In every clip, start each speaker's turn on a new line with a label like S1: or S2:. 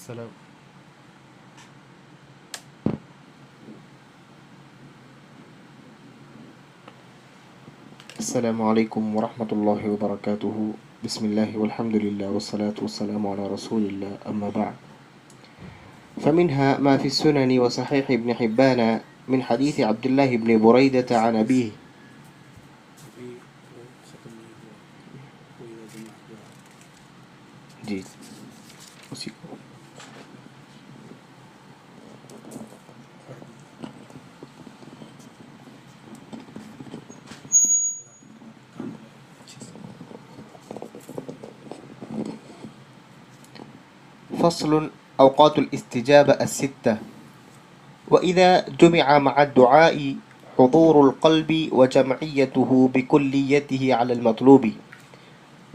S1: السلام. السلام عليكم ورحمة الله وبركاته. بسم الله والحمد لله والصلاة والسلام على رسول الله، أما بعد، فمنها ما في السنن وصحيح ابن حبان من حديث عبد الله بن بريدة عن أبيه. جی اسی کو فصل. أوقات الاستجابة الستة. وإذا جمع مع الدعاء حضور القلب وجمعيته بكليته على المطلوب،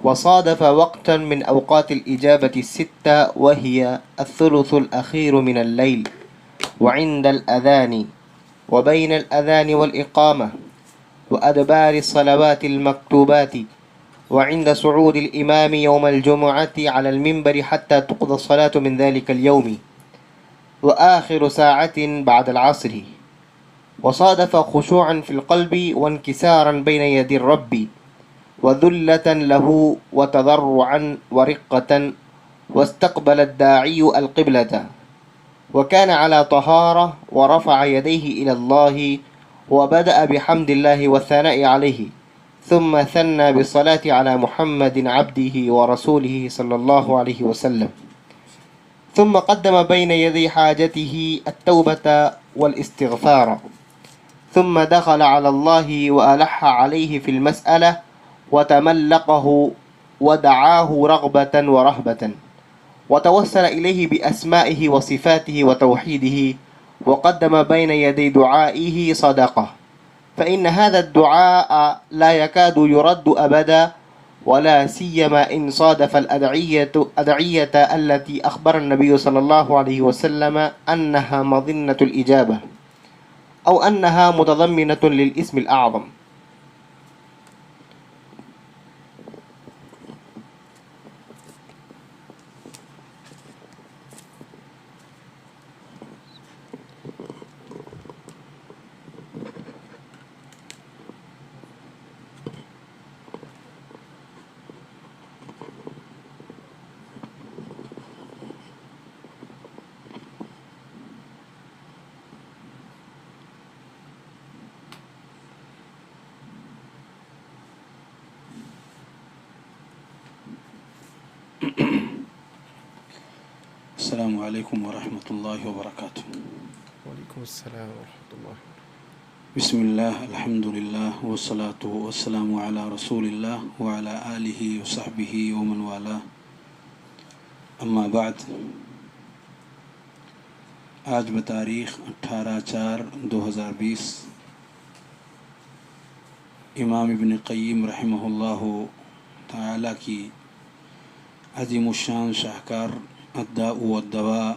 S1: وصادف وقتا من أوقات الإجابة الستة وهي الثلث الأخير من الليل، وعند الأذان، وبين الأذان والإقامة، وأدبار الصلوات المكتوبات، وعند صعود الإمام يوم الجمعة على المنبر حتى تقضى الصلاة من ذلك اليوم، وآخر ساعة بعد العصر. وصادف خشوعا في القلب وانكسارا بين يدي الرب، وذلة له وتضرعا ورقة، واستقبل الداعي القبلة، وكان على طهارة، ورفع يديه إلى الله، وبدأ بحمد الله والثناء عليه، ثم ثنى بالصلاة على محمد عبده ورسوله صلى الله عليه وسلم، ثم قدم بين يدي حاجته التوبة والاستغفار، ثم دخل على الله وألح عليه في المسألة وتملقه ودعاه رغبة ورهبة، وتوسل إليه بأسمائه وصفاته وتوحيده، وقدم بين يدي دعائه صدقة، فإن هذا الدعاء لا يكاد يرد أبدا، ولا سيما إن صادف الأدعية التي أخبر النبي صلى الله عليه وسلم أنها مظنة الإجابة، أو أنها متضمنة للاسم الأعظم.
S2: السلام علیکم ورحمۃ اللہ وبرکاتہ.
S1: وعلیکم السلام ورحمۃ اللہ.
S2: بسم اللہ الحمد للہ والصلاة والسلام علی رسول اللہ وعلی آلہ وصحبہ ومن والاه. اما بعد، آج بتاریخ 18/4/2020 امام ابن قیم رحمہ اللہ تعالی کی عظیم الشان شاہکار الداء والدواء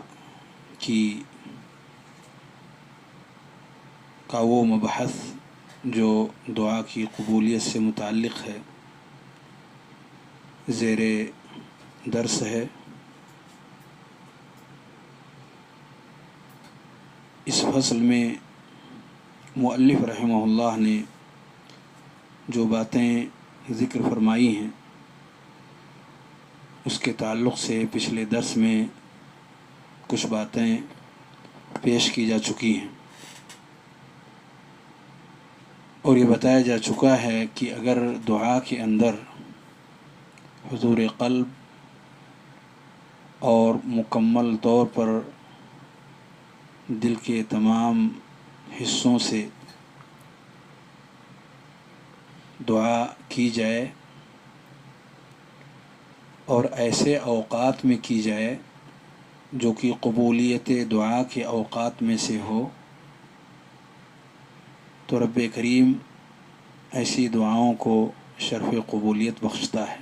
S2: کی کا وہ مبحث جو دعا کی قبولیت سے متعلق ہے زیر درس ہے. اس فصل میں مؤلف رحمہ اللہ نے جو باتیں ذکر فرمائی ہیں اس کے تعلق سے پچھلے درس میں کچھ باتیں پیش کی جا چکی ہیں، اور یہ بتایا جا چکا ہے کہ اگر دعا کے اندر حضور قلب اور مکمل طور پر دل کے تمام حصوں سے دعا کی جائے اور ایسے اوقات میں کی جائے جو کہ قبولیت دعا کے اوقات میں سے ہو، تو رب کریم ایسی دعاؤں کو شرف قبولیت بخشتا ہے.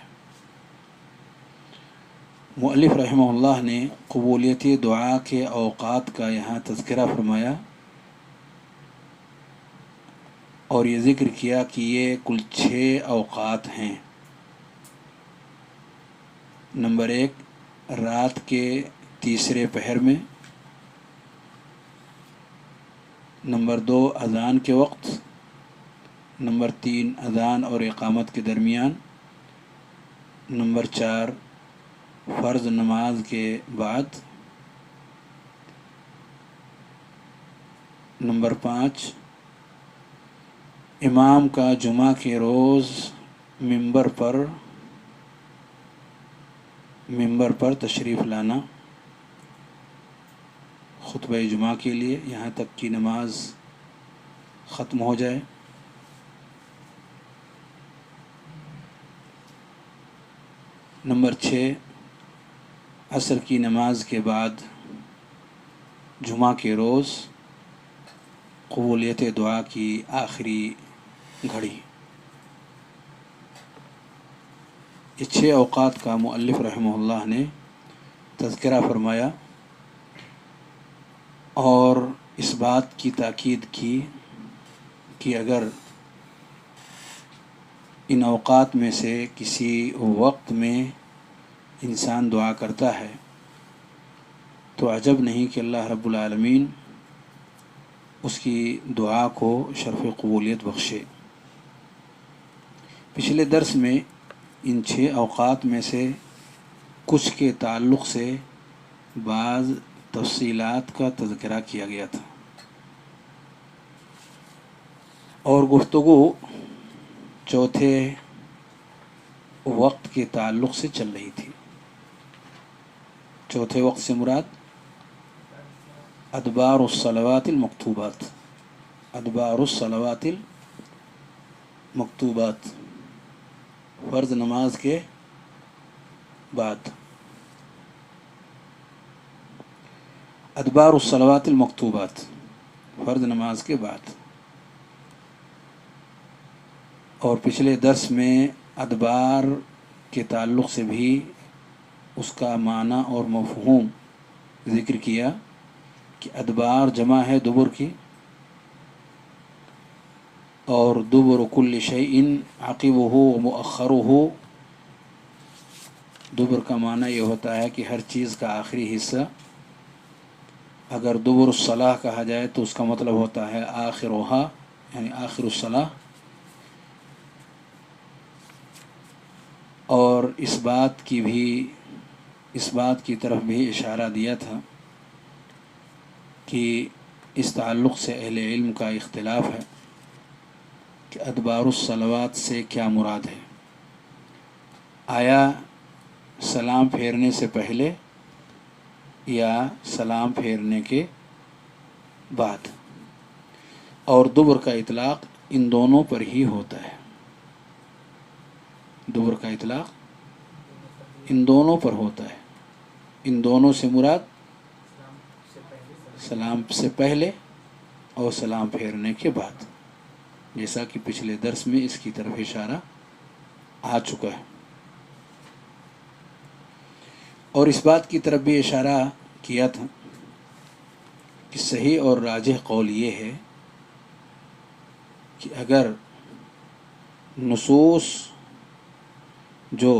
S2: مؤلف رحمہ اللہ نے قبولیت دعا کے اوقات کا یہاں تذکرہ فرمایا اور یہ ذکر کیا کہ یہ کل 6 اوقات ہیں. نمبر 1، رات کے تیسرے پہر میں، نمبر 2 اذان کے وقت، نمبر 3 اذان اور اقامت کے درمیان، نمبر 4 فرض نماز کے بعد، نمبر 5 امام کا جمعہ کے روز ممبر پر تشریف لانا خطبہ جمعہ کے لیے یہاں تک کہ نماز ختم ہو جائے۔ نمبر 6 عصر کی نماز کے بعد جمعہ کے روز قبولیت دعا کی آخری گھڑی۔ یہ 6 اوقات کا مؤلف رحمہ اللہ نے تذکرہ فرمایا اور اس بات کی تاکید کی کہ اگر ان اوقات میں سے کسی وقت میں انسان دعا کرتا ہے تو عجب نہیں کہ اللہ رب العالمین اس کی دعا کو شرف قبولیت بخشے۔ پچھلے درس میں ان 6 اوقات میں سے کچھ کے تعلق سے بعض تفصیلات کا تذکرہ کیا گیا تھا اور گفتگو چوتھے وقت کے تعلق سے چل رہی تھی۔ چوتھے وقت سے مراد ادبار الصلوات المکتوبات، ادبار الصلوات المکتوبات، فرض نماز کے بعد، ادبار الصلوات المکتوبات، فرض نماز کے بعد۔ اور پچھلے درس میں ادبار کے تعلق سے بھی اس کا معنی اور مفہوم ذکر کیا کہ ادبار جمع ہے دبر کی، اور دبر کل شیء عقبہ ومؤخرہ، دبر کا معنی یہ ہوتا ہے کہ ہر چیز کا آخری حصہ۔ اگر دبر الصلاح کہا جائے تو اس کا مطلب ہوتا ہے آخرها، یعنی آخر الصلاح۔ اور اس بات کی طرف بھی اشارہ دیا تھا کہ اس تعلق سے اہل علم کا اختلاف ہے کہ ادبار الصلوات سے کیا مراد ہے، آیا سلام پھیرنے سے پہلے یا سلام پھیرنے کے بعد؟ اور دبر کا اطلاق ان دونوں پر ہی ہوتا ہے، دبر کا اطلاق ان دونوں پر ہوتا ہے۔ ان دونوں سے مراد سلام سے پہلے اور سلام پھیرنے کے بعد، جیسا کہ پچھلے درس میں اس کی طرف اشارہ آ چکا ہے۔ اور اس بات کی طرف بھی اشارہ کیا تھا کہ صحیح اور راجح قول یہ ہے کہ اگر نصوص جو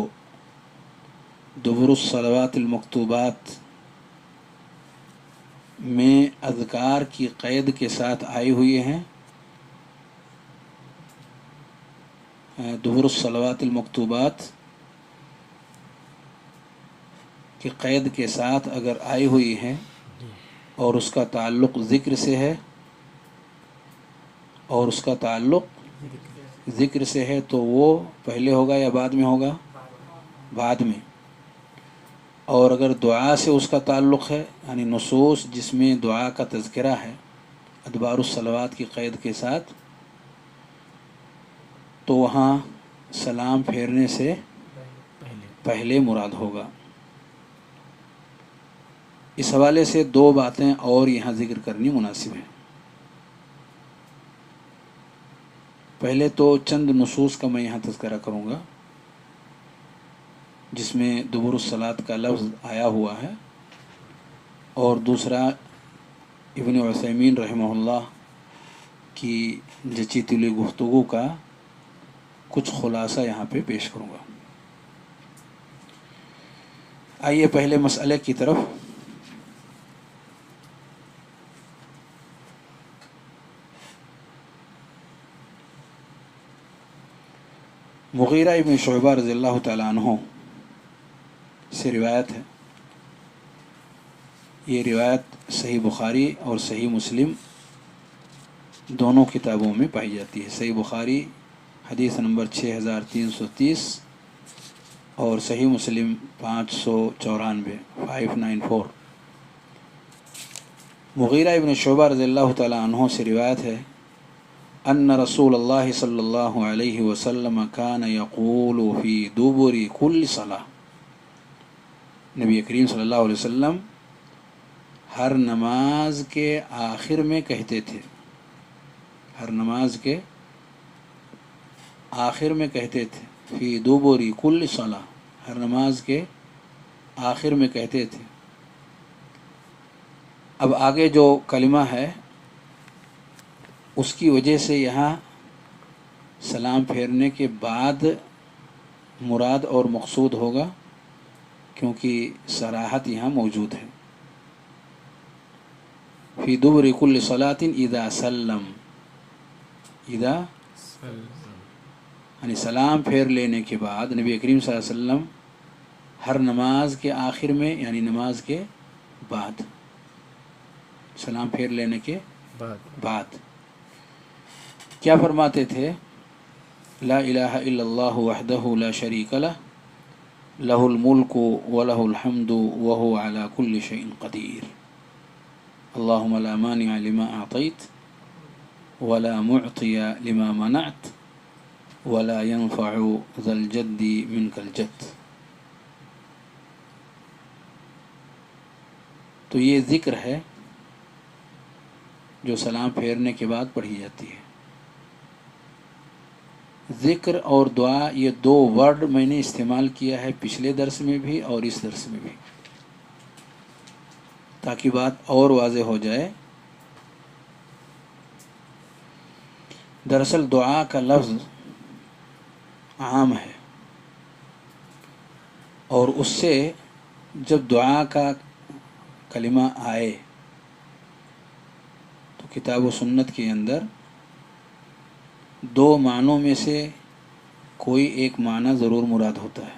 S2: دبر الصلوات المکتوبات میں اذکار کی قید کے ساتھ آئی ہوئی ہیں، دبر الصلوات المکتوبات کی قید کے ساتھ اگر آئی ہوئی ہیں اور اس کا تعلق ذکر سے ہے، اور اس کا تعلق ذکر سے ہے تو وہ پہلے ہوگا یا بعد میں ہوگا؟ بعد میں۔ اور اگر دعا سے اس کا تعلق ہے، یعنی نصوص جس میں دعا کا تذکرہ ہے ادبار الصلوات کی قید کے ساتھ، تو وہاں سلام پھیرنے سے پہلے مراد ہوگا۔ اس حوالے سے 2 باتیں اور یہاں ذکر کرنی مناسب ہے۔ پہلے تو چند نصوص کا میں یہاں تذکرہ کروں گا جس میں دبر الصلاۃ کا لفظ آیا ہوا ہے، اور دوسرا ابن عثیمین رحمہ اللہ کی جچی تلی گفتگو کا کچھ خلاصہ یہاں پہ پیش کروں گا۔ آئیے پہلے مسئلے کی طرف مغیرہ ابن شعبہ رضی اللہ تعالیٰ عنہ سے روایت ہے. یہ روایت صحیح بخاری اور صحیح مسلم دونوں کتابوں میں پائی جاتی ہے. صحیح بخاری حدیث نمبر 6330 اور صحیح مسلم 594 594. مغیرہ ابن شعبہ رضی اللہ تعالیٰ عنہ سے روایت ہے ان رسول اللہ صلی اللہ علیہ وسلم کان یقول فی دبر کل صلاۃ. نبی کریم صلی اللہ علیہ وسلم ہر نماز کے آخر میں کہتے تھے، ہر نماز کے آخر میں کہتے تھے، فی دبر کل صلاۃ، ہر نماز کے آخر میں کہتے تھے. اب آگے جو کلمہ ہے اس کی وجہ سے یہاں سلام پھیرنے کے بعد مراد اور مقصود ہوگا، کیونکہ صراحت یہاں موجود ہے. فی دبر کل صلاۃ اذا سلم، اذا یعنی سلام پھیر لینے کے بعد نبی کریم صلی اللہ علیہ وسلم ہر نماز کے آخر میں یعنی نماز کے بعد، سلام پھیر لینے کے بعد کیا فرماتے تھے؟ لا الہ الا اللہ وحدہ لا شریک لہ لہ الملک ولہ الحمد وہو علی کل شیء قدیر اللہم لا مانع لما اعطیت ولا معطی لما منعت ولا ينفع ذا الجد منک الجد. تو یہ ذکر ہے جو سلام پھیرنے کے بعد پڑھی جاتی ہے. ذکر اور دعا یہ دو ورڈ میں نے استعمال کیا ہے پچھلے درس میں بھی اور اس درس میں بھی، تاکہ بات اور واضح ہو جائے. دراصل دعا کا لفظ عام ہے، اور اس سے جب دعا کا کلمہ آئے تو کتاب و سنت کے اندر دو معنوں میں سے کوئی ایک معنی ضرور مراد ہوتا ہے.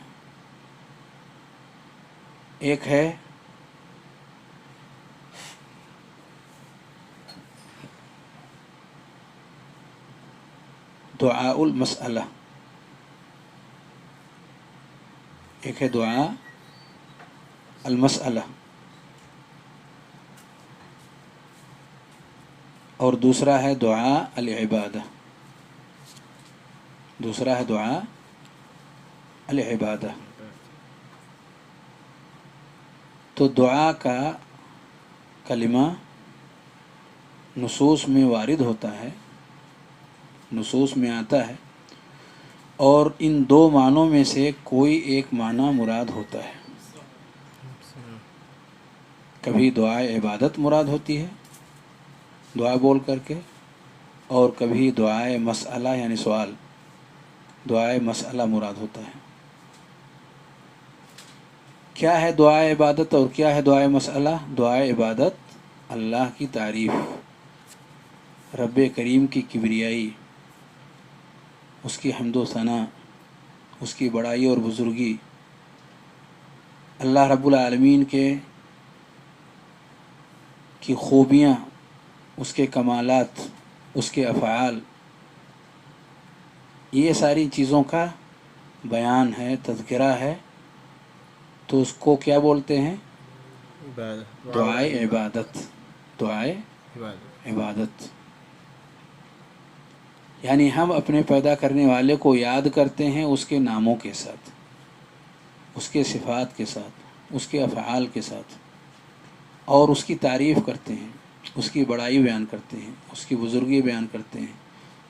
S2: ایک ہے دعاء المسئلہ، ایک ہے دعاء المسئلہ، اور دوسرا ہے دعاء العبادہ. دوسرا ہے دعاء العبادہ. تو دعا کا کلمہ نصوص میں وارد ہوتا ہے، نصوص میں آتا ہے، اور ان دو معنوں میں سے کوئی ایک معنی مراد ہوتا ہے. کبھی دعائے عبادت مراد ہوتی ہے دعا بول کر کے، اور کبھی دعائے مسئلہ یعنی سوال، دعائے مسئلہ مراد ہوتا ہے. کیا ہے دعائے عبادت اور کیا ہے دعائے مسئلہ؟ دعائے عبادت اللہ کی تعریف، رب کریم کی کبریائی، اس کی حمد و ثنا، اس کی بڑائی اور بزرگی، اللہ رب العالمین کی خوبیاں، اس کے کمالات، اس کے افعال، یہ ساری چیزوں کا بیان ہے، تذکرہ ہے. تو اس کو کیا بولتے ہیں؟ دعائے عبادت. دعائے عبادت یعنی ہم اپنے پیدا کرنے والے کو یاد کرتے ہیں اس کے ناموں کے ساتھ، اس کے صفات کے ساتھ، اس کے افعال کے ساتھ، اور اس کی تعریف کرتے ہیں، اس کی بڑائی بیان کرتے ہیں، اس کی بزرگی بیان کرتے ہیں،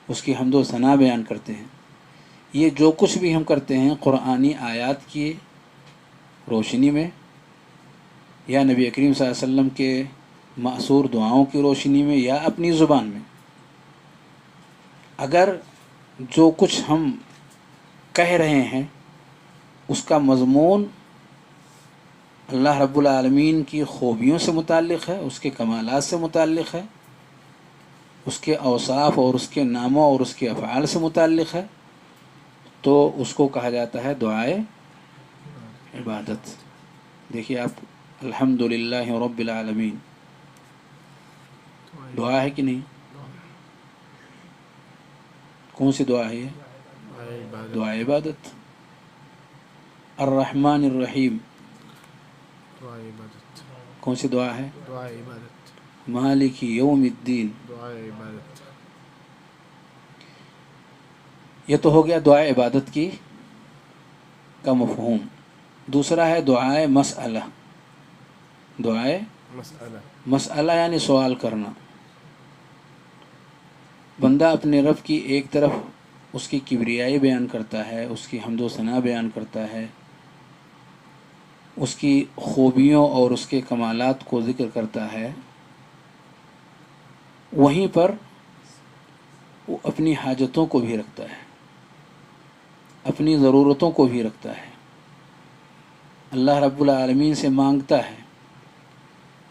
S2: اس کی حمد و ثنا بیان کرتے ہیں. یہ جو کچھ بھی ہم کرتے ہیں قرآنی آیات کی روشنی میں یا نبی کریم صلی اللہ علیہ وسلم کے مأثور دعاؤں کی روشنی میں یا اپنی زبان میں، اگر جو کچھ ہم کہہ رہے ہیں اس کا مضمون اللہ رب العالمین کی خوبیوں سے متعلق ہے، اس کے کمالات سے متعلق ہے، اس کے اوصاف اور اس کے ناموں اور اس کے افعال سے متعلق ہے، تو اس کو کہا جاتا ہے دعائے عبادت. دیکھیے آپ الحمدللہ رب العالمین دعا ہے کہ نہیں؟ کون سی دعا ہے یہ؟ دعا عبادت. الرحمن الرحیم
S3: دعا عبادت.
S2: کون سی دعا ہے؟
S3: دعا عبادت.
S2: مالک یوم الدین
S3: دعا عبادت.
S2: یہ تو ہو گیا دعائے عبادت کی کا مفہوم. دوسرا ہے دعائے مسئلہ. دعائے
S3: مسئلہ.
S2: مسئلہ یعنی سوال کرنا. بندہ اپنے رب کی ایک طرف اس کی کبریائی بیان کرتا ہے، اس کی حمد و ثنا بیان کرتا ہے، اس کی خوبیوں اور اس کے کمالات کو ذکر کرتا ہے، وہیں پر وہ اپنی حاجتوں کو بھی رکھتا ہے، اپنی ضرورتوں کو بھی رکھتا ہے، اللہ رب العالمین سے مانگتا ہے،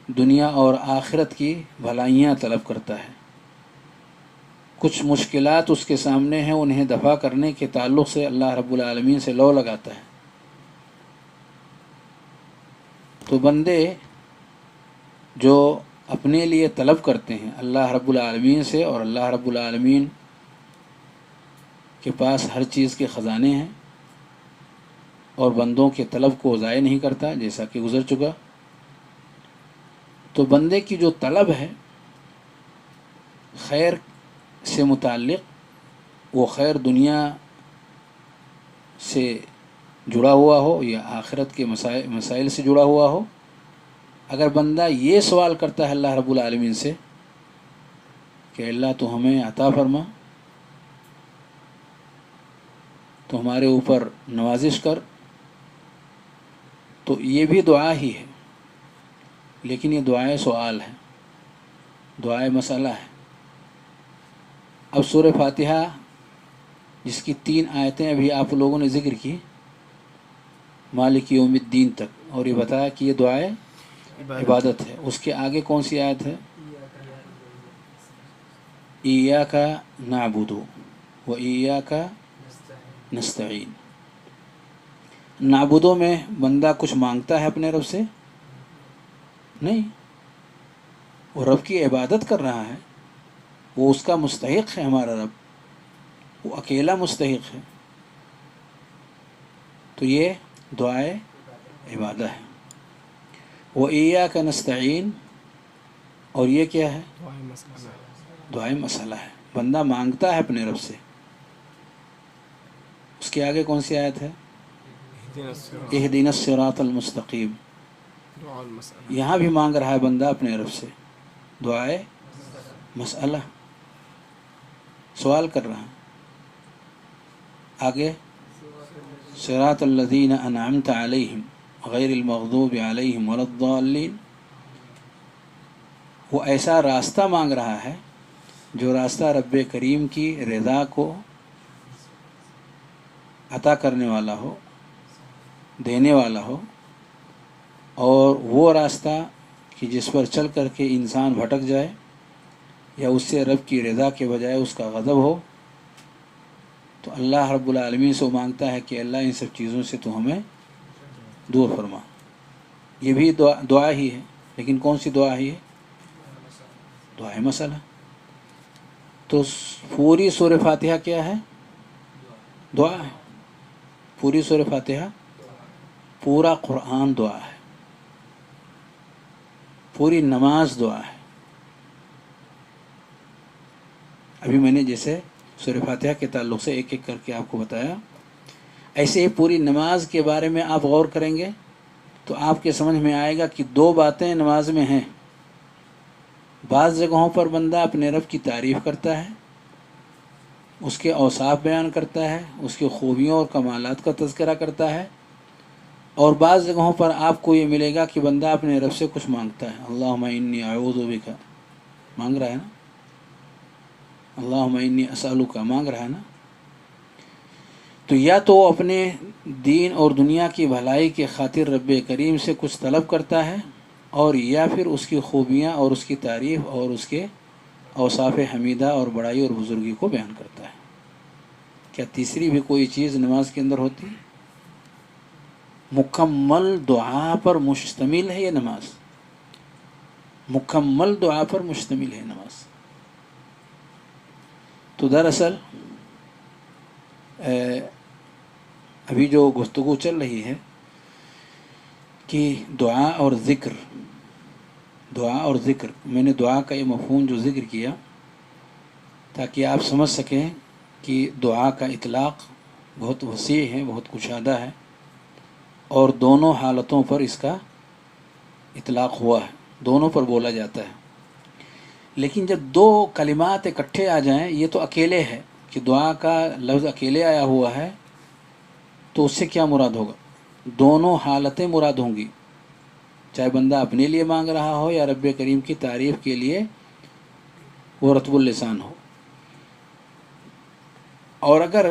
S2: دنیا اور آخرت کی بھلائیاں طلب کرتا ہے. کچھ مشکلات اس کے سامنے ہیں، انہیں دفع کرنے کے تعلق سے اللہ رب العالمین سے لو لگاتا ہے. تو بندے جو اپنے لیے طلب کرتے ہیں اللہ رب العالمین سے، اور اللہ رب العالمین کے پاس ہر چیز کے خزانے ہیں اور بندوں کے طلب کو ضائع نہیں کرتا جیسا کہ گزر چکا. تو بندے کی جو طلب ہے خیر سے متعلق، وہ خیر دنیا سے جڑا ہوا ہو یا آخرت کے مسائل سے جڑا ہوا ہو، اگر بندہ یہ سوال کرتا ہے اللہ رب العالمین سے کہ اللہ تو ہمیں عطا فرما، تو ہمارے اوپر نوازش کر، تو یہ بھی دعا ہی ہے، لیکن یہ دعائے سوال ہے، دعائے مسئلہ ہے. اب سورہ فاتحہ جس کی 3 آیتیں ابھی آپ لوگوں نے ذکر کی مالک یوم الدین تک، اور یہ بتایا کہ یہ دعائے عبادت ہے، اس کے آگے کون سی آیت ہے؟ ایاک نعبد و ایاک نستعین. نعبدوں میں بندہ کچھ مانگتا ہے اپنے رب سے؟ نہیں، وہ رب کی عبادت کر رہا ہے، وہ اس کا مستحق ہے. ہمارا رب وہ اکیلا مستحق ہے. تو یہ دعائے عبادت ہے. وَإِيَّاكَ نَسْتَعِينُ، اور یہ کیا ہے؟
S3: دعا مسئلہ.
S2: دعائے مسئلہ ہے. بندہ مانگتا ہے اپنے رب سے. اس کے آگے کون سی آیت ہے؟
S3: اهدنا الصراط.
S2: اهدنا الصراط المستقیم.
S3: دعا المسئلہ.
S2: یہاں بھی مانگ رہا ہے بندہ اپنے رب سے، دعائے مسئلہ، سوال کر رہا ہے. آگے صراط الذین انعمت علیہم غیر المغضوب علیہم ولا الضالین. وہ ایسا راستہ مانگ رہا ہے جو راستہ رب کریم کی رضا کو عطا کرنے والا ہو، دینے والا ہو، اور وہ راستہ کہ جس پر چل کر کے انسان بھٹک جائے یا اس سے رب کی رضا کے بجائے اس کا غضب ہو. تو اللہ رب العالمین سے مانگتا ہے کہ اللہ ان سب چیزوں سے تو ہمیں دور فرما. یہ بھی دعا ہی ہے، لیکن کون سی دعا ہی ہے؟ دعائے مسئلہ. تو پوری سورہ فاتحہ کیا ہے؟ دعا ہے. پوری سورہ فاتحہ، پورا قرآن دعا ہے، پوری نماز دعا ہے. ابھی میں نے جیسے سورہ فاتحہ کے تعلق سے ایک ایک کر کے آپ کو بتایا، ایسے ہی پوری نماز کے بارے میں آپ غور کریں گے تو آپ کے سمجھ میں آئے گا کہ 2 باتیں نماز میں ہیں. بعض جگہوں پر بندہ اپنے رب کی تعریف کرتا ہے، اس کے اوصاف بیان کرتا ہے، اس کی خوبیوں اور کمالات کا تذکرہ کرتا ہے، اور بعض جگہوں پر آپ کو یہ ملے گا کہ بندہ اپنے رب سے کچھ مانگتا ہے. اللہم انی اعوذ بک مانگ رہا ہے نا، اللہم انی اسألک مانگ رہا ہے نا. تو یا تو وہ اپنے دین اور دنیا کی بھلائی کے خاطر رب کریم سے کچھ طلب کرتا ہے، اور یا پھر اس کی خوبیاں اور اس کی تعریف اور اس کے اوصاف حمیدہ اور بڑائی اور بزرگی کو بیان کرتا ہے. کیا تیسری بھی کوئی چیز نماز کے اندر ہوتی؟ مکمل دعا پر مشتمل ہے یہ نماز، مکمل دعا پر مشتمل ہے نماز۔ تو دراصل ابھی جو گفتگو چل رہی ہے کہ دعا اور ذکر، دعا اور ذکر، میں نے دعا کا یہ مفہوم جو ذکر کیا تاکہ آپ سمجھ سکیں کہ دعا کا اطلاق بہت وسیع ہے، بہت کشادہ ہے، اور دونوں حالتوں پر اس کا اطلاق ہوا ہے، دونوں پر بولا جاتا ہے۔ لیکن جب دو کلمات اکٹھے آ جائیں، یہ تو اکیلے ہے کہ دعا کا لفظ اکیلے آیا ہوا ہے، تو اس سے کیا مراد ہوگا؟ دونوں حالتیں مراد ہوں گی، چاہے بندہ اپنے لیے مانگ رہا ہو یا رب کریم کی تعریف کے لیے وہ رطب اللسان ہو۔ اور اگر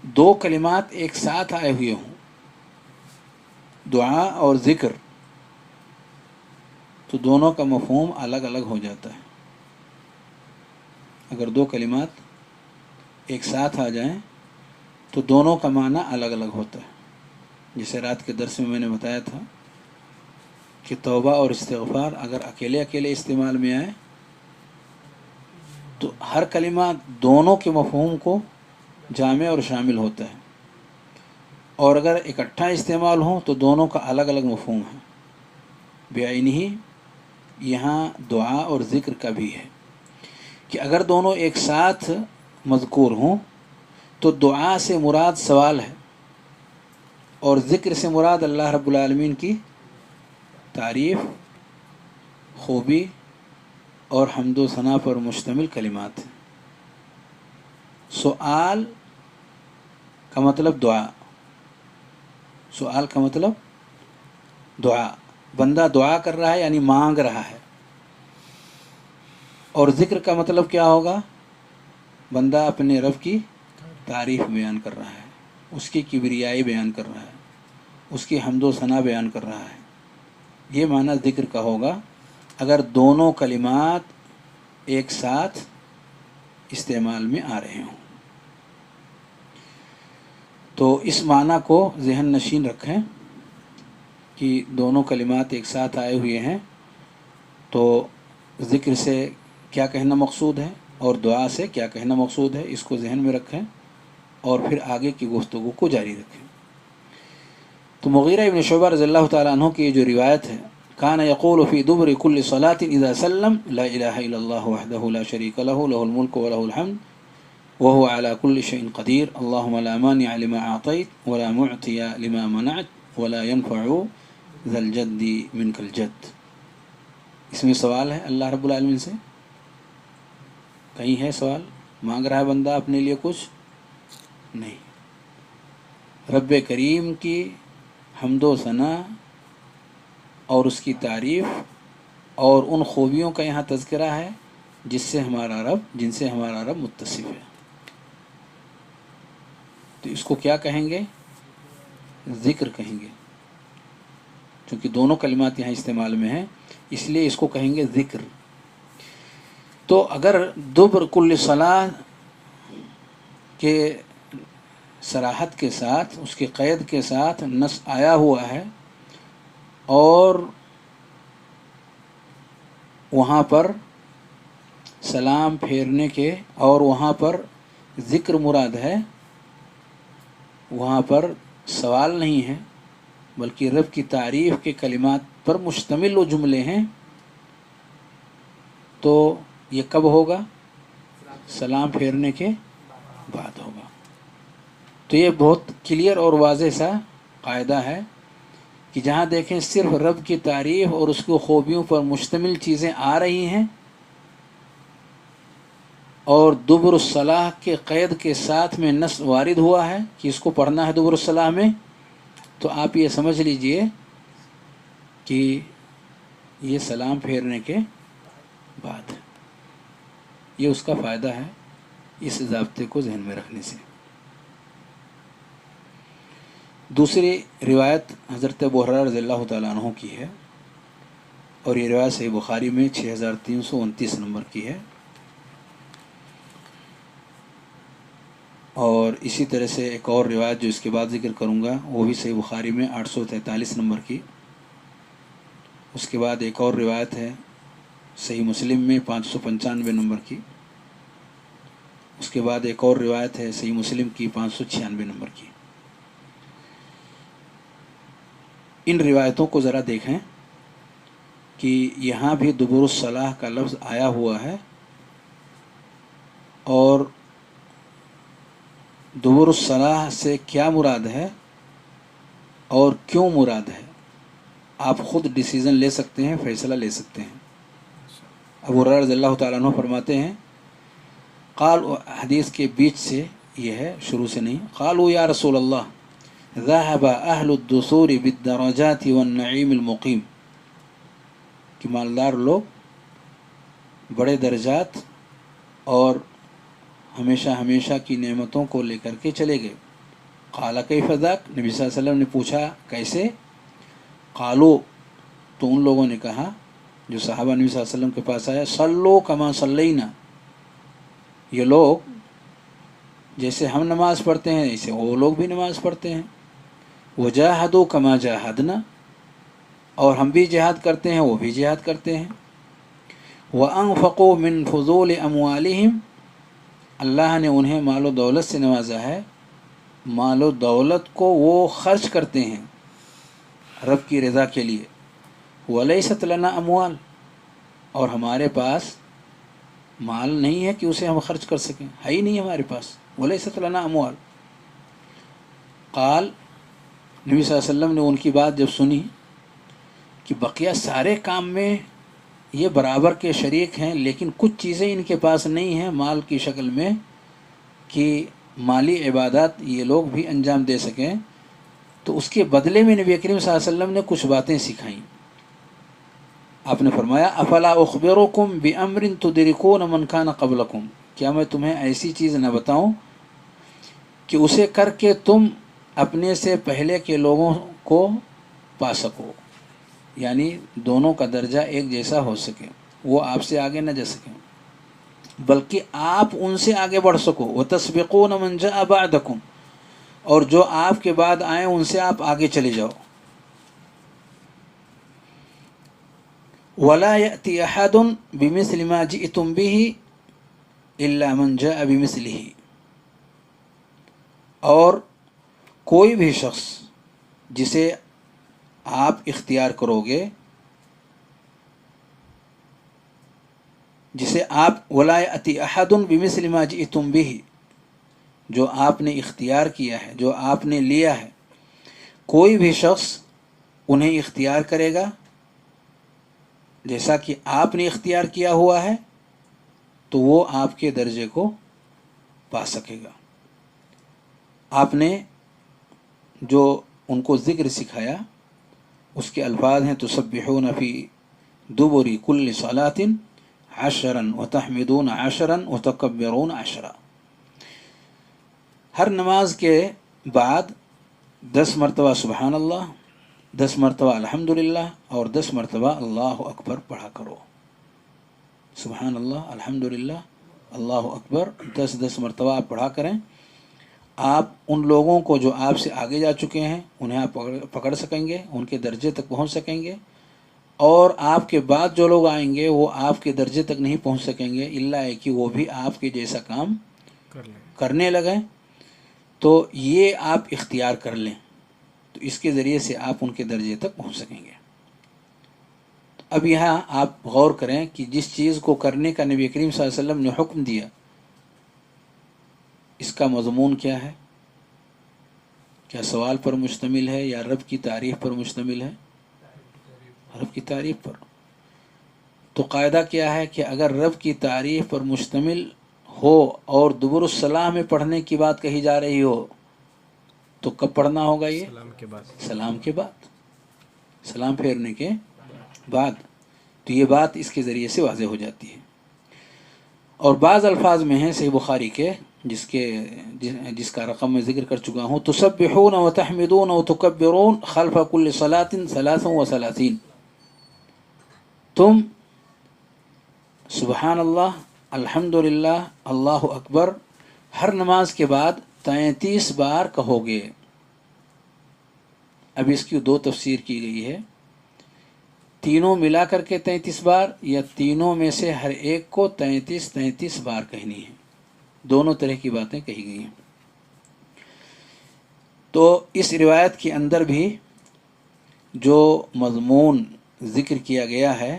S2: دو کلمات ایک ساتھ آئے ہوئے ہوں، دعا اور ذکر، تو دونوں کا مفہوم الگ الگ ہو جاتا ہے۔ اگر دو کلمات ایک ساتھ آ جائیں تو دونوں کا معنی الگ الگ ہوتا ہے۔ جیسے رات کے درس میں نے بتایا تھا کہ توبہ اور استغفار اگر اکیلے اکیلے استعمال میں آئے تو ہر کلمہ دونوں کے مفہوم کو جامع اور شامل ہوتا ہے، اور اگر اکٹھا استعمال ہوں تو دونوں کا الگ الگ مفہوم ہے۔ بعینہ یہاں دعا اور ذکر کا بھی ہے کہ اگر دونوں ایک ساتھ مذکور ہوں تو دعا سے مراد سوال ہے، اور ذکر سے مراد اللہ رب العالمین کی تعریف، خوبی اور حمد و ثنا پر مشتمل کلمات ہیں۔ سوال کا مطلب دعا، سوال کا مطلب دعا، بندہ دعا کر رہا ہے یعنی مانگ رہا ہے۔ اور ذکر کا مطلب کیا ہوگا؟ بندہ اپنے رب کی تعریف بیان کر رہا ہے، اس کی کبریائی بیان کر رہا ہے، اس کی حمد و ثنا بیان کر رہا ہے۔ یہ معنی ذکر کا ہوگا اگر دونوں کلمات ایک ساتھ استعمال میں آ رہے ہوں۔ تو اس معنی کو ذہن نشین رکھیں کہ دونوں کلمات ایک ساتھ آئے ہوئے ہیں تو ذکر سے کیا کہنا مقصود ہے اور دعا سے کیا کہنا مقصود ہے، اس کو ذہن میں رکھیں اور پھر آگے کی گفتگو کو جاری رکھیں۔ تو مغیرہ ابن شعبہ رضی اللہ تعالیٰ عنہ کی جو روایت ہے، کان یقول فی دبر کل صلاۃ اذا سلم لا الہ الا اللہ وحدہ لا شریک لہ لہ الملک ولہ الحمد وهو على كل شيء قدير اللهم لا مانع لما أعطيت ولا معطي لما منعت ولا ينفع ذا الجد منك الجد۔ اس میں سوال ہے اللہ رب العالمین سے، کہیں ہے سوال؟ مانگ رہا ہے بندہ اپنے لیے کچھ؟ نہیں، رب کریم کی حمد و ثنا اور اس کی تعریف اور ان خوبیوں کا یہاں تذکرہ ہے جن سے ہمارا رب متصف ہے۔ تو اس کو کیا کہیں گے؟ ذکر کہیں گے، چونکہ دونوں کلمات یہاں استعمال میں ہیں اس لیے اس کو کہیں گے ذکر۔ تو اگر دبر کل صلاۃ کے صراحت کے ساتھ، اس کے قید کے ساتھ نص آیا ہوا ہے اور وہاں پر سلام پھیرنے کے اور وہاں پر ذکر مراد ہے، وہاں پر سوال نہیں ہے بلکہ رب کی تعریف کے کلمات پر مشتمل وہ جملے ہیں، تو یہ کب ہوگا؟ سلام پھیرنے کے بعد ہوگا۔ تو یہ بہت کلیئر اور واضح سا قاعدہ ہے کہ جہاں دیکھیں صرف رب کی تعریف اور اس کی خوبیوں پر مشتمل چیزیں آ رہی ہیں اور دبر الصلاح کے قید کے ساتھ میں نص وارد ہوا ہے کہ اس کو پڑھنا ہے دبر الصلاح میں، تو آپ یہ سمجھ لیجئے کہ یہ سلام پھیرنے کے بعد ہے۔ یہ اس کا فائدہ ہے اس ضابطے کو ذہن میں رکھنے سے۔ دوسری روایت حضرت ابو ہریرہ رضی اللہ تعالیٰ عنہ کی ہے، اور یہ روایت صحیح بخاری میں 6329 نمبر کی ہے، اور اور اسی طرح سے ایک اور روایت جو اس کے بعد ذکر کروں گا وہ بھی صحیح بخاری میں 843 نمبر کی. اس کے بعد ایک اور روایت ہے صحیح مسلم میں 595 نمبر کی. اس کے بعد ایک اور روایت ہے صحیح مسلم کی 596 نمبر کی. ان روایتوں کو ذرا دیکھیں کہ یہاں بھی دبر الصلاح کا لفظ آیا ہوا ہے، اور دبر الصلاح سے کیا مراد ہے اور کیوں مراد ہے آپ خود ڈیسیزن لے سکتے ہیں، فیصلہ لے سکتے ہیں. ابو ہریرہ رضی اللہ تعالیٰ عنہ فرماتے ہیں، قال، حدیث کے بیچ سے یہ ہے، شروع سے نہیں. قالوا یا رسول اللہ ذهب اہل الدثور بالدرجات والنعیم المقیم، کہ مالدار لوگ بڑے درجات اور ہمیشہ کی نعمتوں کو لے کر کے چلے گئے. قال کیف ذاک، نبی صلی اللہ علیہ وسلم نے پوچھا کیسے؟ قالوا، تو ان لوگوں نے کہا جو صحابہ نبی صلی اللہ علیہ وسلم کے پاس آیا، صلوا کما صلینا، یہ لوگ جیسے ہم نماز پڑھتے ہیں ایسے وہ لوگ بھی نماز پڑھتے ہیں. وجاہدوا کما جاہدنا، اور ہم بھی جہاد کرتے ہیں وہ بھی جہاد کرتے ہیں. وانفقوا من فضول اموالہم، اللہ نے انہیں مال و دولت سے نوازا ہے، مال و دولت کو وہ خرچ کرتے ہیں رب کی رضا کے لیے. ولیست لنا اموال، اور ہمارے پاس مال نہیں ہے کہ اسے ہم خرچ کر سکیں، ہے ہی نہیں ہمارے پاس. ولیست لنا اموال. قال، نبی صلی اللہ علیہ وسلم نے ان کی بات جب سنی کہ بقیہ سارے کام میں یہ برابر کے شریک ہیں، لیکن کچھ چیزیں ان کے پاس نہیں ہیں مال کی شکل میں کہ مالی عبادات یہ لوگ بھی انجام دے سکیں، تو اس کے بدلے میں نبی کریم صلی اللہ علیہ وسلم نے کچھ باتیں سکھائیں. آپ نے فرمایا، افلا اخبرکم بامر تدرکون من کان قبلکم، کیا میں تمہیں ایسی چیز نہ بتاؤں کہ اسے کر کے تم اپنے سے پہلے کے لوگوں کو پا سکو، یعنی دونوں کا درجہ ایک جیسا ہو سکے، وہ آپ سے آگے نہ جا سکیں بلکہ آپ ان سے آگے بڑھ سکو. وتسبقون من جاء بعدکم، اور جو آپ کے بعد آئیں ان سے آپ آگے چلے جاؤ. ولا يأتي احد بمثل ما جئتم به الا من جاء بمثله، اور کوئی بھی شخص جسے آپ اختیار کرو گے، جسے آپ ولا يأتي احد بمثل ما جئتم به، جو آپ نے اختیار کیا ہے، جو آپ نے لیا ہے، کوئی بھی شخص انہیں اختیار کرے گا جیسا کہ آپ نے اختیار کیا ہوا ہے، تو وہ آپ کے درجے کو پا سکے گا. آپ نے جو ان کو ذکر سکھایا اس کے الفاظ ہیں، تسبحون فی دبر کل صلاۃ 10 وتحمدون 10 وتکبرون 10، ہر نماز کے بعد 10 مرتبہ سبحان اللہ، 10 مرتبہ الحمدللہ اور 10 مرتبہ اللہ اکبر پڑھا کرو. سبحان اللہ، الحمدللہ، اللہ اکبر 10 مرتبہ آپ پڑھا کریں. آپ ان لوگوں کو جو آپ سے آگے جا چکے ہیں انہیں آپ پکڑ سکیں گے، ان کے درجے تک پہنچ سکیں گے، اور آپ کے بعد جو لوگ آئیں گے وہ آپ کے درجے تک نہیں پہنچ سکیں گے الا ہے کہ وہ بھی آپ کے جیسا کام کرنے لگیں. تو یہ آپ اختیار کر لیں، تو اس کے ذریعے سے آپ ان کے درجے تک پہنچ سکیں گے. اب یہاں آپ غور کریں کہ جس چیز کو کرنے کا نبی کریم صلی اللہ علیہ وسلم نے حکم دیا، اس کا مضمون کیا ہے؟ کیا سوال پر مشتمل ہے یا رب کی تعریف پر مشتمل ہے؟ رب کی تعریف پر. تو قاعدہ کیا ہے کہ اگر رب کی تعریف پر مشتمل ہو اور دبر الصلاح میں پڑھنے کی بات کہی جا رہی ہو تو کب پڑھنا ہوگا؟ یہ
S3: سلام کے بعد.
S2: سلام کے بعد، سلام پھیرنے کے بعد. تو یہ بات اس کے ذریعے سے واضح ہو جاتی ہے. اور بعض الفاظ میں ہیں صحیح بخاری کے جس کا رقم میں ذکر کر چکا ہوں، تسبحون وتحمدون وتکبرون خلف کل صلاۃ 33، تم سبحان اللہ، الحمدللہ، اللہ اکبر ہر نماز کے بعد 33 بار کہو گے. اب اس کی دو تفسیر کی گئی ہے، تینوں ملا کر کے 33 بار یا تینوں میں سے ہر ایک کو 33 بار کہنی ہے. دونوں طرح کی باتیں کہی گئی ہیں. تو اس روایت کے اندر بھی جو مضمون ذکر کیا گیا ہے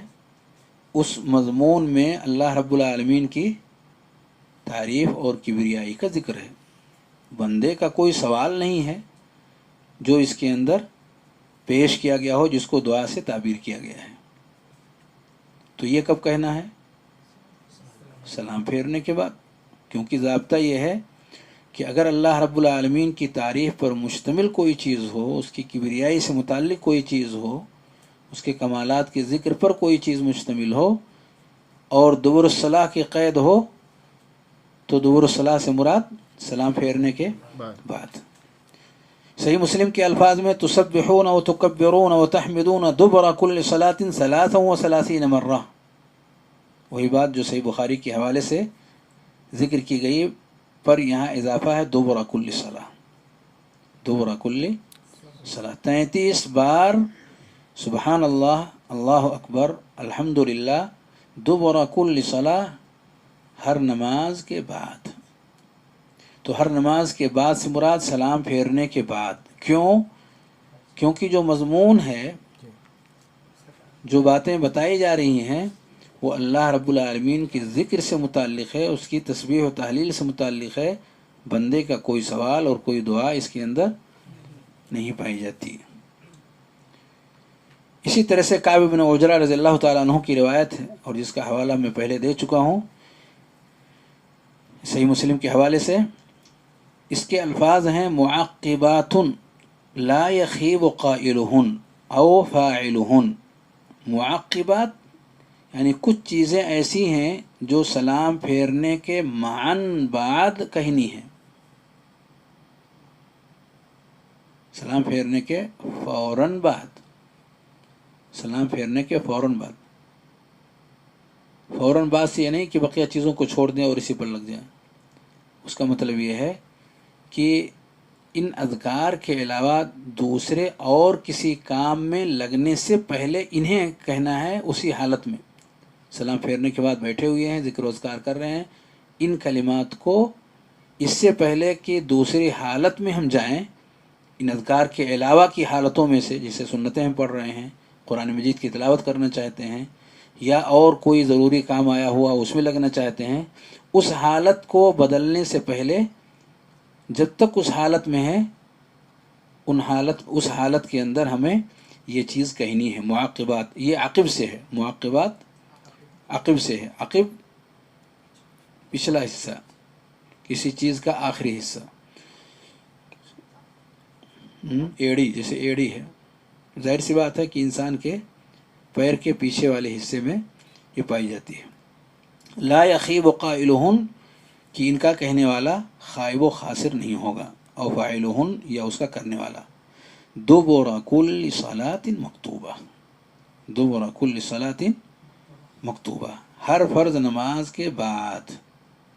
S2: اس مضمون میں اللہ رب العالمین کی تعریف اور کبریائی کا ذکر ہے. بندے کا کوئی سوال نہیں ہے جو اس کے اندر پیش کیا گیا ہو جس کو دعا سے تعبیر کیا گیا ہے. تو یہ کب کہنا ہے؟ سلام پھیرنے کے بعد. کیونکہ ضابطہ یہ ہے کہ اگر اللہ رب العالمین کی تعریف پر مشتمل کوئی چیز ہو، اس کی کبریائی سے متعلق کوئی چیز ہو، اس کے کمالات کے ذکر پر کوئی چیز مشتمل ہو اور دبر الصلاح کی قید ہو تو دبر الصلاح سے مراد سلام پھیرنے کے بعد. صحیح مسلم کے الفاظ میں تسبحون و تکبرون و تحمدون دبر کل صلاۃ 33 مرہ. وہی بات جو صحیح بخاری کے حوالے سے ذکر کی گئی پر یہاں اضافہ ہے دبر کل صلاح. دبر کل صلاح 33 بار سبحان اللہ، اللہ اکبر، الحمدللہ، دبر کل صلاح، ہر نماز کے بعد. تو ہر نماز کے بعد سے مراد سلام پھیرنے کے بعد. کیوں؟ کیونکہ جو مضمون ہے، جو باتیں بتائی جا رہی ہیں وہ اللہ رب العالمین کے ذکر سے متعلق ہے، اس کی تسبیح و تحلیل سے متعلق ہے. بندے کا کوئی سوال اور کوئی دعا اس کے اندر نہیں پائی جاتی. اسی طرح سے کعب بن عجرہ رضی اللہ تعالیٰ عنہ کی روایت ہے اور جس کا حوالہ میں پہلے دے چکا ہوں صحیح مسلم کے حوالے سے. اس کے الفاظ ہیں معقبات لا یخیب قائلہن او فاعلہن. معقبات یعنی کچھ چیزیں ایسی ہیں جو سلام پھیرنے کے معاً بعد کہنی ہیں، سلام پھیرنے کے فوراً بعد. سلام پھیرنے کے فوراً بعد. فوراً بعد سے یہ نہیں کہ بقیہ چیزوں کو چھوڑ دیں اور اسی پر لگ جائیں. اس کا مطلب یہ ہے کہ ان اذکار کے علاوہ دوسرے اور کسی کام میں لگنے سے پہلے انہیں کہنا ہے. اسی حالت میں سلام پھیرنے کے بعد بیٹھے ہوئے ہیں، ذکر و اذکار کر رہے ہیں، ان کلمات کو اس سے پہلے کہ دوسری حالت میں ہم جائیں، ان اذکار کے علاوہ کی حالتوں میں سے جسے سنتیں ہم پڑھ رہے ہیں، قرآن مجید کی تلاوت کرنا چاہتے ہیں یا اور کوئی ضروری کام آیا ہوا اس میں لگنا چاہتے ہیں، اس حالت کو بدلنے سے پہلے جب تک اس حالت میں ہے اس حالت کے اندر ہمیں یہ چیز کہنی ہے. معقبات یہ عقب سے ہے. معقبات عقب سے ہے. عقب پچھلا حصہ، کسی چیز کا آخری حصہ. ایڑی، جیسے ایڑی ہے، ظاہر سی بات ہے کہ انسان کے پیر کے پیچھے والے حصے میں یہ پائی جاتی ہے. لا یخیب قائلہن کہ ان کا کہنے والا خائب و خاسر نہیں ہوگا، او فاعلہن یا اس کا کرنے والا. دبر کل صلاۃ مکتوبہ. دبر کل صلاۃ مکتوبہ، ہر فرض نماز کے بعد.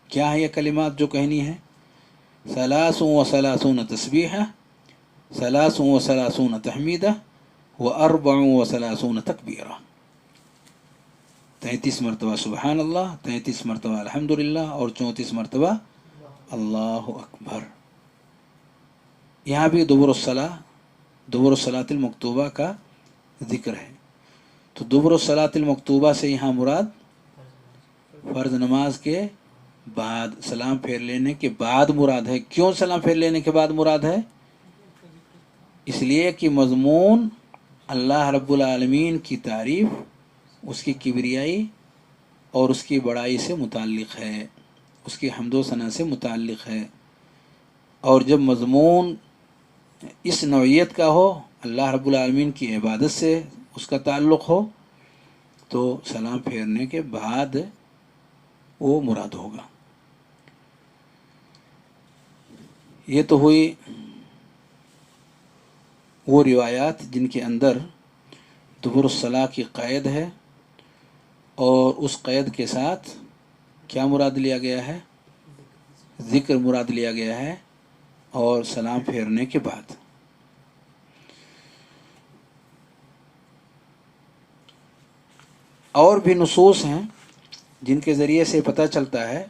S2: کیا ہے یہ کلمات جو کہنی ہے؟ 33 تسبیحہ، 33 تحمیدہ، و 34 تکبیرہ. 33 مرتبہ سبحان اللہ، 33 مرتبہ الحمدللہ اور 34 مرتبہ اللہ اکبر. یہاں بھی دبر الصلاۃ المکتوبہ کا ذکر ہے. تو دبر الصلاۃ المکتوبہ سے یہاں مراد فرض نماز کے بعد، سلام پھیر لینے کے بعد مراد ہے. کیوں سلام پھیر لینے کے بعد مراد ہے؟ اس لیے کہ مضمون اللہ رب العالمین کی تعریف، اس کی کبریائی اور اس کی بڑائی سے متعلق ہے، اس کی حمد و ثنا سے متعلق ہے. اور جب مضمون اس نوعیت کا ہو، اللہ رب العالمین کی عبادت سے اس کا تعلق ہو، تو سلام پھیرنے کے بعد وہ مراد ہوگا. یہ تو ہوئی وہ روایات جن کے اندر دبر الصلاح کی قید ہے اور اس قید کے ساتھ کیا مراد لیا گیا ہے؟ ذکر مراد لیا گیا ہے. اور سلام پھیرنے کے بعد۔ اور بھی نصوص ہیں جن کے ذریعے سے پتہ چلتا ہے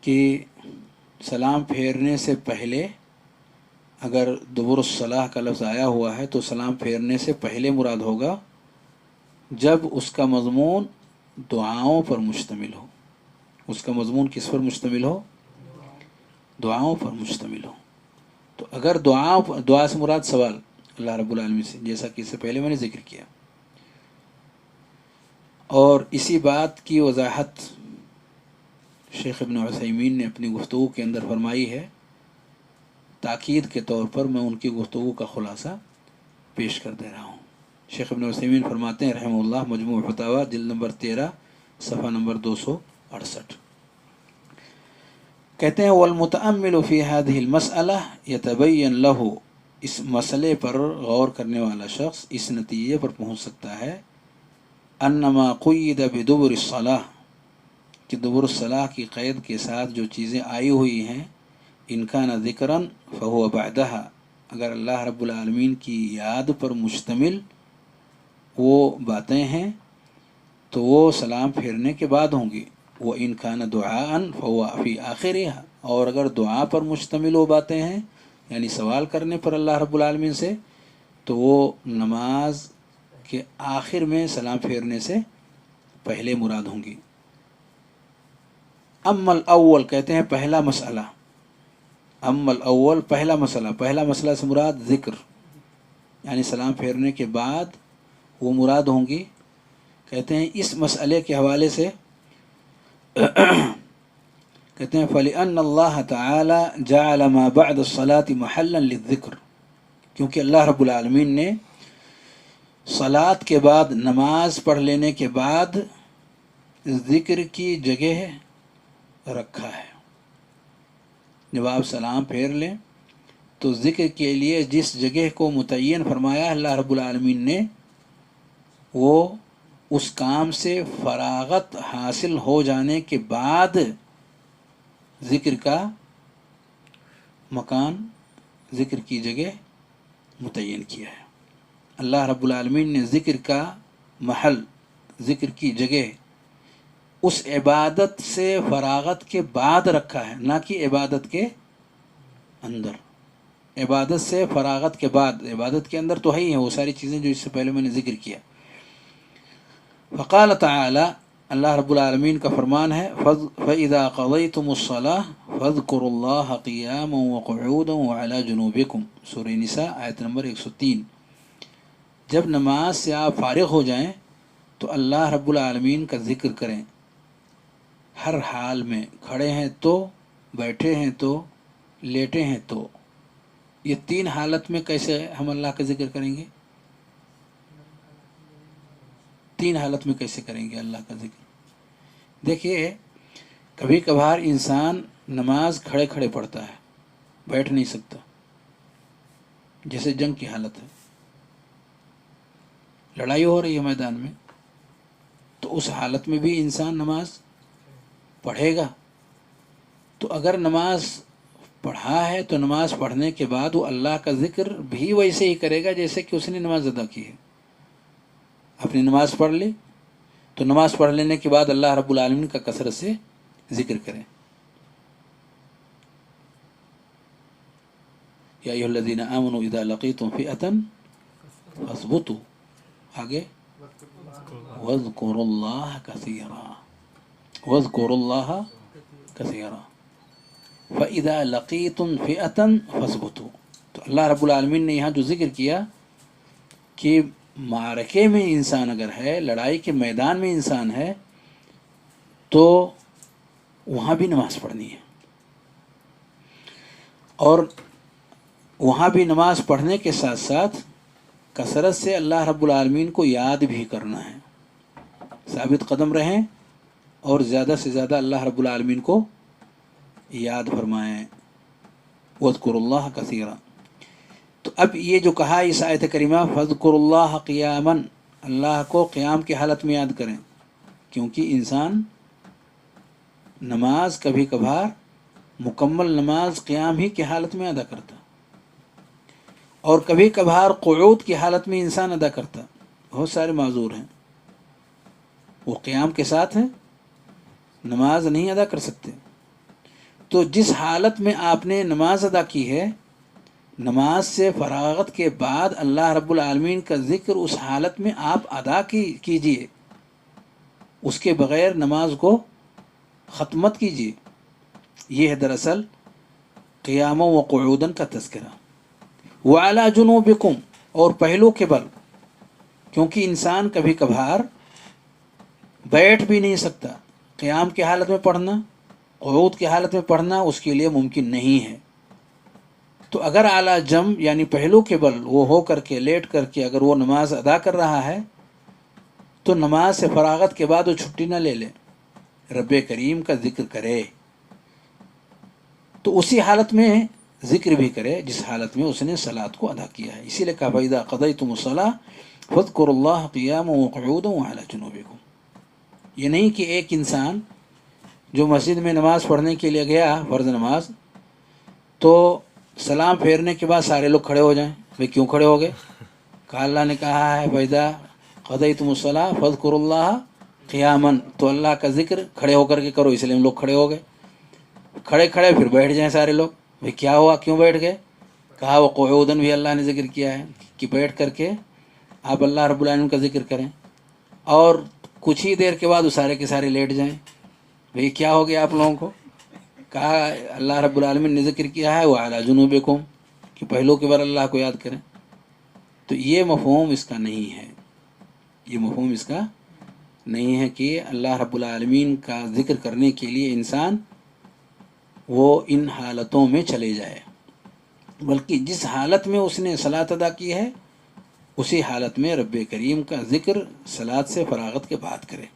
S2: کہ سلام پھیرنے سے پہلے اگر دبر الصلاح کا لفظ آیا ہوا ہے تو سلام پھیرنے سے پہلے مراد ہوگا جب اس کا مضمون دعاؤں پر مشتمل ہو۔ اس کا مضمون کس پر مشتمل ہو؟ دعاؤں پر مشتمل ہو۔ تو اگر دعا سے مراد سوال اللہ رب العالمین سے، جیسا کہ اس سے پہلے میں نے ذکر کیا، اور اسی بات کی وضاحت شیخ ابن عثیمین نے اپنی گفتگو کے اندر فرمائی ہے۔ تاکید کے طور پر میں ان کی گفتگو کا خلاصہ پیش کر دے رہا ہوں۔ شیخ ابن عثیمین فرماتے ہیں رحمہ اللہ، مجموع فتاوی جلد نمبر 13 صفحہ نمبر 268، کہتے ہیں والمتأمل فی هذه المسألہ یتبین له، اس مسئلے پر غور کرنے والا شخص اس نتیجے پر پہنچ سکتا ہے انما قید بدبر الصلاح، کہ دبر الصلاح کی قید کے ساتھ جو چیزیں آئی ہوئی ہیں، ان کان ذکرا فهو بعدها، اگر اللہ رب العالمین کی یاد پر مشتمل وہ باتیں ہیں تو وہ سلام پھیرنے کے بعد ہوں گی۔ وَإِن كَانَ دُعَاءً فَهُوَ فِي آخِرِهَا، اور اگر دعا پر مشتمل وہ باتیں ہیں یعنی سوال کرنے پر اللہ رب العالمین سے، تو وہ نماز کے آخر میں سلام پھیرنے سے پہلے مراد ہوں گی۔ اما الاول، کہتے ہیں پہلا مسئلہ، اما الاول پہلا مسئلہ سے مراد ذکر، یعنی سلام پھیرنے کے بعد وہ مراد ہوں گی۔ کہتے ہیں اس مسئلے کے حوالے سے کہتے ہیں فَلِأَنَّ اللَّهَ تَعَالَى جَعَلَ مَا بَعْدَ الصَّلَاةِ مَحَلًّا لِلذِّكْرِ، کیونکہ اللہ رب العالمین نے صلاۃ کے بعد، نماز پڑھ لینے کے بعد ذکر کی جگہ رکھا ہے۔ جب آپ سلام پھیر لیں تو ذکر کے لیے جس جگہ کو متعین فرمایا اللہ رب العالمین نے، وہ اس کام سے فراغت حاصل ہو جانے کے بعد ذکر کا مکان، ذکر کی جگہ متعین کیا ہے۔ اللہ رب العالمین نے ذکر کا محل، ذکر کی جگہ اس عبادت سے فراغت کے بعد رکھا ہے، نہ کہ عبادت کے اندر۔ عبادت سے فراغت کے بعد، عبادت کے اندر تو ہے ہی ہیں وہ ساری چیزیں جو اس سے پہلے میں نے ذکر کیا۔ فقال تعالی، اللہ رب العالمین کا فرمان ہے فَإِذَا قَضَيْتُمُ الصَّلَاةَ فَاذْكُرُوا اللَّهَ قِيَامًا وَقُعُودًا وَعَلَى جُنُوبِكُمْ، سورہ نساء آیت نمبر 103۔ جب نماز سے آپ فارغ ہو جائیں تو اللہ رب العالمین کا ذکر کریں، ہر حال میں، کھڑے ہیں تو، بیٹھے ہیں تو، لیٹے ہیں تو۔ یہ تین حالت میں کیسے ہم اللہ کا ذکر کریں گے؟ تین حالت میں کیسے کریں گے اللہ کا ذکر؟ دیکھیے، کبھی کبھار انسان نماز کھڑے کھڑے پڑھتا ہے، بیٹھ نہیں سکتا، جیسے جنگ کی حالت ہے، لڑائی ہو رہی ہے میدان میں، تو اس حالت میں بھی انسان نماز پڑھے گا۔ تو اگر نماز پڑھا ہے تو نماز پڑھنے کے بعد وہ اللہ کا ذکر بھی ویسے ہی کرے گا جیسے کہ اس نے نماز ادا کی ہے۔ اپنی نماز پڑھ لی تو نماز پڑھ لینے کے بعد اللہ رب العالمین کا کثرت سے ذکر کریں۔ یا ایھا الذین آمنوا اذا لقیتم فئۃ فاثبتوا، آگے واذکروا اللہ کثیرا، واذکروا اللہ کثیرا فَإِذَا لَقِيتُمْ فِئَةً فَاثْبُتُوا۔ تو اللہ رب العالمین نے یہاں جو ذکر کیا کہ معرکے میں انسان اگر ہے، لڑائی کے میدان میں انسان ہے، تو وہاں بھی نماز پڑھنی ہے، اور وہاں بھی نماز پڑھنے کے ساتھ ساتھ کثرت سے اللہ رب العالمین کو یاد بھی کرنا ہے، ثابت قدم رہیں اور زیادہ سے زیادہ اللہ رب العالمین کو یاد فرمائیں۔ وَاذْكُرُوا اللَّهَ كَثِيرًا۔ تو اب یہ جو کہا اس آیت کریمہ فَاذْكُرُوا اللَّهَ قِيَامًا، اللہ کو قیام کی حالت میں یاد کریں، کیونکہ انسان نماز کبھی کبھار مکمل نماز قیام ہی کی حالت میں ادا کرتا، اور کبھی کبھار قعود کی حالت میں انسان ادا کرتا. بہت سارے معذور ہیں وہ قیام کے ساتھ ہیں، نماز نہیں ادا کر سکتے. تو جس حالت میں آپ نے نماز ادا کی ہے، نماز سے فراغت کے بعد اللہ رب العالمین کا ذکر اس حالت میں آپ ادا کیجیے، اس کے بغیر نماز کو ختم مت کیجیے. یہ ہے دراصل قیام و قعودن کا تذکرہ. وعلی جنوبکم، اور پہلو کے بل، کیونکہ انسان کبھی کبھار بیٹھ بھی نہیں سکتا. قیام کی حالت میں پڑھنا، قعود کی حالت میں پڑھنا اس کے لیے ممکن نہیں ہے. تو اگر اعلیٰ جنب یعنی پہلو کے بل وہ ہو کر کے لیٹ کر کے اگر وہ نماز ادا کر رہا ہے تو نماز سے فراغت کے بعد وہ چھٹی نہ لے لے، رب کریم کا ذکر کرے. تو اسی حالت میں ذکر بھی کرے جس حالت میں اس نے صلاۃ کو ادا کیا ہے. اسی لیے کہا فَإِذَا قَضَيْتُمُ الصَّلَاةَ فَاذْكُرُوا اللَّهَ قِيَامًا وَقُعُودًا وَعَلَى جُنُوبِكُمْ. یہ نہیں کہ ایک انسان جو مسجد میں نماز پڑھنے کے لیے گیا فرض نماز، تو سلام پھیرنے کے بعد سارے لوگ کھڑے ہو جائیں. بھئی کیوں کھڑے ہو گئے؟ کہا اللہ نے کہا ہے فَإِذَا قَضَيْتُمُ الصَّلَاةَ فَاذْكُرُوا اللَّهَ قِيَامًا، تو اللہ کا ذکر کھڑے ہو کر کے کرو. اس لیے ہم لوگ کھڑے ہو گئے. کھڑے کھڑے پھر بیٹھ جائیں سارے لوگ. بھئی کیا ہوا، کیوں بیٹھ گئے؟ کہا وہ قعودن بھی اللہ نے ذکر کیا ہے کہ بیٹھ کر کے آپ اللہ رب العالمین کا ذکر کریں، اور کچھ ہی دیر کے بعد وہ سارے کے سارے لیٹ جائیں. بھئی کیا ہو گیا آپ لوگوں کو؟ کہا اللہ رب العالمین نے ذکر کیا ہے وَعَلَى جُنُوبِكُمْ، کہ پہلو کے بعد اللہ کو یاد کریں. تو یہ مفہوم اس کا نہیں ہے، یہ مفہوم اس کا نہیں ہے کہ اللہ رب العالمین کا ذکر کرنے کے لیے انسان وہ ان حالتوں میں چلے جائے، بلکہ جس حالت میں اس نے صلاۃ ادا کی ہے اسی حالت میں رب کریم کا ذکر صلاۃ سے فراغت کے بعد کرے.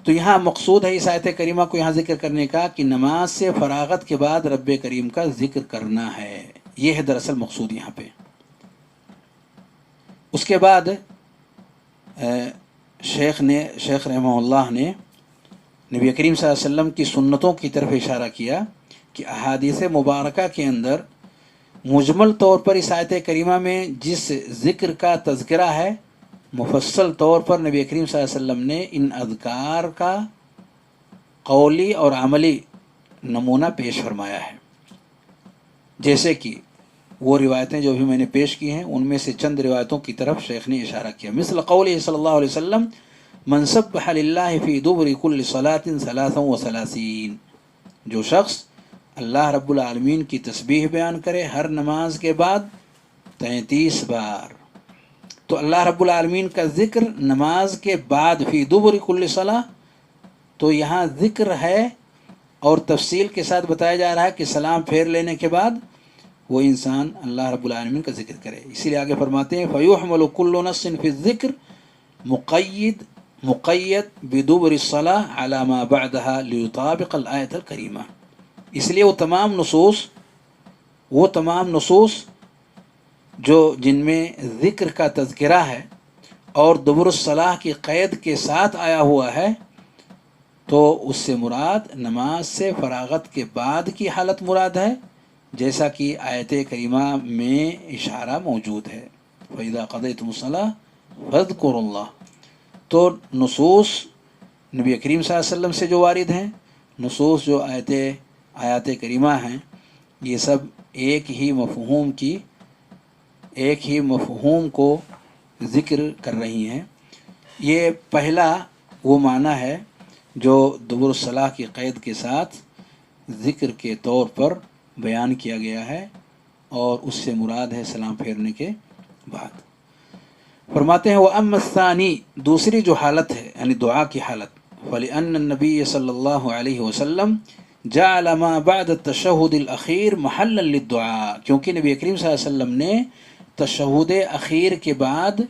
S2: تو یہاں مقصود ہے اس آیت کریمہ کو یہاں ذکر کرنے کا کہ نماز سے فراغت کے بعد رب کریم کا ذکر کرنا ہے. یہ ہے دراصل مقصود یہاں پہ. اس کے بعد شیخ رحمہ اللہ نے نبی کریم صلی اللہ علیہ وسلم کی سنتوں کی طرف اشارہ کیا کہ احادیث مبارکہ کے اندر مجمل طور پر اس آیت کریمہ میں جس ذکر کا تذکرہ ہے، مفصل طور پر نبی کریم صلی اللہ علیہ وسلم نے ان اذکار کا قولی اور عملی نمونہ پیش فرمایا ہے. جیسے کہ وہ روایتیں جو بھی میں نے پیش کی ہیں ان میں سے چند روایتوں کی طرف شیخ نے اشارہ کیا. مثل قوله صلی اللہ علیہ وسلم من سبح للہ فی دبر کل صلاۃ 33، جو شخص اللہ رب العالمین کی تسبیح بیان کرے ہر نماز کے بعد 33 بار. تو اللہ رب العالمین کا ذکر نماز کے بعد فی دبر کل صلاۃ، تو یہاں ذکر ہے اور تفصیل کے ساتھ بتایا جا رہا ہے کہ سلام پھیر لینے کے بعد وہ انسان اللہ رب العالمین کا ذکر کرے. اسی لیے آگے فرماتے ہیں فَيُحْمَلُ كُلُّ نَصٍ فِي الذِّكْرِ مقید بدبر الصلاۃ علی ما بعدها لیطابق الآیۃ الکریمہ. اس لیے وہ تمام نصوص جو جن میں ذکر کا تذکرہ ہے اور دبر الصلاۃ کی قید کے ساتھ آیا ہوا ہے، تو اس سے مراد نماز سے فراغت کے بعد کی حالت مراد ہے، جیسا کہ آیت کریمہ میں اشارہ موجود ہے فَإِذَا قَضَيْتُمُ الصَّلَاةَ فَاذْكُرُوا اللَّهَ. تو نصوص نبی کریم صلی اللہ علیہ وسلم سے جو وارد ہیں، نصوص جو آیات کریمہ ہیں، یہ سب ایک ہی مفہوم کو ذکر کر رہی ہیں. یہ پہلا وہ معنی ہے جو دبر الصلاۃ کی قید کے ساتھ ذکر کے طور پر بیان کیا گیا ہے، اور اس سے مراد ہے سلام پھیرنے کے بعد. فرماتے ہیں وَأَمَّا الثَّانِي، دوسری جو حالت ہے یعنی دعا کی حالت، فَلِأَنَّ النَّبِيَّ صلی اللہ علیہ وسلم جَعَلَ مَا بَعْدَ التَّشَهُّدِ الْأَخِيرِ مَحَلًّا لِلدُّعَاء، کیونکہ نبی کریم صلی اللہ علیہ وسلم نے تشہد اخیر کے بعد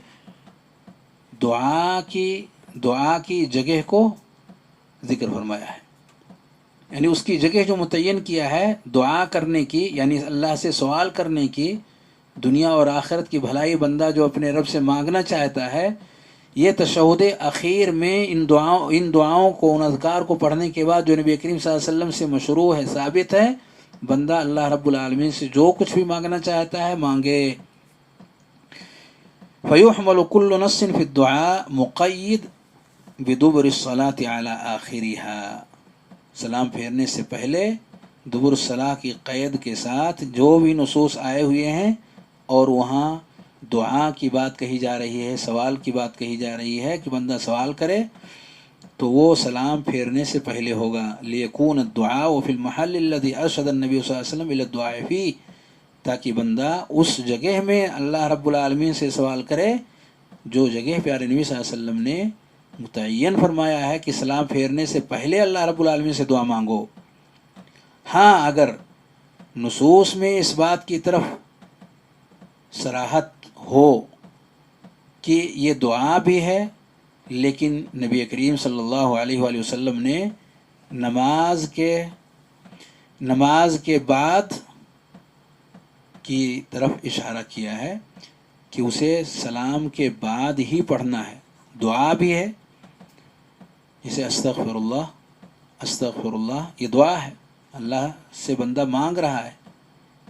S2: دعا کی جگہ کو ذکر فرمایا ہے. یعنی اس کی جگہ جو متعین کیا ہے دعا کرنے کی، یعنی اللہ سے سوال کرنے کی، دنیا اور آخرت کی بھلائی بندہ جو اپنے رب سے مانگنا چاہتا ہے، یہ تشہد اخیر میں ان دعاؤں کو، ان اذکار کو پڑھنے کے بعد جو نبی کریم صلی اللہ علیہ وسلم سے مشروع ہے، ثابت ہے، بندہ اللہ رب العالمین سے جو کچھ بھی مانگنا چاہتا ہے مانگے۔ فَيُحْمَلُ كُلُّ نَصٍّ فِي الدُّعَاءِ مُقَيِّد بِدُبُرِ الصَّلَاةِ عَلَى آخِرِهَا، سلام پھیرنے سے پہلے دبر الصلاح کی قید کے ساتھ جو بھی نصوص آئے ہوئے ہیں اور وہاں دعا کی بات کہی جا رہی ہے، سوال کی بات کہی جا رہی ہے کہ بندہ سوال کرے، تو وہ سلام پھیرنے سے پہلے ہوگا۔ لِيَكُونَ الدُّعَاءُ فِي الْمَحَلِّ الَّذِي أَرْشَدَ النَّبِيُّ صلی اللہ علیہ وسلم إِلَى الدُّعَاءِ فِيهِ، تاکہ بندہ اس جگہ میں اللہ رب العالمین سے سوال کرے جو جگہ پیارے نبی صلی اللہ علیہ وسلم نے متعین فرمایا ہے کہ سلام پھیرنے سے پہلے اللہ رب العالمین سے دعا مانگو۔ ہاں اگر نصوص میں اس بات کی طرف صراحت ہو کہ یہ دعا بھی ہے، لیکن نبی کریم صلی اللہ علیہ وآلہ وسلم نے نماز کے بعد کی طرف اشارہ کیا ہے کہ اسے سلام کے بعد ہی پڑھنا ہے، دعا بھی ہے، جسے استغفر اللہ یہ دعا ہے، اللہ سے بندہ مانگ رہا ہے،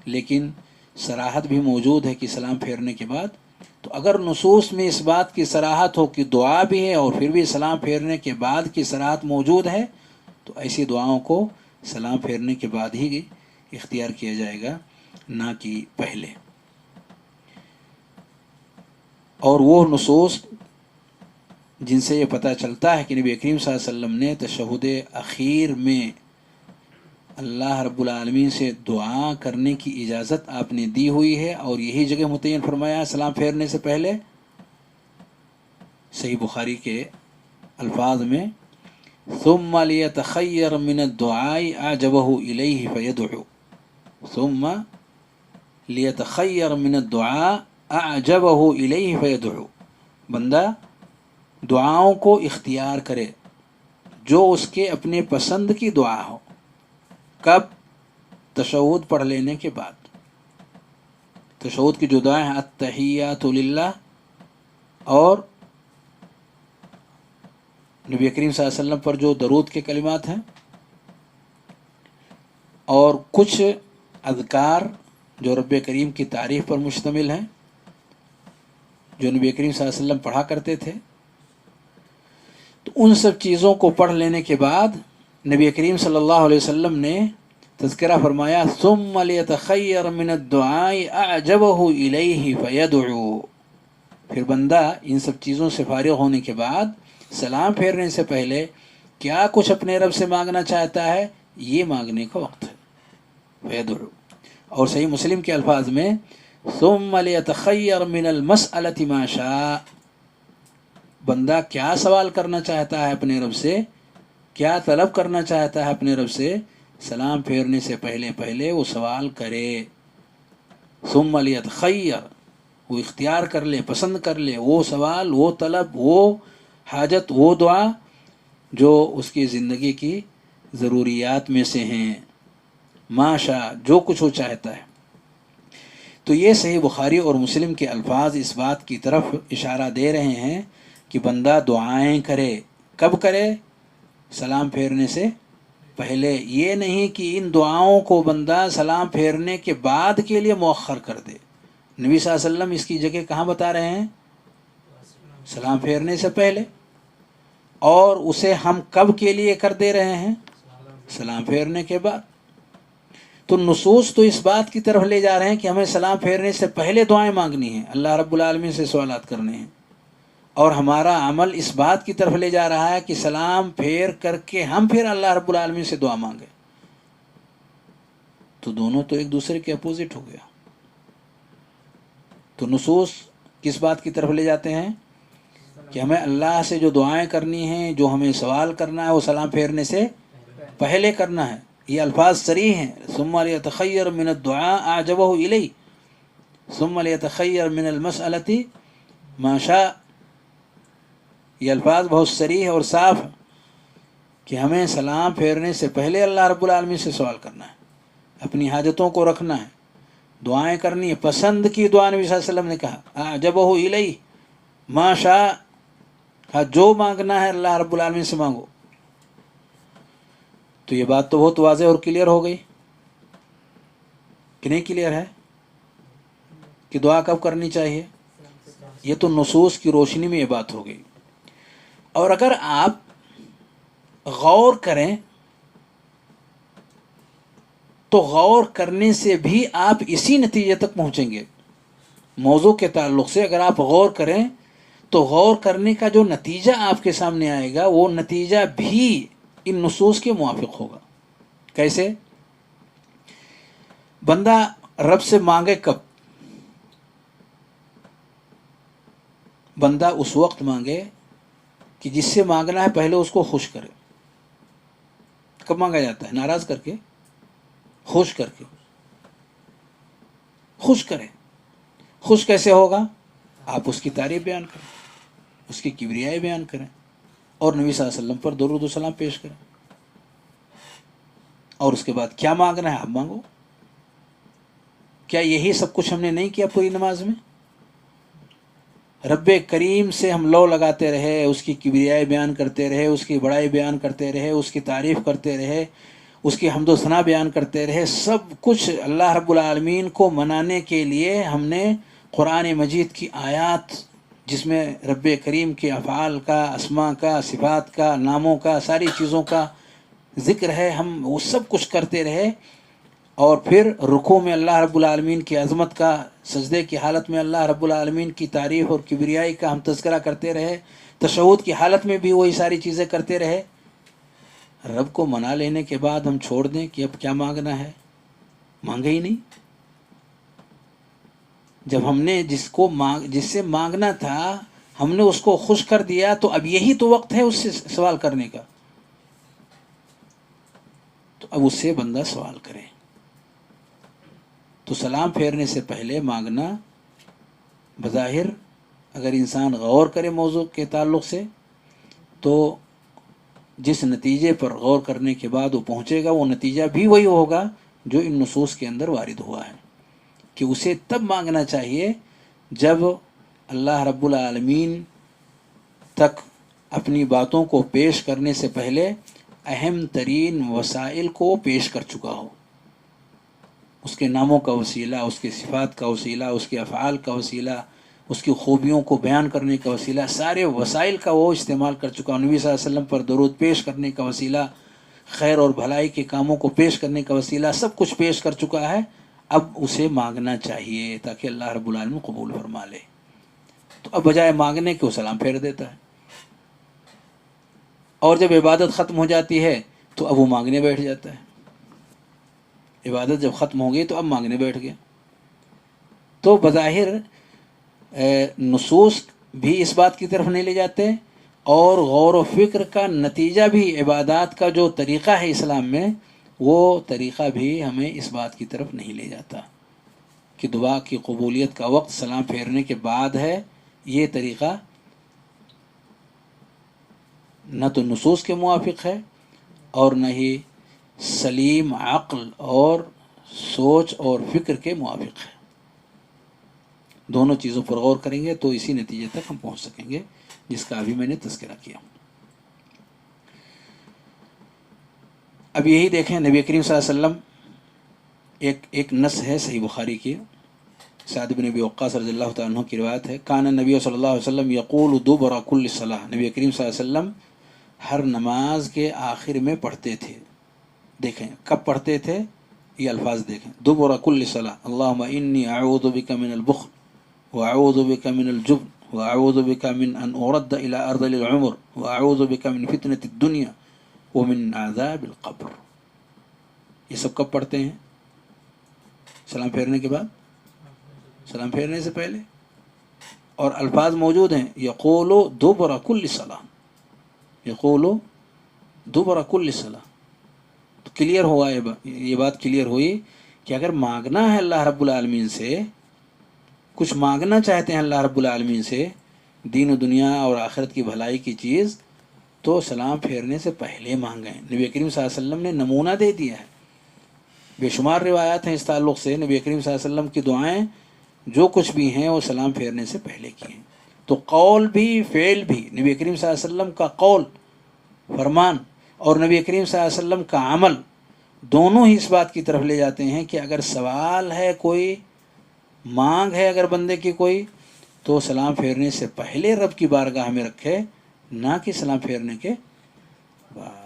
S2: لیکن صراحت بھی موجود ہے کہ سلام پھیرنے کے بعد۔ تو اگر نصوص میں اس بات کی صراحت ہو کہ دعا بھی ہے اور پھر بھی سلام پھیرنے کے بعد کی صراحت موجود ہے، تو ایسی دعاؤں کو سلام پھیرنے کے بعد ہی اختیار کیا جائے گا، نہ کہ پہلے۔ اور وہ نصوص جن سے یہ پتہ چلتا ہے کہ نبی کریم صلی اللہ علیہ وسلم نے تشہد اخیر میں اللہ رب العالمین سے دعا کرنے کی اجازت آپ نے دی ہوئی ہے، اور یہی جگہ متعین فرمایا ہے سلام پھیرنے سے پہلے، صحیح بخاری کے الفاظ میں ثم ليتخير من الدعاء أعجبه إليه فيدعو، ثم ليتخير من الدعاء أعجبه إليه فيدعو، بندہ دعاؤں کو اختیار کرے جو اس کے اپنے پسند کی دعا ہو۔ کب؟ تشہد پڑھ لینے کے بعد۔ تشہد کی جو دعائیں ہیں التحیات للہ، اور نبی کریم صلی اللہ علیہ وسلم پر جو درود کے کلمات ہیں، اور کچھ اذکار جو رب کریم کی تعریف پر مشتمل ہیں، جو نبی کریم صلی اللہ علیہ وسلم پڑھا کرتے تھے، تو ان سب چیزوں کو پڑھ لینے کے بعد نبی کریم صلی اللہ علیہ وسلم نے تذکرہ فرمایا ثم ليتخير من الدعاء أعجبه إليه فيدعو، پھر بندہ ان سب چیزوں سے فارغ ہونے کے بعد سلام پھیرنے سے پہلے کیا کچھ اپنے رب سے مانگنا چاہتا ہے، یہ مانگنے کا وقت ہے، فیدعو۔ اور صحیح مسلم کے الفاظ میں ثم ليتخير من المسألة ما شاء، بندہ کیا سوال کرنا چاہتا ہے اپنے رب سے، کیا طلب کرنا چاہتا ہے اپنے رب سے، سلام پھیرنے سے پہلے وہ سوال کرے۔ ثم ليتخير، وہ اختیار کر لے، پسند کر لے وہ سوال، وہ طلب، وہ حاجت، وہ دعا جو اس کی زندگی کی ضروریات میں سے ہیں، ما شاء، جو کچھ وہ چاہتا ہے۔ تو یہ صحیح بخاری اور مسلم کے الفاظ اس بات کی طرف اشارہ دے رہے ہیں کہ بندہ دعائیں کرے، کب کرے؟ سلام پھیرنے سے پہلے۔ یہ نہیں کہ ان دعاؤں کو بندہ سلام پھیرنے کے بعد کے لیے مؤخر کر دے۔ نبی صلی اللہ علیہ وسلم اس کی جگہ کہاں بتا رہے ہیں؟ سلام پھیرنے سے پہلے، اور اسے ہم کب کے لیے کر دے رہے ہیں؟ سلام پھیرنے کے بعد۔ تو نصوص تو اس بات کی طرف لے جا رہے ہیں کہ ہمیں سلام پھیرنے سے پہلے دعائیں مانگنی ہیں، اللہ رب العالمین سے سوالات کرنے ہیں، اور ہمارا عمل اس بات کی طرف لے جا رہا ہے کہ سلام پھیر کر کے ہم پھر اللہ رب العالمین سے دعا مانگیں۔ تو دونوں تو ایک دوسرے کے اپوزٹ ہو گیا۔ تو نصوص کس بات کی طرف لے جاتے ہیں کہ ہمیں اللہ سے جو دعائیں کرنی ہیں، جو ہمیں سوال کرنا ہے، وہ سلام پھیرنے سے پہلے کرنا ہے۔ یہ الفاظ صریح ہیں، ثم ليتخير من الدعاء أعجبه إليه، ثم ليتخير من المسألة ما شاء۔ یہ الفاظ بہت صریح اور صاف ہیں کہ ہمیں سلام پھیرنے سے پہلے اللہ رب العالمین سے سوال کرنا ہے، اپنی حاجتوں کو رکھنا ہے، دعائیں کرنی ہے۔ پسند کی دعا نبی صلی اللہ علیہ وسلم نے کہا اعجبہ الیہ ما شاء، ہاں جو مانگنا ہے اللہ رب العالمین سے مانگو. تو یہ بات تو بہت واضح اور کلیئر ہو گئی کہ نہیں کلیئر ہے کہ دعا کب کرنی چاہیے؟ یہ تو نصوص کی روشنی میں یہ بات ہو گئی. اور اگر آپ غور کریں تو غور کرنے سے بھی آپ اسی نتیجے تک پہنچیں گے. موضوع کے تعلق سے اگر آپ غور کریں تو غور کرنے کا جو نتیجہ آپ کے سامنے آئے گا وہ نتیجہ بھی ان نصوص کے موافق ہوگا. کیسے؟ بندہ رب سے مانگے کب؟ بندہ اس وقت مانگے کہ جس سے مانگنا ہے پہلے اس کو خوش کرے. کب مانگا جاتا ہے؟ ناراض کر کے؟ خوش کر کے. خوش کرے. خوش کیسے ہوگا؟ آپ اس کی تعریف بیان کریں، اس کی کبریائی بیان کریں اور نبی صلی اللہ علیہ وسلم پر درود و سلام پیش کریں. اور اس کے بعد کیا مانگنا ہے آپ مانگو. کیا یہی سب کچھ ہم نے نہیں کیا پوری نماز میں؟ رب کریم سے ہم لو لگاتے رہے، اس کی کبریائی بیان کرتے رہے، اس کی بڑائی بیان کرتے رہے، اس کی تعریف کرتے رہے، اس کی حمد و ثنا بیان کرتے رہے. سب کچھ اللہ رب العالمین کو منانے کے لیے ہم نے قرآن مجید کی آیات جس میں رب کریم کے افعال کا، اسماء کا، صفات کا، ناموں کا، ساری چیزوں کا ذکر ہے، ہم وہ سب کچھ کرتے رہے. اور پھر رکوع میں اللہ رب العالمین کی عظمت کا، سجدے کی حالت میں اللہ رب العالمین کی تعریف اور کبریائی کا ہم تذکرہ کرتے رہے. تشہد کی حالت میں بھی وہی ساری چیزیں کرتے رہے. رب کو منا لینے کے بعد ہم چھوڑ دیں کہ اب کیا مانگنا ہے؟ مانگے ہی نہیں. جب ہم نے جس سے مانگنا تھا ہم نے اس کو خوش کر دیا تو اب یہی تو وقت ہے اس سے سوال کرنے کا. تو اب اس سے بندہ سوال کرے. تو سلام پھیرنے سے پہلے مانگنا بظاہر اگر انسان غور کرے موضوع کے تعلق سے تو جس نتیجے پر غور کرنے کے بعد وہ پہنچے گا وہ نتیجہ بھی وہی ہوگا جو ان نصوص کے اندر وارد ہوا ہے کہ اسے تب مانگنا چاہیے جب اللہ رب العالمین تک اپنی باتوں کو پیش کرنے سے پہلے اہم ترین وسائل کو پیش کر چکا ہو. اس کے ناموں کا وسیلہ، اس کے صفات کا وسیلہ، اس کے افعال کا وسیلہ، اس کی خوبیوں کو بیان کرنے کا وسیلہ، سارے وسائل کا وہ استعمال کر چکا ہو. نبی صلی اللہ علیہ وسلم پر درود پیش کرنے کا وسیلہ، خیر اور بھلائی کے کاموں کو پیش کرنے کا وسیلہ، سب کچھ پیش کر چکا ہے. اب اسے مانگنا چاہیے تاکہ اللہ رب العالمین قبول فرما لے. تو اب بجائے مانگنے کے وہ سلام پھیر دیتا ہے. اور جب عبادت ختم ہو جاتی ہے تو اب وہ مانگنے بیٹھ جاتا ہے. عبادت جب ختم ہو گئی تو اب مانگنے بیٹھ گیا. تو بظاہر نصوص بھی اس بات کی طرف نہیں لے جاتے اور غور و فکر کا نتیجہ بھی عبادات کا جو طریقہ ہے اسلام میں وہ طریقہ بھی ہمیں اس بات کی طرف نہیں لے جاتا کہ دعا کی قبولیت کا وقت سلام پھیرنے کے بعد ہے. یہ طریقہ نہ تو نصوص کے موافق ہے اور نہ ہی سلیم عقل اور سوچ اور فکر کے موافق ہے. دونوں چیزوں پر غور کریں گے تو اسی نتیجے تک ہم پہنچ سکیں گے جس کا ابھی میں نے تذکرہ کیا. اب یہی دیکھیں نبی کریم صلی اللہ علیہ وسلم ایک نص ہے صحیح بخاری کی، سعد بن ابی وقاص رضی اللہ تعالیٰ عنہ کی روایت ہے، کان نبی صلی اللہ علیہ وسلم یقول دبر کل صلاۃ. نبی کریم صلی اللہ علیہ وسلم ہر نماز کے آخر میں پڑھتے تھے. دیکھیں کب پڑھتے تھے یہ الفاظ دیکھیں، دبر کل صلاۃ اللہم انی اعوذ بک من البخل واعوذ بک من الجبن واعوذ بک من ان ارد الى ارذل العمر واعوذ بک من فتنة الدنیا ومن عذاب القبر. یہ سب کب پڑھتے ہیں؟ سلام پھیرنے کے بعد، سلام پھیرنے سے پہلے. اور الفاظ موجود ہیں یقول دبر کل صلاۃ، یقول دبر کل صلاۃ. تو کلیئر ہوا یہ بات کلیئر ہوئی کہ اگر مانگنا ہے اللہ رب العالمین سے، کچھ مانگنا چاہتے ہیں اللہ رب العالمین سے دین و دنیا اور آخرت کی بھلائی کی چیز، تو سلام پھیرنے سے پہلے مانگیں. نبی کریم صلی اللہ علیہ وسلم نے نمونہ دے دیا ہے. بے شمار روایات ہیں اس تعلق سے. نبی کریم صلی اللہ علیہ وسلم کی دعائیں جو کچھ بھی ہیں وہ سلام پھیرنے سے پہلے کی ہیں. تو قول بھی فعل بھی، نبی کریم صلی اللہ علیہ وسلم کا قول فرمان اور نبی کریم صلی اللہ علیہ وسلم کا عمل دونوں ہی اس بات کی طرف لے جاتے ہیں کہ اگر سوال ہے، کوئی مانگ ہے اگر بندے کی کوئی، تو سلام پھیرنے سے پہلے رب کی بارگاہ میں رکھے، نہ کہ سلام پھیرنے کے بعد۔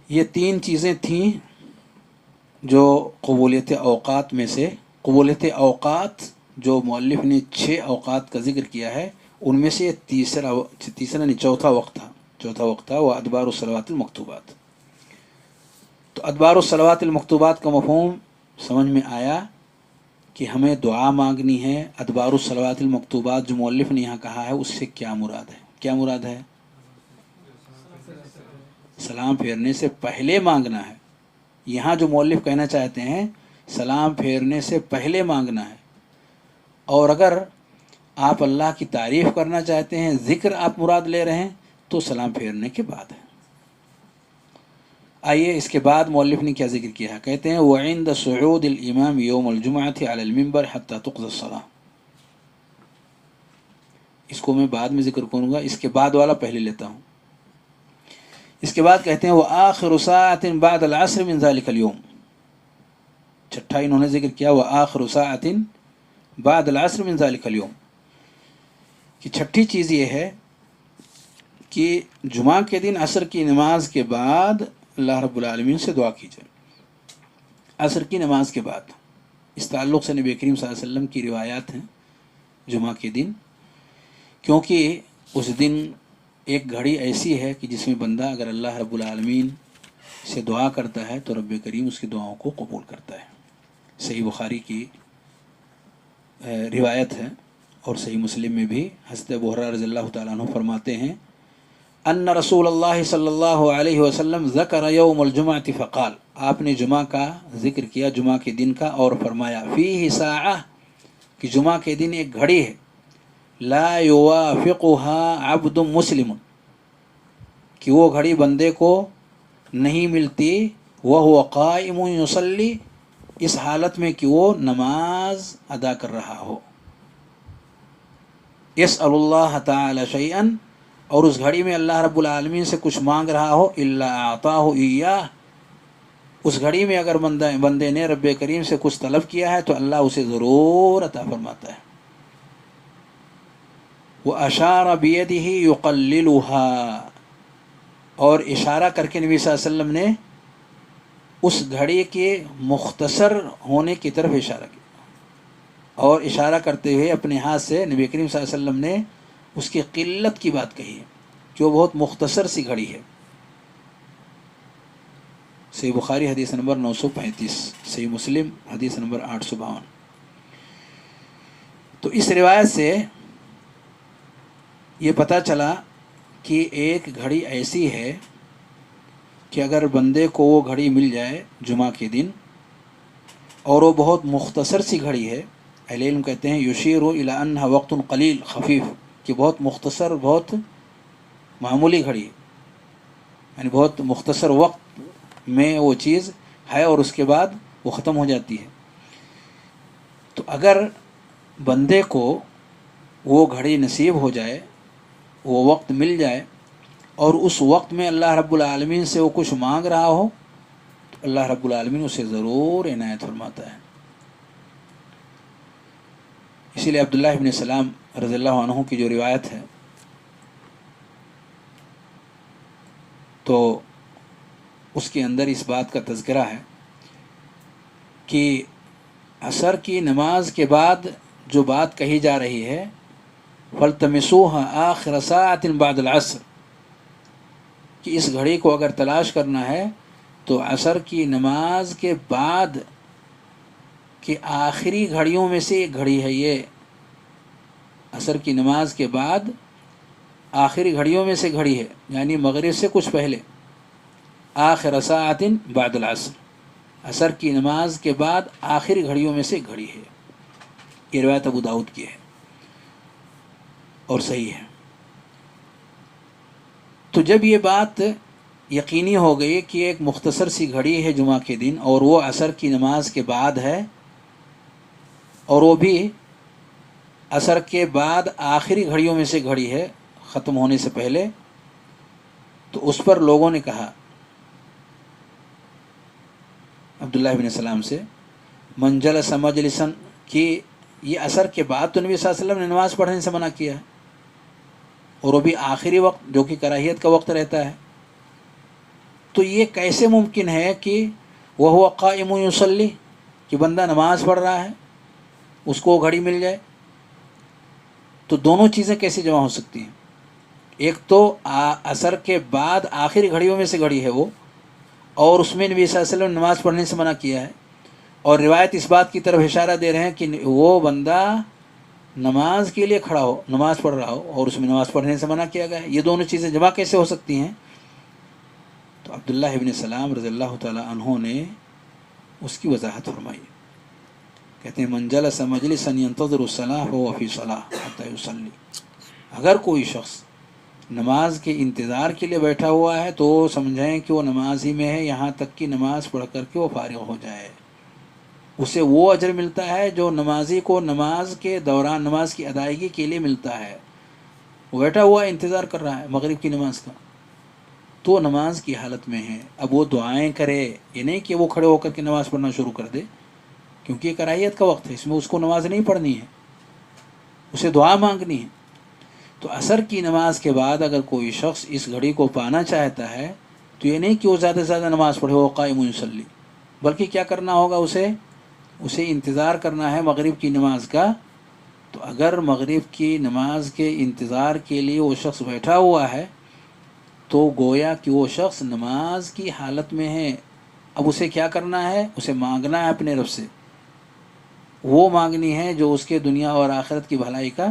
S2: یہ تین چیزیں تھیں جو قبولیت اوقات میں سے، قبولیت اوقات جو مؤلف نے 6 اوقات کا ذکر کیا ہے، ان میں سے یہ تیسرا نہیں چوتھا وقت تھا وہ ادبار الصلوات المکتوبات۔ تو ادبار الصلوات المکتوبات کا مفہوم سمجھ میں آیا کہ ہمیں دعا مانگنی ہے۔ ادبار الصلوات المکتوبات جو مؤلف نے یہاں کہا ہے، اس سے کیا مراد ہے؟ سلام پھیرنے سے پہلے مانگنا ہے۔ یہاں جو مؤلف کہنا چاہتے ہیں سلام پھیرنے سے پہلے مانگنا ہے، اور اگر آپ اللہ کی تعریف کرنا چاہتے ہیں، ذکر آپ مراد لے رہے ہیں، تو سلام پھیرنے کے بعد ہے۔ آئیے اس کے بعد مؤلف نے کیا ذکر کیا ہے، کہتے ہیں وَعِنْدَ صُعُودِ الْإِمَامِ يَوْمَ الْجُمْعَةِ عَلَى الْمِنْبَرِ حَتَّى تُقْضَى الصَّلَاةُ۔ اس کو میں بعد میں ذکر کروں گا، اس کے بعد والا پہلے لیتا ہوں۔ اس کے بعد کہتے ہیں وَآخِرُ سَاعَةٍ بَعْدَ الْعَصْرِ مِنْ ذَلِكَ الْيَوْمِ۔ چھٹا انہوں نے ذکر کیا وَآخِرُ سَاعَةٍ بَعْدَ الْعَصْرِ مِنْ ذَلِكَ الْيَوْمِ، کہ چھٹی چیز یہ ہے کہ جمعہ کے دن عصر کی نماز کے بعد اللہ رب العالمین سے دعا کی جائے۔ عصر کی نماز کے بعد، اس تعلق سے نبی کریم صلی اللہ علیہ وسلم کی روایات ہیں جمعہ کے دن، کیونکہ اس دن ایک گھڑی ایسی ہے کہ جس میں بندہ اگر اللہ رب العالمین سے دعا کرتا ہے تو رب کریم اس کی دعاؤں کو قبول کرتا ہے۔ صحیح بخاری کی روایت ہے اور صحیح مسلم میں بھی حضرت ابو ہریرہ رضی اللہ تعالیٰ عنہ فرماتے ہیں ان رسول اللہ صلی اللہ علیہ وسلم ذکر یوم الجمعۃ فقال، آپ نے جمعہ کا ذکر کیا، جمعہ کے دن کا، اور فرمایا فیہ ساعہ، کہ جمعہ کے دن ایک گھڑی ہے، لا یوافقها عبد مسلم، کہ وہ گھڑی بندے کو نہیں ملتی، وہو قائم یصلی، اس حالت میں کہ وہ نماز ادا کر رہا ہو، یسأل اللہ تعالی شیئا، اور اس گھڑی میں اللہ رب العالمین سے کچھ مانگ رہا ہو، الا اعطاہ ایاہ، اس گھڑی میں اگر بندے نے رب کریم سے کچھ طلب کیا ہے تو اللہ اسے ضرور عطا فرماتا ہے۔ وَأَشَارَ بِيَدِهِ يُقَلِّلُهَا، اور اشارہ کر کے نبی صلی اللہ علیہ وسلم نے اس گھڑی کے مختصر ہونے کی طرف اشارہ کیا، اور اشارہ کرتے ہوئے اپنے ہاتھ سے نبی کریم صلی اللہ علیہ وسلم نے اس کی قلت کی بات کہی ہے کہ وہ بہت مختصر سی گھڑی ہے۔ صحیح بخاری حدیث نمبر 935، صحیح مسلم حدیث نمبر 852۔ تو اس روایت سے یہ پتہ چلا کہ ایک گھڑی ایسی ہے کہ اگر بندے کو وہ گھڑی مل جائے جمعہ کے دن، اور وہ بہت مختصر سی گھڑی ہے، اہل علم کہتے ہیں یشیر الی انہا وقت قلیل خفیف، کہ بہت مختصر، بہت معمولی گھڑی ہے، یعنی بہت مختصر وقت میں وہ چیز ہے اور اس کے بعد وہ ختم ہو جاتی ہے۔ تو اگر بندے کو وہ گھڑی نصیب ہو جائے، وہ وقت مل جائے، اور اس وقت میں اللہ رب العالمین سے وہ کچھ مانگ رہا ہو، تو اللہ رب العالمین اسے ضرور عنایت فرماتا ہے۔ اسی لیے عبداللہ ابن سلام رضی اللہ عنہ کی جو روایت ہے، تو اس کے اندر اس بات کا تذکرہ ہے کہ عصر کی نماز کے بعد جو بات کہی جا رہی ہے فَالْتَمِسُوهَا آخِرَ سَاعَةٍ بَعْدَ الْعَصْرِ، کہ اس گھڑی کو اگر تلاش کرنا ہے تو عصر کی نماز کے بعد کہ آخری گھڑیوں میں سے ایک گھڑی ہے، یہ عصر کی نماز کے بعد آخری گھڑیوں میں سے گھڑی ہے، یعنی مغرب سے کچھ پہلے، آخر ساعت بعد العصر، عصر کی نماز کے بعد آخری گھڑیوں میں سے ایک گھڑی ہے۔ یہ روایت ابو داؤد کی ہے اور صحیح ہے۔ تو جب یہ بات یقینی ہو گئی کہ ایک مختصر سی گھڑی ہے جمعہ کے دن اور وہ عصر کی نماز کے بعد ہے، اور وہ بھی عصر کے بعد آخری گھڑیوں میں سے گھڑی ہے ختم ہونے سے پہلے، تو اس پر لوگوں نے کہا عبداللہ بن سلام سے، من جلس مجلسا، کہ یہ عصر کے بعد تو نبی صلی اللہ علیہ وسلم نے نماز پڑھنے سے منع کیا ہے، اور وہ بھی آخری وقت جو کہ کراہیت کا وقت رہتا ہے، تو یہ کیسے ممکن ہے کہ وہ قائم یصلی، کہ بندہ نماز پڑھ رہا ہے اس کو گھڑی مل جائے؟ تو دونوں چیزیں کیسے جمع ہو سکتی ہیں؟ ایک تو عصر کے بعد آخری گھڑیوں میں سے گھڑی ہے وہ، اور اس میں نبی صلی اللہ علیہ وسلم نے نماز پڑھنے سے منع کیا ہے، اور روایت اس بات کی طرف اشارہ دے رہے ہیں کہ وہ بندہ نماز کے لیے کھڑا ہو، نماز پڑھ رہا ہو، اور اس میں نماز پڑھنے سے منع کیا گیا ہے۔ یہ دونوں چیزیں جمع کیسے ہو سکتی ہیں؟ تو عبداللہ ابن سلام رضی اللہ تعالی عنہ نے اس کی وضاحت فرمائی، کہتے ہیں من جلس مجلسا ينتظر الصلاة فهو في صلاة حتى يصلي، اگر کوئی شخص نماز کے انتظار کے لیے بیٹھا ہوا ہے تو سمجھائیں کہ وہ نماز ہی میں ہے یہاں تک کہ نماز پڑھ کر کے وہ فارغ ہو جائے، اسے وہ اجر ملتا ہے جو نمازی کو نماز کے دوران نماز کی ادائیگی کے لیے ملتا ہے۔ وہ بیٹھا ہوا انتظار کر رہا ہے مغرب کی نماز کا، تو نماز کی حالت میں ہے، اب وہ دعائیں کرے، یہ نہیں کہ وہ کھڑے ہو کر کے نماز پڑھنا شروع کر دے، کیونکہ یہ کراہیت کا وقت ہے، اس میں اس کو نماز نہیں پڑھنی ہے، اسے دعا مانگنی ہے۔ تو عصر کی نماز کے بعد اگر کوئی شخص اس گھڑی کو پانا چاہتا ہے تو یہ نہیں کہ وہ زیادہ سے زیادہ نماز پڑھے، وہ قائم یصلی، بلکہ کیا کرنا ہوگا، اسے انتظار کرنا ہے مغرب کی نماز کا۔ تو اگر مغرب کی نماز کے انتظار کے لیے وہ شخص بیٹھا ہوا ہے تو گویا کہ وہ شخص نماز کی حالت میں ہے، اب اسے کیا کرنا ہے، اسے مانگنا ہے اپنے رب سے، وہ مانگنی ہے جو اس کے دنیا اور آخرت کی بھلائی کا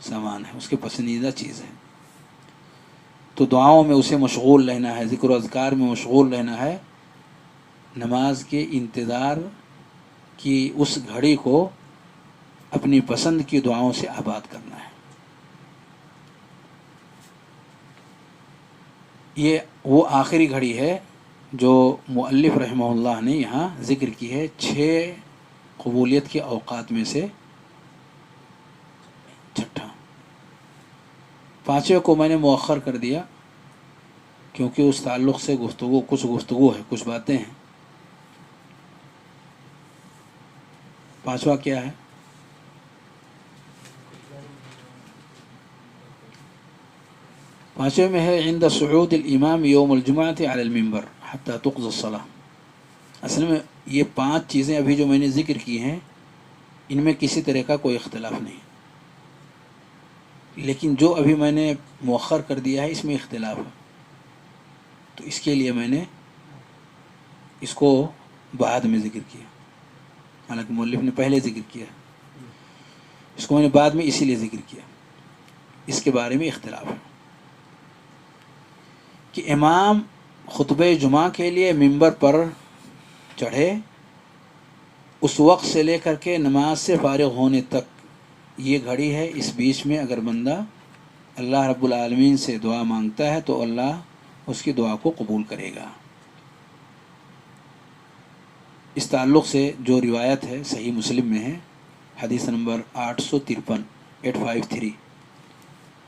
S2: سامان ہے، اس کے پسندیدہ چیز ہے۔ تو دعاؤں میں اسے مشغول رہنا ہے، ذکر و اذکار میں مشغول رہنا ہے، نماز کے انتظار کی اس گھڑی کو اپنی پسند کی دعاؤں سے آباد کرنا ہے۔ یہ وہ آخری گھڑی ہے جو مؤلف رحمہ اللہ نے یہاں ذکر کی ہے، 6 قبولیت کے اوقات میں سے چھٹا۔ 5ویں کو میں نے مؤخر کر دیا کیونکہ اس تعلق سے کچھ گفتگو ہے، کچھ باتیں ہیں۔ 5واں کیا ہے؟ پانچویں میں ہے عند صعود الامام یوم الجمعۃ علی المنبر حتی تقضی الصلاۃ۔ اصل میں یہ 5 چیزیں ابھی جو میں نے ذکر کی ہیں ان میں کسی طرح کا کوئی اختلاف نہیں، لیکن جو ابھی میں نے مؤخر کر دیا ہے اس میں اختلاف ہے، تو اس کے لیے میں نے اس کو بعد میں ذکر کیا، حالانکہ مؤلف نے پہلے ذکر کیا، اس کو میں نے بعد میں اسی لیے ذکر کیا، اس کے بارے میں اختلاف ہے کہ امام خطبہ جمعہ کے لیے منبر پر چڑھے اس وقت سے لے کر کے نماز سے فارغ ہونے تک یہ گھڑی ہے، اس بیچ میں اگر بندہ اللہ رب العالمین سے دعا مانگتا ہے تو اللہ اس کی دعا کو قبول کرے گا۔ اس تعلق سے جو روایت ہے صحیح مسلم میں ہے، حدیث نمبر 853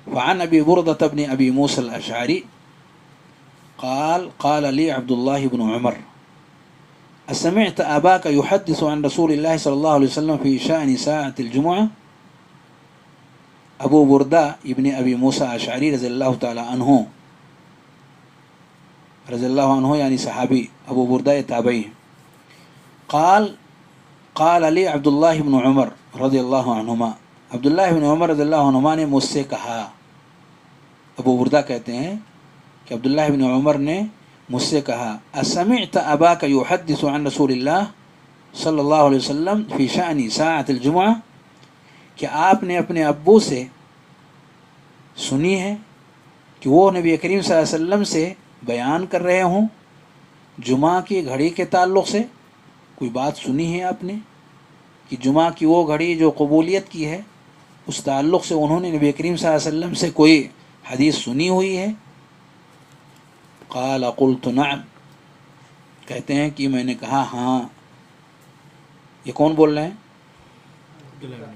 S2: وعن ابی بردۃ بن ابی موسیٰ الاشعری قال قال لي عبد الله بن عمر أسمعت أباك يحدث عن رسول الله صلى الله عليه وسلم في شأن ساعة الجمعة؟ ابو بردہ ابن ابی موسیٰ اشعری رضی اللہ تعالی عنہ یعنی صحابی، ابو بردہ تابعی ہیں۔ قال لي عبد الله بن عمر رضی اللہ عنہما، عبداللہ بن عمر رضی اللہ عنہما نے مجھ سے کہا، ابو بردہ کہتے ہیں کہ عبداللہ بن عمر نے مجھ سے کہا، اسمعت اباک یحدث عن رسول اللہ صلی اللہ علیہ وسلم فی شأن ساعة الجمعہ، کہ آپ نے اپنے ابو سے سنی ہے کہ وہ نبی کریم صلی اللہ علیہ وسلم سے بیان کر رہے ہوں جمعہ کی گھڑی کے تعلق سے؟ کوئی بات سنی ہے آپ نے کہ جمعہ کی وہ گھڑی جو قبولیت کی ہے اس تعلق سے انہوں نے نبی کریم صلی اللہ علیہ وسلم سے کوئی حدیث سنی ہوئی ہے؟ قال قلت نعم، کہتے ہیں کہ میں نے کہا ہاں. یہ کون بول رہے ہیں؟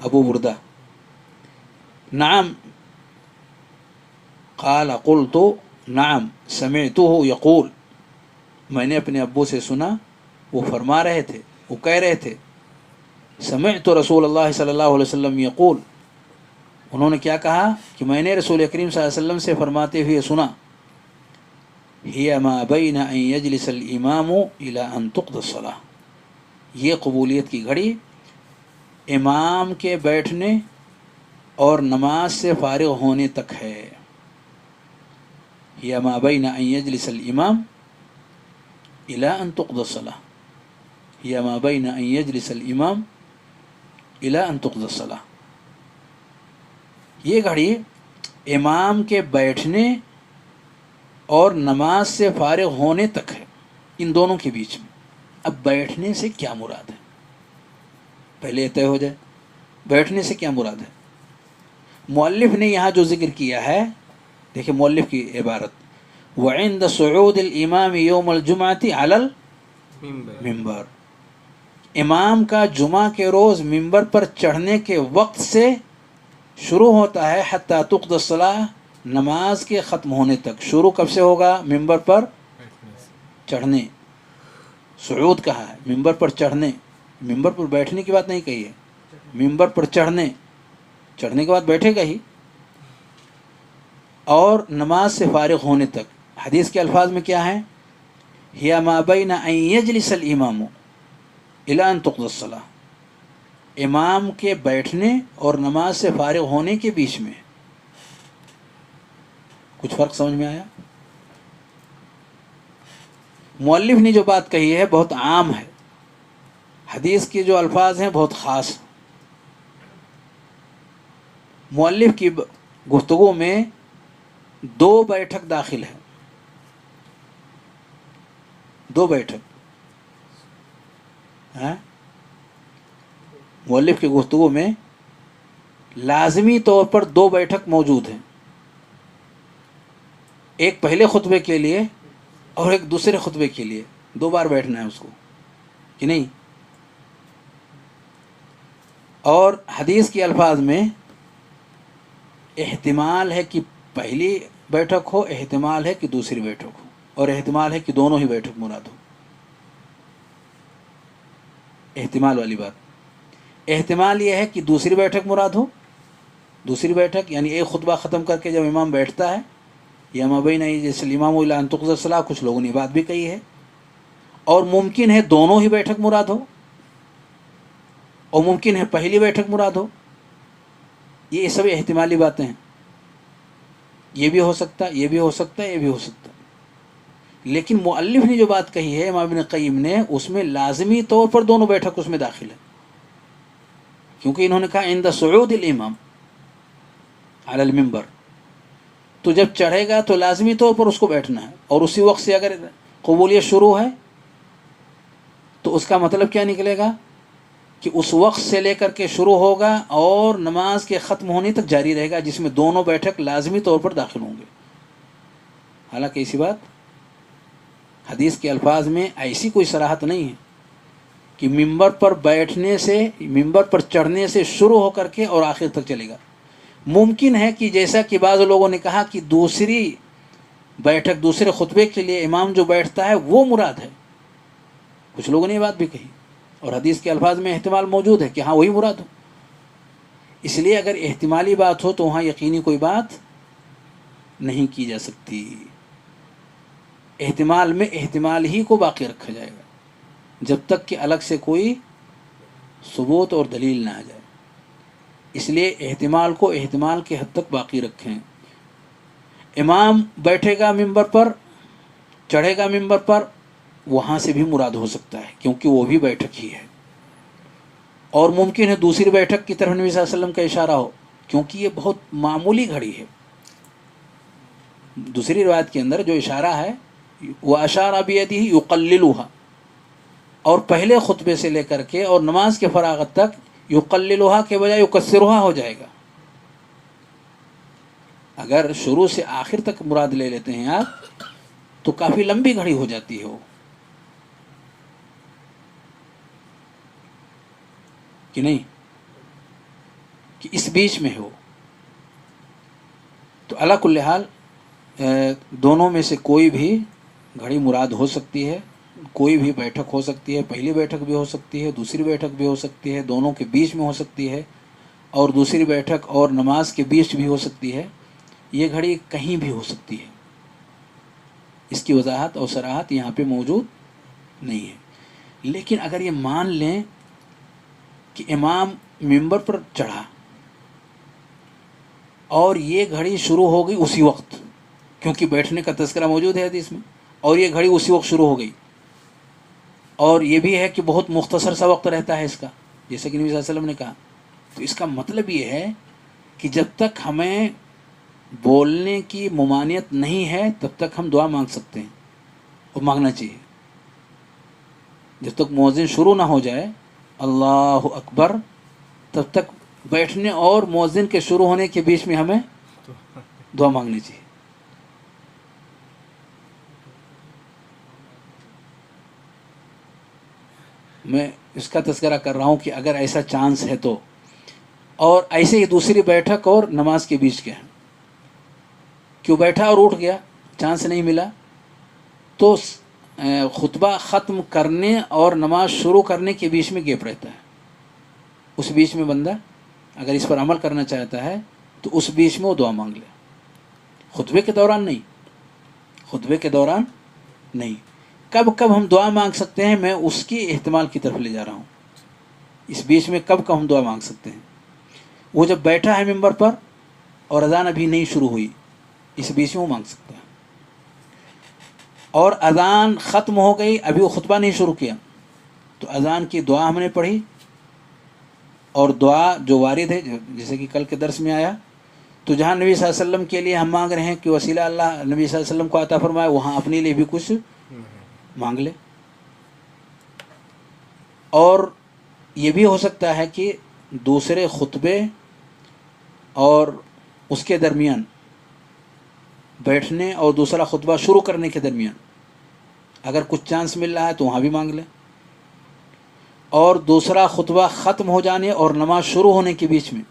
S2: ابو بردہ. نعم قال قلت نعم سمعته یقول، میں نے اپنے ابو سے سنا وہ فرما رہے تھے، وہ کہہ رہے تھے سمعت رسول اللہ صلی اللہ علیہ وسلم یقول، انہوں نے کیا کہا کہ میں نے رسول کریم صلی اللہ علیہ وسلم سے فرماتے ہوئے سنا ہی ما بین ان یجلس الامام الی ان تقضی الصلاۃ، یہ قبولیت کی گھڑی امام کے بیٹھنے اور نماز سے فارغ ہونے تک ہے. ہی ما بین ان یجلس الامام الی ان تقضی الصلاۃ، ہی ما بین ان یجلس الامام الی ان تقضی الصلاۃ، یہ گھڑی امام کے بیٹھنے اور نماز سے فارغ ہونے تک ہے، ان دونوں کے بیچ میں. اب بیٹھنے سے کیا مراد ہے؟ پہلے یہ طے ہو جائے بیٹھنے سے کیا مراد ہے. مؤلف نے یہاں جو ذکر کیا ہے، دیکھیں مؤلف کی عبارت، وعند صعود الامام یوم الجمعۃ علی المنبر، امام کا جمعہ کے روز منبر پر چڑھنے کے وقت سے شروع ہوتا ہے حتی تقضی الصلاۃ، نماز کے ختم ہونے تک. شروع کب سے ہوگا؟ ممبر پر چڑھنے. صعود کہا ہے، ممبر پر چڑھنے، ممبر پر بیٹھنے کی بات نہیں کہی ہے، ممبر پر چڑھنے، چڑھنے کے بعد بیٹھے گا ہی، اور نماز سے فارغ ہونے تک. حدیث کے الفاظ میں کیا ہے؟ ہی ما بین ان یجلس الامام الی ان تقضی الصلاۃ، امام کے بیٹھنے اور نماز سے فارغ ہونے کے بیچ میں. کچھ فرق سمجھ میں آیا؟ مؤلف نے جو بات کہی ہے بہت عام ہے، حدیث کے جو الفاظ ہیں بہت خاص. مؤلف کی گفتگو میں دو بیٹھک داخل ہے، دو بیٹھک. مؤلف کی گفتگو میں لازمی طور پر دو بیٹھک موجود ہیں، ایک پہلے خطبے کے لیے اور ایک دوسرے خطبے کے لیے. دو بار بیٹھنا ہے اس کو کہ نہیں. اور حدیث کے الفاظ میں احتمال ہے کہ پہلی بیٹھک ہو، احتمال ہے کہ دوسری بیٹھک ہو، اور احتمال ہے کہ دونوں ہی بیٹھک مراد ہو. احتمال والی بات، احتمال یہ ہے کہ دوسری بیٹھک مراد ہو. دوسری بیٹھک یعنی ایک خطبہ ختم کر کے جب امام بیٹھتا ہے، یا مابین جیسے الامام الی ان تقضی الصلاۃ، کچھ لوگوں نے بات بھی کہی ہے. اور ممکن ہے دونوں ہی بیٹھک مراد ہو، اور ممکن ہے پہلی بیٹھک مراد ہو. یہ سب احتمالی باتیں ہیں، یہ بھی ہو سکتا، یہ بھی ہو سکتا ہے، یہ بھی ہو سکتا. لیکن مؤلف نے جو بات کہی ہے امام ابن قیم نے، اس میں لازمی طور پر دونوں بیٹھک اس میں داخل ہے، کیونکہ انہوں نے کہا عند صعود الامام علی المنبر، تو جب چڑھے گا تو لازمی طور پر اس کو بیٹھنا ہے. اور اسی وقت سے اگر قبولیت شروع ہے تو اس کا مطلب کیا نکلے گا کہ اس وقت سے لے کر کے شروع ہوگا اور نماز کے ختم ہونے تک جاری رہے گا، جس میں دونوں بیٹھک لازمی طور پر داخل ہوں گے. حالانکہ ایسی بات حدیث کے الفاظ میں ایسی کوئی صراحت نہیں ہے کہ ممبر پر بیٹھنے سے، ممبر پر چڑھنے سے شروع ہو کر کے اور آخر تک چلے گا. ممکن ہے کہ جیسا کہ بعض لوگوں نے کہا کہ دوسری بیٹھک، دوسرے خطبے کے لیے امام جو بیٹھتا ہے وہ مراد ہے. کچھ لوگوں نے یہ بات بھی کہی، اور حدیث کے الفاظ میں احتمال موجود ہے کہ ہاں وہی مراد ہو. اس لیے اگر احتمالی بات ہو تو وہاں یقینی کوئی بات نہیں کی جا سکتی. احتمال میں احتمال ہی کو باقی رکھا جائے گا جب تک کہ الگ سے کوئی ثبوت اور دلیل نہ آ جائے. اس لیے احتمال کو احتمال کے حد تک باقی رکھیں. امام بیٹھے گا ممبر پر، چڑھے گا ممبر پر، وہاں سے بھی مراد ہو سکتا ہے کیونکہ وہ بھی بیٹھک ہی ہے. اور ممکن ہے دوسری بیٹھک کی طرف نبی صلی اللہ علیہ وسلم کا اشارہ ہو، کیونکہ یہ بہت معمولی گھڑی ہے. دوسری روایت کے اندر جو اشارہ ہے وہ اشارہ بیدہ یقللها، اور پہلے خطبے سے لے کر کے اور نماز کے فراغت تک یقللها کے بجائے یکسرها ہو جائے گا. اگر شروع سے آخر تک مراد لے لیتے ہیں آپ تو کافی لمبی گھڑی ہو جاتی ہے وہ، کہ نہیں، کہ اس بیچ میں ہو. تو علی کل حال دونوں میں سے کوئی بھی گھڑی مراد ہو سکتی ہے، کوئی بھی بیٹھک ہو سکتی ہے، پہلی بیٹھک بھی ہو سکتی ہے، دوسری بیٹھک بھی ہو سکتی ہے، دونوں کے بیچ میں ہو سکتی ہے، اور دوسری بیٹھک اور نماز کے بیچ بھی ہو سکتی ہے. یہ گھڑی کہیں بھی ہو سکتی ہے. اس کی وضاحت اور صراحت یہاں پہ موجود نہیں ہے. لیکن اگر یہ مان لیں کہ امام منبر پر چڑھا اور یہ گھڑی شروع ہو گئی اسی وقت، کیونکہ بیٹھنے کا تذکرہ موجود ہے حدیث میں، اور یہ گھڑی اسی وقت شروع ہو گئی، اور یہ بھی ہے کہ بہت مختصر سا وقت رہتا ہے اس کا، جیسے کہ نبی صلی اللہ علیہ وسلم نے کہا. تو اس کا مطلب یہ ہے کہ جب تک ہمیں بولنے کی ممانعت نہیں ہے تب تک ہم دعا مانگ سکتے ہیں، اور مانگنا چاہیے. جب تک مؤذن شروع نہ ہو جائے اللہ اکبر، تب تک بیٹھنے اور مؤذن کے شروع ہونے کے بیچ میں ہمیں دعا مانگنی چاہیے. میں اس کا تذکرہ کر رہا ہوں کہ اگر ایسا چانس ہے تو، اور ایسے ہی دوسری بیٹھک اور نماز کے بیچ کے ہیں، کیوں بیٹھا اور اٹھ گیا، چانس نہیں ملا، تو خطبہ ختم کرنے اور نماز شروع کرنے کے بیچ میں گیپ رہتا ہے. اس بیچ میں بندہ اگر اس پر عمل کرنا چاہتا ہے تو اس بیچ میں وہ دعا مانگ لے، خطبے کے دوران نہیں، خطبے کے دوران نہیں. کب کب ہم دعا مانگ سکتے ہیں، میں اس کی احتمال کی طرف لے جا رہا ہوں. اس بیچ میں کب کب ہم دعا مانگ سکتے ہیں، وہ جب بیٹھا ہے ممبر پر اور اذان ابھی نہیں شروع ہوئی، اس بیچ میں وہ مانگ سکتا ہے. اور اذان ختم ہو گئی، ابھی وہ خطبہ نہیں شروع کیا، تو اذان کی دعا ہم نے پڑھی، اور دعا جو وارد ہے جیسے کہ کل کے درس میں آیا، تو جہاں نبی صلی اللہ علیہ وسلم کے لیے ہم مانگ رہے ہیں کہ وسیلہ اللہ نبی صلی اللہ علیہ وسلم کو عطا فرمائے، وہاں اپنے لیے بھی کچھ مانگ لے. اور یہ بھی ہو سکتا ہے کہ دوسرے خطبے اور اس کے درمیان، بیٹھنے اور دوسرا خطبہ شروع کرنے کے درمیان اگر کچھ چانس مل رہا ہے تو وہاں بھی مانگ لے، اور دوسرا خطبہ ختم ہو جانے اور نماز شروع ہونے کے بیچ میں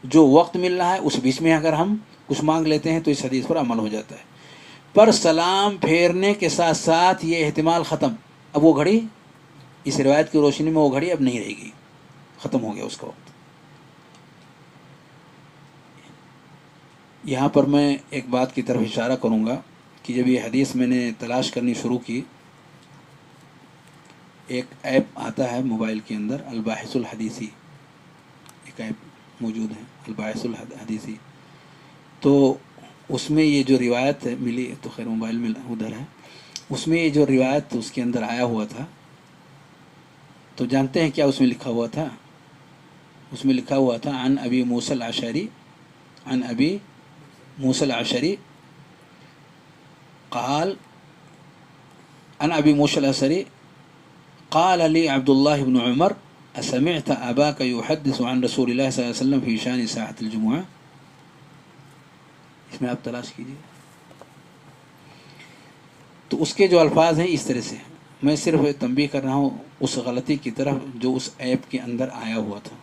S2: جو وقت مل رہا ہے اس بیچ میں اگر ہم کچھ مانگ لیتے ہیں تو اس حدیث پر عمل ہو جاتا ہے. پر سلام پھیرنے کے ساتھ ساتھ یہ احتمال ختم، اب وہ گھڑی اس روایت کی روشنی میں وہ گھڑی اب نہیں رہے گی، ختم ہو گیا اس کا وقت. یہاں پر میں ایک بات کی طرف اشارہ کروں گا کہ جب یہ حدیث میں نے تلاش کرنی شروع کی، ایک ایپ آتا ہے موبائل کے اندر الباحث الحدیثی، ایک ایپ موجود ہے الباحث الحدیثی، تو اس میں یہ جو روایت ملی، تو خیر موبائل میں ادھر ہے، اس میں یہ جو روایت اس کے اندر آیا ہوا تھا، تو جانتے ہیں کیا اس میں لکھا ہوا تھا؟ اس میں لکھا ہوا تھا عن ابی موسیٰ الاشعری، عن ابی موسیٰ الاشعری قال، عن ابی موسیٰ الاشعری قال لي عبد الله بن عمر اسمعت اباك يحدث عن رسول الله صلی اللہ علیہ وسلم في شان ساعة الجمعہ. اس میں آپ تلاش کیجیے. تو اس کے جو الفاظ ہیں اس طرح سے، میں صرف تنبیہ کر رہا ہوں اس غلطی کی طرف جو اس ایپ کے اندر آیا ہوا تھا،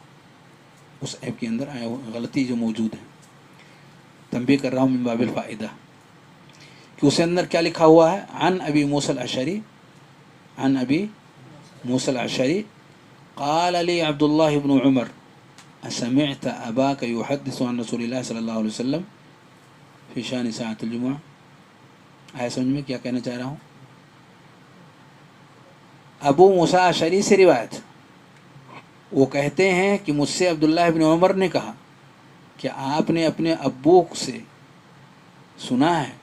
S2: اس ایپ کے اندر آیا ہوا غلطی جو موجود ہے، تنبیہ کر رہا ہوں من باب الفائدہ، کہ اس کے اندر کیا لکھا ہوا ہے، عن ابی موسیٰ الاشعری، عن ابی موسیٰ الاشعری قال لي عبد الله بن عمر اسمعت اباك يحدث عن رسول الله صلی اللہ علیہ وسلم في شان ساعة الجمعہ. آیا سمجھ میں کیا کہنا چاہ رہا ہوں؟ ابو موسیٰ اشعری سے روایت، وہ کہتے ہیں کہ مجھ سے عبداللہ بن عمر نے کہا کہ آپ نے اپنے ابو سے سنا ہے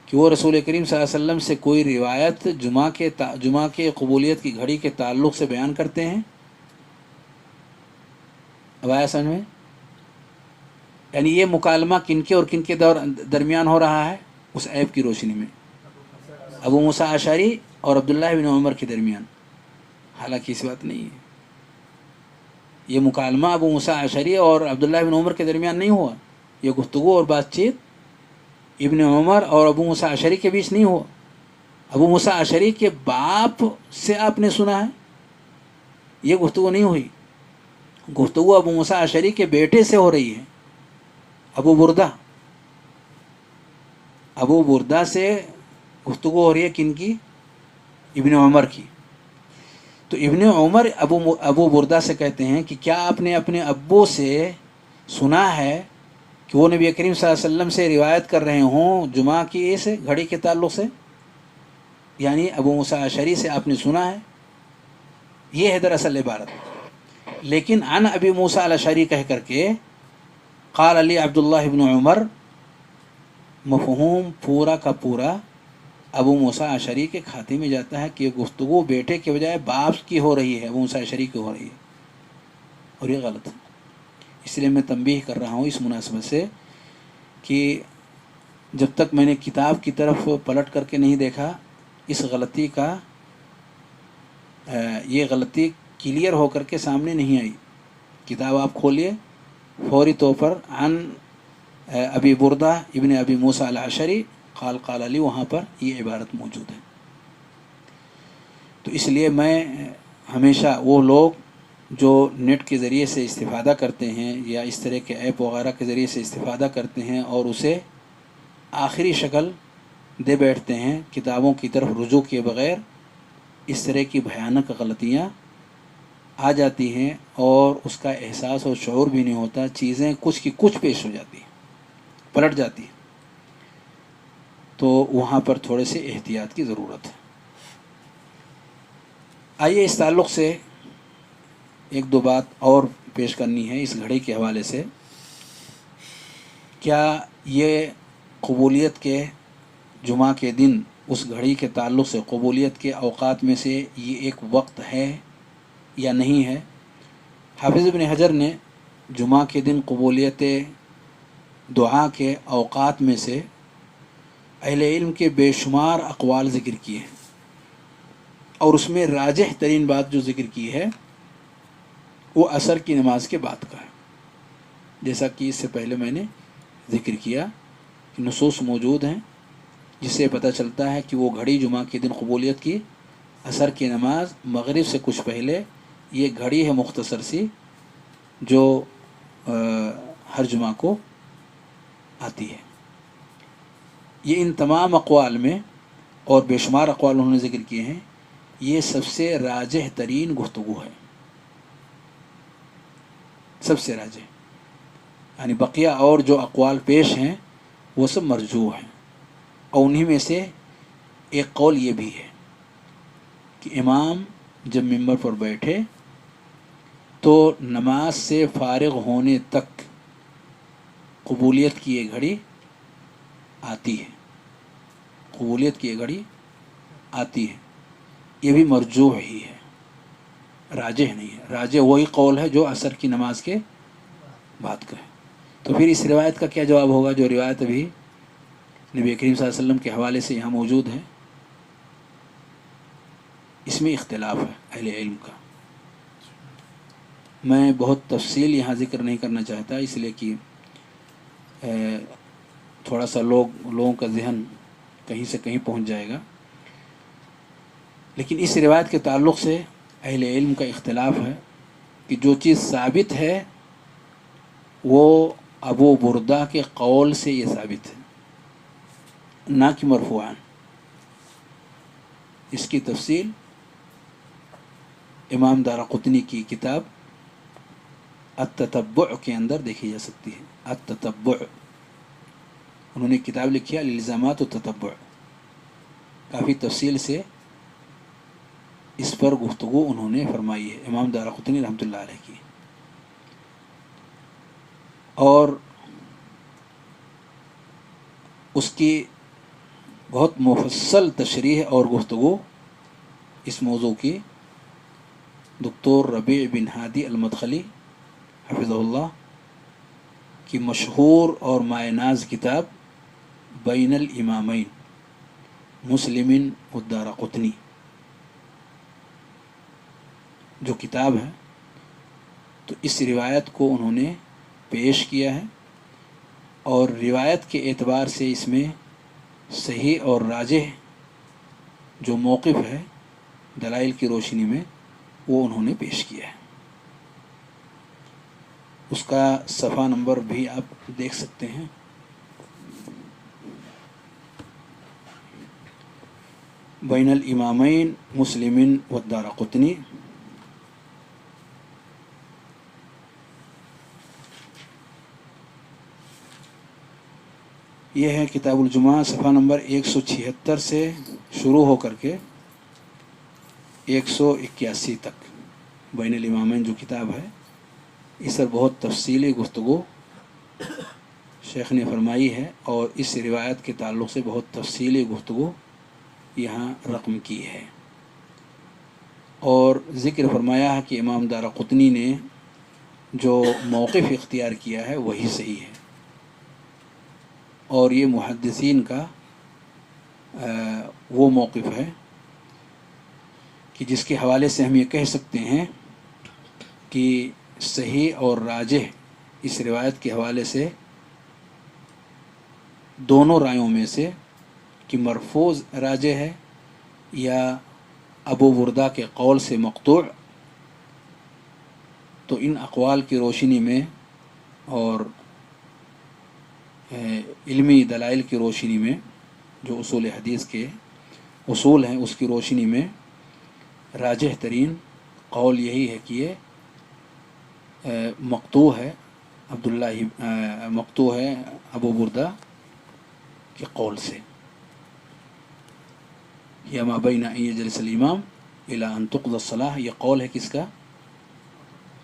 S2: کہ وہ رسول کریم صلی اللہ علیہ وسلم سے کوئی روایت جمعہ کے قبولیت کی گھڑی کے تعلق سے بیان کرتے ہیں. اب آیا سمجھ میں؟ یعنی یہ مکالمہ کن کے اور کن کے درمیان ہو رہا ہے؟ اس ایپ کی روشنی میں ابو موسیٰ اشعری اور عبداللہ بن عمر کے درمیان. حالانکہ اس بات نہیں ہے، یہ مکالمہ ابو موسیٰ اشعری اور عبداللہ بن عمر کے درمیان نہیں ہوا، یہ گفتگو اور بات چیت ابن عمر اور ابو موسیٰ اشعری کے بیچ نہیں ہوا، ابو موسیٰ اشعری کے باپ سے آپ نے سنا ہے، یہ گفتگو نہیں ہوئی. گفتگو ابو موسیٰ اشعری کے بیٹے سے ہو رہی ہے، ابو بردہ. ابو بردہ سے گفتگو ہو رہی ہے کن کی؟ ابن عمر کی. تو ابن عمر ابو بردہ سے کہتے ہیں کہ کیا آپ نے اپنے ابو سے سنا ہے کہ وہ نبی کریم صلی اللہ علیہ وسلم سے روایت کر رہے ہوں جمعہ کی اس گھڑی کے تعلق سے؟ یعنی ابو موسیٰ اشعری سے آپ نے سنا ہے، یہ ہے دراصل عبارت. لیکن عن ابی موسیٰ الاشعری کہہ کر کے قال علی عبداللہ ابن عمر، مفہوم پورا کا پورا ابو موسیٰ اشعری کے کھاتے میں جاتا ہے کہ گفتگو بیٹے کے بجائے باپ کی ہو رہی ہے، ابو موسیٰ اشعری کی ہو رہی ہے، اور یہ غلط ہے. اس لیے میں تنبیہ کر رہا ہوں اس مناسبت سے کہ جب تک میں نے کتاب کی طرف پلٹ کر کے نہیں دیکھا اس غلطی کا یہ غلطی کلیئر ہو کر کے سامنے نہیں آئی. کتاب آپ کھولیے، فوری طور پر عن ابی بردہ ابن ابی موسیٰ الاشعری قال قال علی، وہاں پر یہ عبارت موجود ہے. تو اس لیے میں ہمیشہ وہ لوگ جو نیٹ کے ذریعے سے استفادہ کرتے ہیں یا اس طرح کے ایپ وغیرہ کے ذریعے سے استفادہ کرتے ہیں اور اسے آخری شکل دے بیٹھتے ہیں کتابوں کی طرف رجوع کیے بغیر، اس طرح کی بھیانک غلطیاں آ جاتی ہیں اور اس کا احساس اور شعور بھی نہیں ہوتا، چیزیں کچھ کی کچھ پیش ہو جاتی ہیں، پلٹ جاتی ہیں. تو وہاں پر تھوڑے سے احتیاط کی ضرورت ہے. آئیے اس تعلق سے ایک دو بات اور پیش کرنی ہے اس گھڑی کے حوالے سے. کیا یہ قبولیت کے جمعہ کے دن اس گھڑی کے تعلق سے قبولیت کے اوقات میں سے یہ ایک وقت ہے یا نہیں ہے؟ حافظ ابن حجر نے جمعہ کے دن قبولیت دعا کے اوقات میں سے اہل علم کے بے شمار اقوال ذکر کیے ہیں، اور اس میں راجح ترین بات جو ذکر کی ہے وہ عصر کی نماز کے بعد کا ہے. جیسا کہ اس سے پہلے میں نے ذکر کیا کہ نصوص موجود ہیں جس سے پتہ چلتا ہے کہ وہ گھڑی جمعہ کے دن قبولیت کی عصر کی نماز مغرب سے کچھ پہلے، یہ گھڑی ہے مختصر سی جو ہر جمعہ کو آتی ہے. یہ ان تمام اقوال میں، اور بے شمار اقوال انہوں نے ذکر کیے ہیں، یہ سب سے راجح ترین گفتگو ہے، سب سے راجح. یعنی بقیہ اور جو اقوال پیش ہیں وہ سب مرجوح ہیں، اور انہی میں سے ایک قول یہ بھی ہے کہ امام جب منبر پر بیٹھے تو نماز سے فارغ ہونے تک قبولیت کی یہ گھڑی آتی ہے، قبولیت کی یہ گھڑی آتی ہے. یہ بھی مرجوح ہی ہے، راجح نہیں ہے. راجح وہی قول ہے جو عصر کی نماز کے بعد کا ہے. تو پھر اس روایت کا کیا جواب ہوگا جو روایت ابھی نبی کریم صلی اللہ علیہ وسلم کے حوالے سے یہاں موجود ہے؟ اس میں اختلاف ہے اہل علم کا. میں بہت تفصیل یہاں ذکر نہیں کرنا چاہتا، اس لیے کہ تھوڑا سا لوگوں کا ذہن کہیں سے کہیں پہنچ جائے گا. لیکن اس روایت کے تعلق سے اہل علم کا اختلاف ہے کہ جو چیز ثابت ہے وہ ابو بردہ کے قول سے یہ ثابت ہے، نہ کہ مرفوعاً. اس کی تفصیل امام دارقطنی کی کتاب التتبع کے اندر دیکھی جا سکتی ہے. التتبع، انہوں نے کتاب لکھی ہے الالزامات التتبع، کافی تفصیل سے اس پر گفتگو انہوں نے فرمائی ہے امام دارقطنی رحمۃ اللہ علیہ کی. اور اس کی بہت مفصل تشریح اور گفتگو اس موضوع کی دکتور ربیع بن ہادی المدخلی حفظہ اللہ کی مشہور اور مایہ ناز کتاب بین الامامین مسلم والدارقطنی جو کتاب ہے، تو اس روایت کو انہوں نے پیش کیا ہے، اور روایت کے اعتبار سے اس میں صحیح اور راجح جو موقف ہے دلائل کی روشنی میں وہ انہوں نے پیش کیا ہے. اس کا صفحہ نمبر بھی آپ دیکھ سکتے ہیں. بین الامامین مسلم والدارقطنی. یہ ہے کتاب الجمعہ، صفحہ نمبر 176 سے شروع ہو کر کے 181 تک. بین الامامین جو کتاب ہے اس پر بہت تفصیلی گفتگو شیخ نے فرمائی ہے، اور اس روایت کے تعلق سے بہت تفصیلی گفتگو یہاں رقم کی ہے، اور ذکر فرمایا ہے کہ امام دارقطنی نے جو موقف اختیار کیا ہے وہی صحیح ہے، اور یہ محدثین کا وہ موقف ہے کہ جس کے حوالے سے ہم یہ کہہ سکتے ہیں کہ صحیح اور راجح اس روایت کے حوالے سے دونوں رائوں میں سے کہ مرفوض راجح ہے یا ابو بردہ کے قول سے مقطوع. تو ان اقوال کی روشنی میں اور علمی دلائل کی روشنی میں جو اصول حدیث کے اصول ہیں اس کی روشنی میں راجح ترین قول یہی ہے کہ یہ مقطوع ہے، مقطوع ہے ابو بردہ کے قول سے. یا ما بین ان یجلس الامام الی ان تقضی الصلاۃ، یہ قول ہے کس کا؟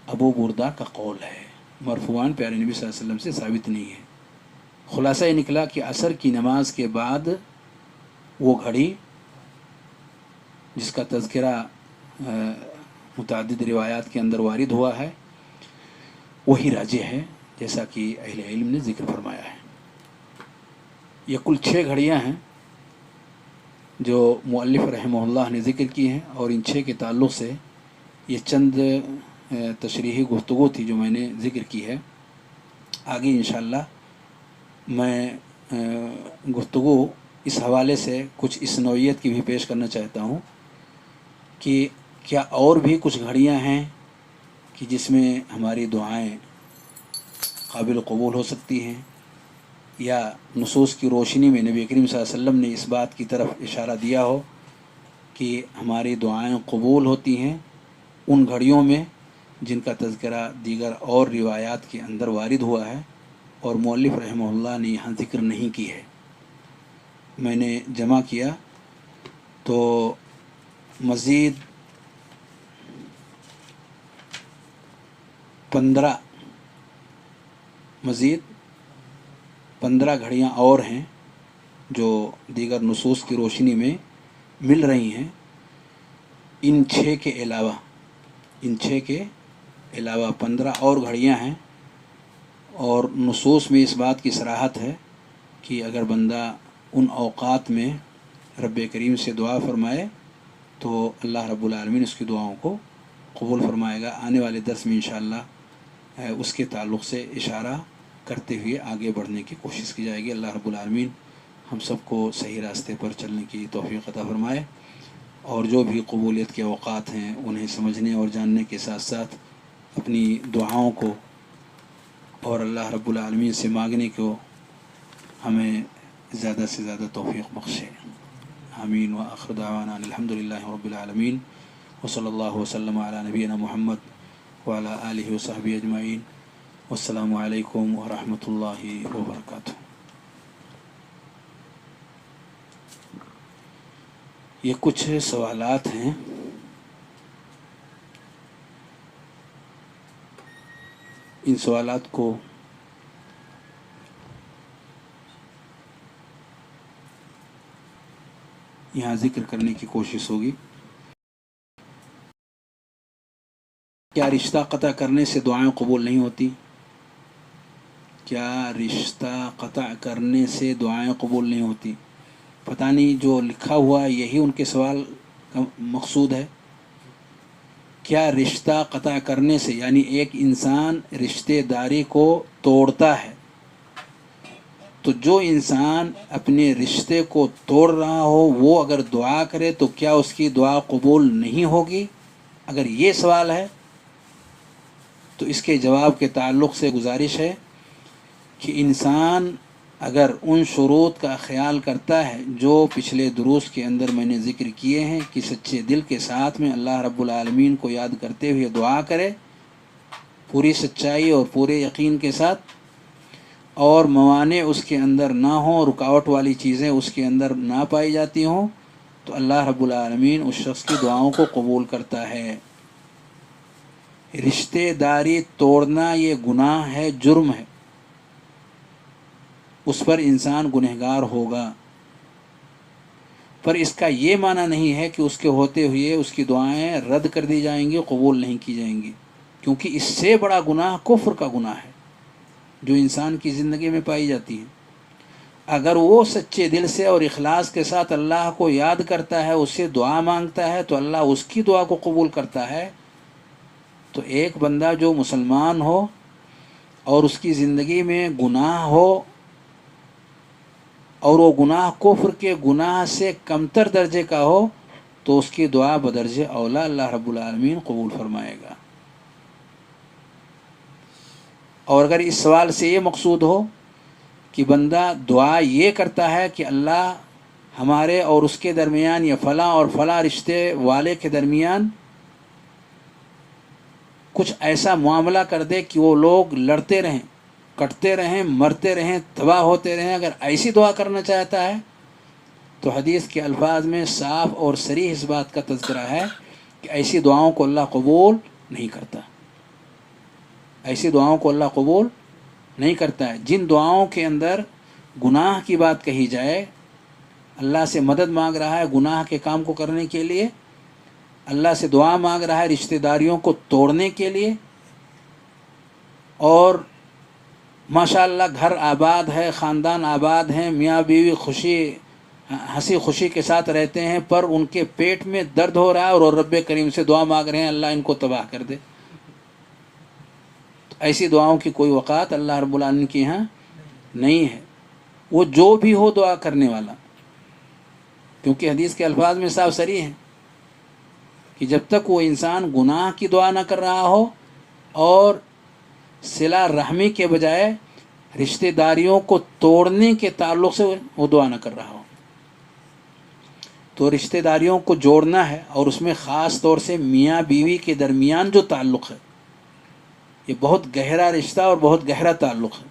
S2: ابو بردہ کا قول ہے، مرفوعاً پیارے نبی صلی اللہ علیہ وسلم سے ثابت نہیں ہے. خلاصہ یہ نکلا کہ عصر کی نماز کے بعد وہ گھڑی جس کا تذکرہ متعدد روایات کے اندر وارد ہوا ہے وہی راجح ہے، جیسا کہ اہل علم نے ذکر فرمایا ہے. یہ کل 6 گھڑیاں ہیں جو مؤلف رحمہ اللہ نے ذکر کی ہیں، اور ان 6 کے تعلق سے یہ چند تشریحی گفتگو تھی جو میں نے ذکر کی ہے. آگے انشاءاللہ میں گفتگو اس حوالے سے کچھ اس نوعیت کی بھی پیش کرنا چاہتا ہوں کہ کیا اور بھی کچھ گھڑیاں ہیں کہ جس میں ہماری دعائیں قابل قبول ہو سکتی ہیں، یا نصوص کی روشنی میں نبی کریم صلی اللہ علیہ وسلم نے اس بات کی طرف اشارہ دیا ہو کہ ہماری دعائیں قبول ہوتی ہیں ان گھڑیوں میں جن کا تذکرہ دیگر اور روایات کے اندر وارد ہوا ہے اور مؤلف رحمہ اللہ نے یہاں ذکر نہیں کی ہے. میں نے جمع کیا تو مزید 15 گھڑیاں اور ہیں جو دیگر نصوص کی روشنی میں مل رہی ہیں. ان 6 کے علاوہ 15 اور گھڑیاں ہیں، اور نصوص میں اس بات کی صراحت ہے کہ اگر بندہ ان اوقات میں رب کریم سے دعا فرمائے تو اللہ رب العالمین اس کی دعاؤں کو قبول فرمائے گا. آنے والے درس میں انشاءاللہ اس کے تعلق سے اشارہ کرتے ہوئے آگے بڑھنے کی کوشش کی جائے گی. اللہ رب العالمین ہم سب کو صحیح راستے پر چلنے کی توفیق عطا فرمائے، اور جو بھی قبولیت کے اوقات ہیں انہیں سمجھنے اور جاننے کے ساتھ ساتھ اپنی دعاؤں کو اور اللہ رب العالمین سے مانگنے کو ہمیں زیادہ سے زیادہ توفیق بخشے. آمین. وآخر دعوانا الحمدللہ رب العالمین، وصلی اللہ وسلم علی نبینا محمد وعلی آلہ وصحبہ اجمعین. والسلام علیکم ورحمۃ اللہ وبرکاتہ. یہ کچھ سوالات ہیں. ان سوالات کو یہاں ذکر کرنے کی کوشش ہوگی. کیا رشتہ قطع کرنے سے دعائیں قبول نہیں ہوتی؟ کیا رشتہ قطع کرنے سے دعائیں قبول نہیں ہوتی؟ پتہ نہیں جو لکھا ہوا ہے یہی ان کے سوال کا مقصود ہے. کیا رشتہ قطع کرنے سے، یعنی ایک انسان رشتہ داری کو توڑتا ہے تو جو انسان اپنے رشتے کو توڑ رہا ہو وہ اگر دعا کرے تو کیا اس کی دعا قبول نہیں ہوگی؟ اگر یہ سوال ہے تو اس کے جواب کے تعلق سے گزارش ہے کہ انسان اگر ان شروط کا خیال کرتا ہے جو پچھلے دروس کے اندر میں نے ذکر کیے ہیں کہ سچے دل کے ساتھ میں اللہ رب العالمین کو یاد کرتے ہوئے دعا کرے پوری سچائی اور پورے یقین کے ساتھ، اور موانع اس کے اندر نہ ہوں، رکاوٹ والی چیزیں اس کے اندر نہ پائی جاتی ہوں، تو اللہ رب العالمین اس شخص کی دعاؤں کو قبول کرتا ہے۔ رشتے داری توڑنا یہ گناہ ہے، جرم ہے، اس پر انسان گنہگار ہوگا، پر اس کا یہ معنی نہیں ہے کہ اس کے ہوتے ہوئے اس کی دعائیں رد کر دی جائیں گی، قبول نہیں کی جائیں گی، کیونکہ اس سے بڑا گناہ کفر کا گناہ ہے جو انسان کی زندگی میں پائی جاتی ہے۔ اگر وہ سچے دل سے اور اخلاص کے ساتھ اللہ کو یاد کرتا ہے، اس سے دعا مانگتا ہے، تو اللہ اس کی دعا کو قبول کرتا ہے۔ تو ایک بندہ جو مسلمان ہو اور اس کی زندگی میں گناہ ہو اور وہ گناہ کفر کے گناہ سے کمتر درجے کا ہو، تو اس کی دعا بدرجہ اولا اللہ رب العالمین قبول فرمائے گا۔ اور اگر اس سوال سے یہ مقصود ہو کہ بندہ دعا یہ کرتا ہے کہ اللہ ہمارے اور اس کے درمیان یا فلاں اور فلاں رشتے والے کے درمیان کچھ ایسا معاملہ کر دے کہ وہ لوگ لڑتے رہیں، کٹتے رہیں، مرتے رہیں، تباہ ہوتے رہیں، اگر ایسی دعا کرنا چاہتا ہے تو حدیث کے الفاظ میں صاف اور صریح اس بات کا تذکرہ ہے کہ ایسی دعاؤں کو اللہ قبول نہیں کرتا، ایسی دعاؤں کو اللہ قبول نہیں کرتا ہے۔ جن دعاؤں کے اندر گناہ کی بات کہی جائے، اللہ سے مدد مانگ رہا ہے گناہ کے کام کو کرنے کے لیے، اللہ سے دعا مانگ رہا ہے رشتہ داریوں کو توڑنے کے لیے، اور ماشاءاللہ گھر آباد ہے، خاندان آباد ہیں، میاں بیوی ہنسی خوشی کے ساتھ رہتے ہیں، پر ان کے پیٹ میں درد ہو رہا ہے اور رب کریم سے دعا مانگ رہے ہیں اللہ ان کو تباہ کر دے، تو ایسی دعاؤں کی کوئی وقعت اللہ رب العالمین کے یہاں نہیں ہے۔ وہ جو بھی ہو دعا کرنے والا، کیونکہ حدیث کے الفاظ میں صاف صریح ہے کہ جب تک وہ انسان گناہ کی دعا نہ کر رہا ہو اور صلہ رحمی کے بجائے رشتہ داریوں کو توڑنے کے تعلق سے وہ دعا نہ کر رہا ہو، تو رشتہ داریوں کو جوڑنا ہے، اور اس میں خاص طور سے میاں بیوی کے درمیان جو تعلق ہے یہ بہت گہرا رشتہ اور بہت گہرا تعلق ہے۔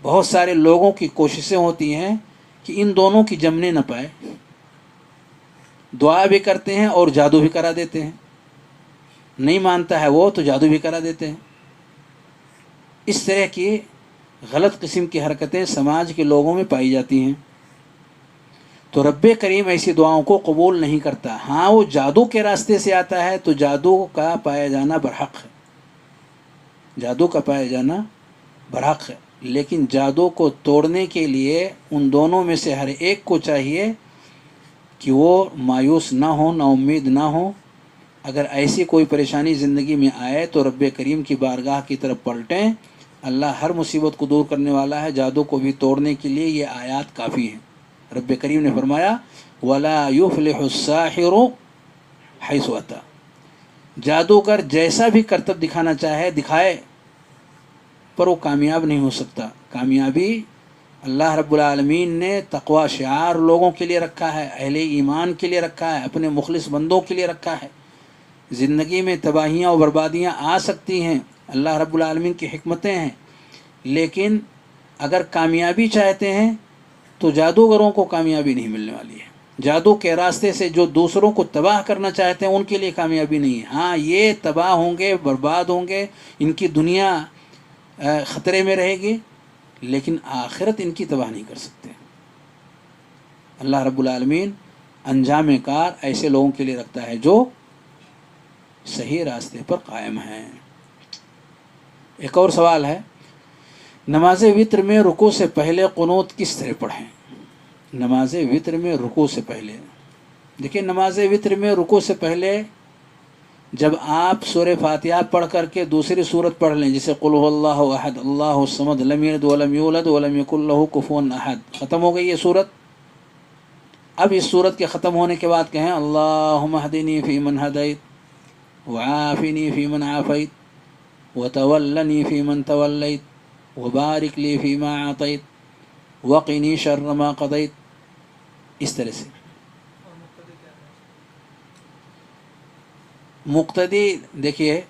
S2: بہت سارے لوگوں کی کوششیں ہوتی ہیں کہ ان دونوں کی جمنے نہ پائے، دعا بھی کرتے ہیں اور جادو بھی کرا دیتے ہیں، نہیں مانتا ہے وہ تو جادو بھی کرا دیتے ہیں۔ اس طرح کی غلط قسم کی حرکتیں سماج کے لوگوں میں پائی جاتی ہیں، تو رب کریم ایسی دعاؤں کو قبول نہیں کرتا۔ ہاں وہ جادو کے راستے سے آتا ہے تو جادو کا پایا جانا برحق ہے، جادو کا پایا جانا برحق ہے، لیکن جادو کو توڑنے کے لیے ان دونوں میں سے ہر ایک کو چاہیے کہ وہ مایوس نہ ہو، نا امید نہ ہو۔ اگر ایسی کوئی پریشانی زندگی میں آئے تو رب کریم کی بارگاہ کی طرف پلٹیں، اللہ ہر مصیبت کو دور کرنے والا ہے، جادو کو بھی توڑنے کے لیے یہ آیات کافی ہیں۔ رب کریم نے فرمایا وَلَا يُفْلِحُ السَّاحِرُ حَيْثُ أَتَى، جادوگر جیسا بھی کرتب دکھانا چاہے دکھائے پر وہ کامیاب نہیں ہو سکتا۔ کامیابی اللہ رب العالمین نے تقوی شعار لوگوں کے لیے رکھا ہے، اہل ایمان کے لیے رکھا ہے، اپنے مخلص بندوں کے لیے رکھا ہے۔ زندگی میں تباہیاں اور بربادیاں آ سکتی ہیں، اللہ رب العالمین کی حکمتیں ہیں، لیکن اگر کامیابی چاہتے ہیں تو جادوگروں کو کامیابی نہیں ملنے والی ہے۔ جادو کے راستے سے جو دوسروں کو تباہ کرنا چاہتے ہیں ان کے لیے کامیابی نہیں ہے۔ ہاں یہ تباہ ہوں گے، برباد ہوں گے، ان کی دنیا خطرے میں رہے گی، لیکن آخرت ان کی تباہ نہیں کر سکتے۔ اللہ رب العالمین انجام کار ایسے لوگوں کے لیے رکھتا ہے جو صحیح راستے پر قائم ہیں۔ ایک اور سوال ہے، نماز وتر میں رکوع سے پہلے قنوت کس طرح پڑھیں؟ نماز وتر میں رکوع سے پہلے، دیکھیں نماز وتر میں رکوع سے پہلے جب آپ سورہ فاتحہ پڑھ کر کے دوسری صورت پڑھ لیں، جیسے قل هو اللہ احد اللہ الصمد لم یلد ولم یولد ولم یکن له کفوا احد، ختم ہو گئی یہ صورت. اب اس صورت کے ختم ہونے کے بعد کہیں اللہم اہدنی فیمن ہدیت وعافنی فیمن عافیت وتولنی فیمن تولیت وبارک لی فیما اعطیت وقنی شر ما قضیت. اس طرح سے مقتدی دیکھیے،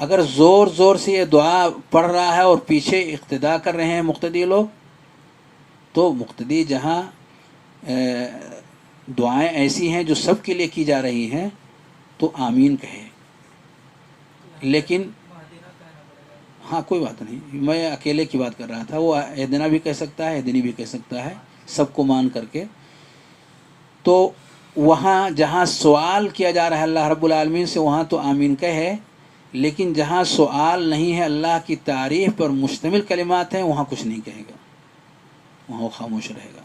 S2: اگر زور زور سے یہ دعا پڑھ رہا ہے اور پیچھے اقتداء کر رہے ہیں مقتدی لوگ، تو مقتدی جہاں دعائیں ایسی ہیں جو سب کے لیے کی جا رہی ہیں تو آمین کہے. لیکن ہاں کوئی بات نہیں، میں اکیلے کی بات کر رہا تھا. وہ اہدنا بھی کہہ سکتا ہے، اہدنی بھی کہہ سکتا ہے، سب کو مان کر کے. تو وہاں جہاں سوال کیا جا رہا ہے اللہ رب العالمین سے وہاں تو آمین کہے، لیکن جہاں سوال نہیں ہے، اللہ کی تعریف پر مشتمل کلمات ہیں، وہاں کچھ نہیں کہے گا، وہاں وہ خاموش رہے گا.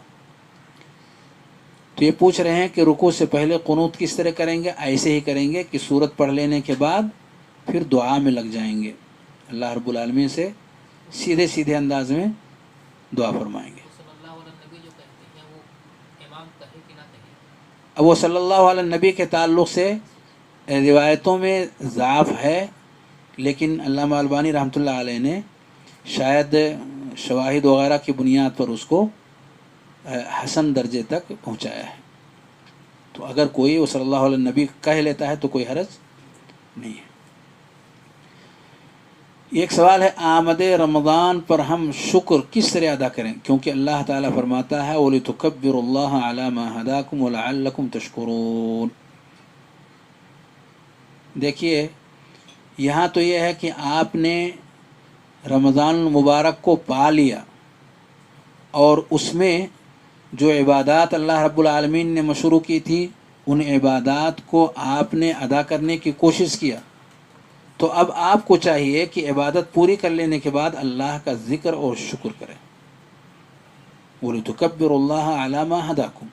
S2: تو یہ پوچھ رہے ہیں کہ رکوع سے پہلے قنوت کس طرح کریں گے؟ ایسے ہی کریں گے کہ سورت پڑھ لینے کے بعد پھر دعا میں لگ جائیں گے، اللہ رب العالمین سے سیدھے سیدھے انداز میں دعا فرمائیں گے. اب وہ صلی اللہ علیہ نبی کے تعلق سے روایتوں میں ضعف ہے، لیکن علامہ البانی رحمۃ اللہ علیہ نے شاید شواہد وغیرہ کی بنیاد پر اس کو حسن درجے تک پہنچایا ہے. تو اگر کوئی وہ صلی اللہ علیہ نبی کہہ لیتا ہے تو کوئی حرج نہیں ہے. ایک سوال ہے، آمد رمضان پر ہم شکر کس طرح ادا کریں؟ کیونکہ اللہ تعالیٰ فرماتا ہے وَلِتُكَبِّرُوا اللَّهَ عَلَى مَا هَدَاكُمْ وَلَعَلَّكُمْ تَشْكُرُونَ. دیکھیے یہاں تو یہ ہے کہ آپ نے رمضان المبارک کو پا لیا اور اس میں جو عبادات اللہ رب العالمین نے مشروع کی تھی ان عبادات کو آپ نے ادا کرنے کی کوشش کیا. تو اب آپ کو چاہیے کہ عبادت پوری کر لینے کے بعد اللہ کا ذکر اور شکر کریں. وَلِتُكَبِّرُوا اللَّهَ عَلَى مَا هَدَاكُمْ،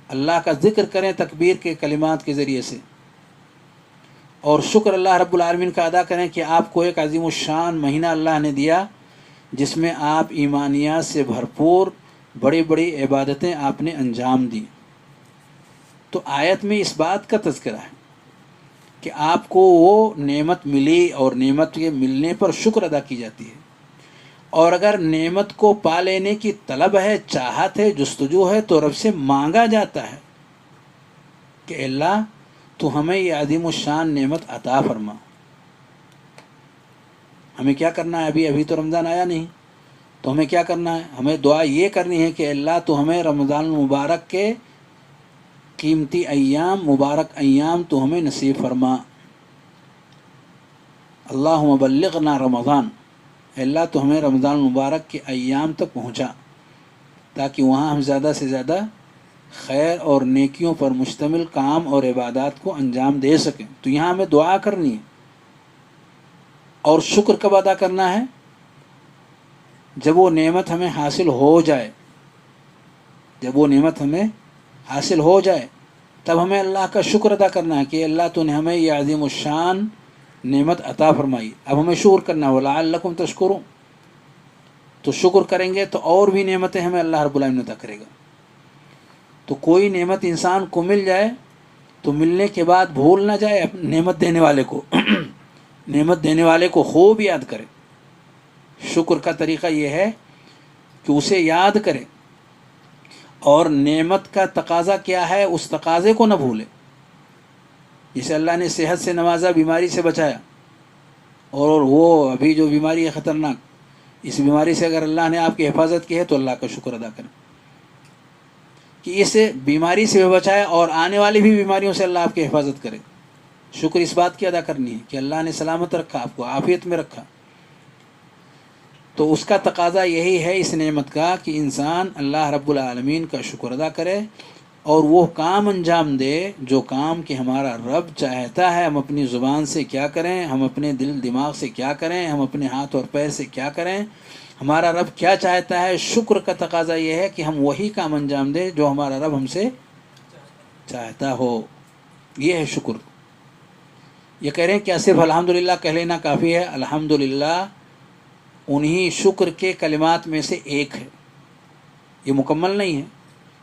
S2: اللہ کا ذکر کریں تکبیر کے کلمات کے ذریعے سے، اور شکر اللہ رب العالمین کا ادا کریں کہ آپ کو ایک عظیم الشان مہینہ اللہ نے دیا جس میں آپ ایمانیات سے بھرپور بڑی بڑی عبادتیں آپ نے انجام دی. تو آیت میں اس بات کا تذکرہ ہے کہ آپ کو وہ نعمت ملی اور نعمت کے ملنے پر شکر ادا کی جاتی ہے. اور اگر نعمت کو پا لینے کی طلب ہے، چاہت ہے، جستجو ہے، تو رب سے مانگا جاتا ہے کہ اللہ تو ہمیں یہ عظیم الشان نعمت عطا فرما. ہمیں کیا کرنا ہے؟ ابھی تو رمضان آیا نہیں، تو ہمیں کیا کرنا ہے؟ ہمیں دعا یہ کرنی ہے کہ اللہ تو ہمیں رمضان المبارک کے قیمتی ایام، مبارک ایام تو ہمیں نصیب فرما. اللہم بلغنا رمضان، اللہ تو ہمیں رمضان المبارک کے ایام تک پہنچا تاکہ وہاں ہم زیادہ سے زیادہ خیر اور نیکیوں پر مشتمل کام اور عبادات کو انجام دے سکیں. تو یہاں ہمیں دعا کرنی ہے. اور شکر کب ادا کرنا ہے؟ جب وہ نعمت ہمیں حاصل ہو جائے. جب وہ نعمت ہمیں حاصل ہو جائے تب ہمیں اللہ کا شکر ادا کرنا ہے کہ اللہ تو نے ہمیں یہ عظیم الشان نعمت عطا فرمائی. اب ہمیں شکر کرنا ہے وَلَعَلَّكُمْ تَشْكُرُونَ. تو شکر کریں گے تو اور بھی نعمتیں ہمیں اللہ رب العالمین عطا کرے گا. تو کوئی نعمت انسان کو مل جائے تو ملنے کے بعد بھول نہ جائے نعمت دینے والے کو نعمت دینے والے کو خوب یاد کرے. شکر کا طریقہ یہ ہے کہ اسے یاد کرے، اور نعمت کا تقاضا کیا ہے اس تقاضے کو نہ بھولے. جسے اللہ نے صحت سے نوازا، بیماری سے بچایا، اور وہ ابھی جو بیماری ہے خطرناک، اس بیماری سے اگر اللہ نے آپ کی حفاظت کی ہے تو اللہ کا شکر ادا کریں کہ اس بیماری سے بھی بچایا اور آنے والی بھی بیماریوں سے اللہ آپ کی حفاظت کرے. شکر اس بات کی ادا کرنی ہے کہ اللہ نے سلامت رکھا، آپ کو عافیت میں رکھا. تو اس کا تقاضا یہی ہے اس نعمت کا کہ انسان اللہ رب العالمین کا شکر ادا کرے اور وہ کام انجام دے جو کام کہ ہمارا رب چاہتا ہے ہم اپنی زبان سے کیا کریں، ہم اپنے دل دماغ سے کیا کریں، ہم اپنے ہاتھ اور پیر سے کیا کریں. ہمارا رب کیا چاہتا ہے؟ شکر کا تقاضا یہ ہے کہ ہم وہی کام انجام دیں جو ہمارا رب ہم سے چاہتا ہو. یہ ہے شکر. یہ کہہ رہے ہیں کیا صرف الحمدللہ کہہ لینا کافی ہے؟ الحمدللہ انہی شکر کے کلمات میں سے ایک ہے، یہ مکمل نہیں ہے.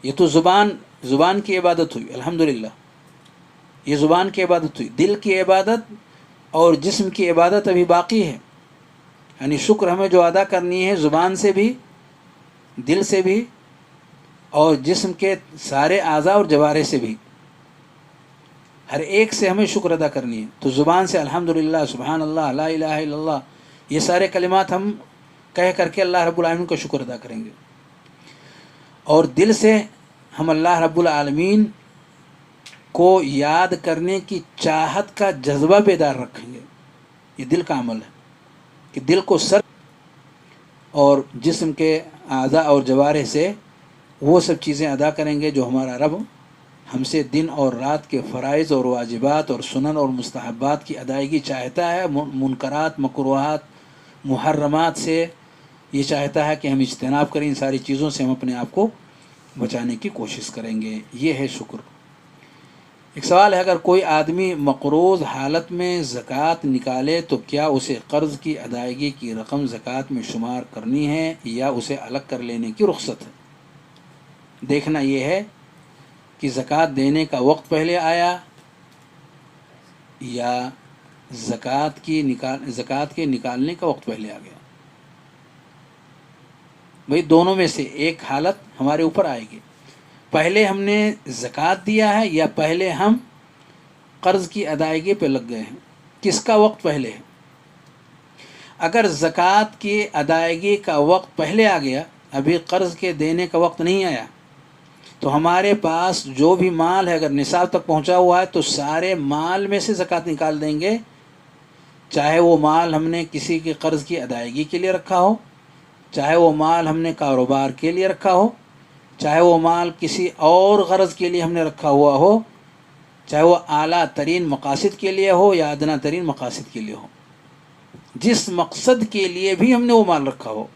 S2: یہ تو زبان کی عبادت ہوئی الحمدللہ، یہ زبان کی عبادت ہوئی. دل کی عبادت اور جسم کی عبادت ابھی باقی ہے. یعنی شکر ہمیں جو ادا کرنی ہے زبان سے بھی، دل سے بھی، اور جسم کے سارے اعضاء اور جوارح سے بھی، ہر ایک سے ہمیں شکر ادا کرنی ہے. تو زبان سے الحمدللہ، سبحان اللہ، لا الہ الا اللہ، یہ سارے کلمات ہم کہہ کر کے اللہ رب العالمین کا شکر ادا کریں گے. اور دل سے ہم اللہ رب العالمین کو یاد کرنے کی چاہت کا جذبہ بیدار رکھیں گے. یہ دل کا عمل ہے کہ دل کو سر اور جسم کے اعضاء اور جوارح سے وہ سب چیزیں ادا کریں گے جو ہمارا رب ہم سے دن اور رات کے فرائض اور واجبات اور سنن اور مستحبات کی ادائیگی چاہتا ہے. منکرات، مکروہات، محرمات سے یہ چاہتا ہے کہ ہم اجتناب کریں. ان ساری چیزوں سے ہم اپنے آپ کو بچانے کی کوشش کریں گے. یہ ہے شکر. ایک سوال ہے، اگر کوئی آدمی مقروض حالت میں زکوٰۃ نکالے تو کیا اسے قرض کی ادائیگی کی رقم زکوٰۃ میں شمار کرنی ہے یا اسے الگ کر لینے کی رخصت ہے؟ دیکھنا یہ ہے کہ زکوٰۃ دینے کا وقت پہلے آیا یا زکوٰۃ کے نکالنے کا وقت پہلے آ گیا. بھئی دونوں میں سے ایک حالت ہمارے اوپر آئے گی. پہلے ہم نے زکوٰۃ دیا ہے یا پہلے ہم قرض کی ادائیگی پہ لگ گئے ہیں؟ کس کا وقت پہلے ہے؟ اگر زکوٰۃ کی ادائیگی کا وقت پہلے آ گیا، ابھی قرض کے دینے کا وقت نہیں آیا، تو ہمارے پاس جو بھی مال ہے اگر نصاب تک پہنچا ہوا ہے تو سارے مال میں سے زکوٰۃ نکال دیں گے. چاہے وہ مال ہم نے کسی کے قرض کی ادائیگی کے لیے رکھا ہو، چاہے وہ مال ہم نے کاروبار کے لیے رکھا ہو، چاہے وہ مال کسی اور غرض کے لیے ہم نے رکھا ہوا ہو، چاہے وہ اعلیٰ ترین مقاصد کے لیے ہو یا ادنا ترین مقاصد کے لیے ہو. جس مقصد کے لیے بھی ہم نے وہ مال رکھا ہو،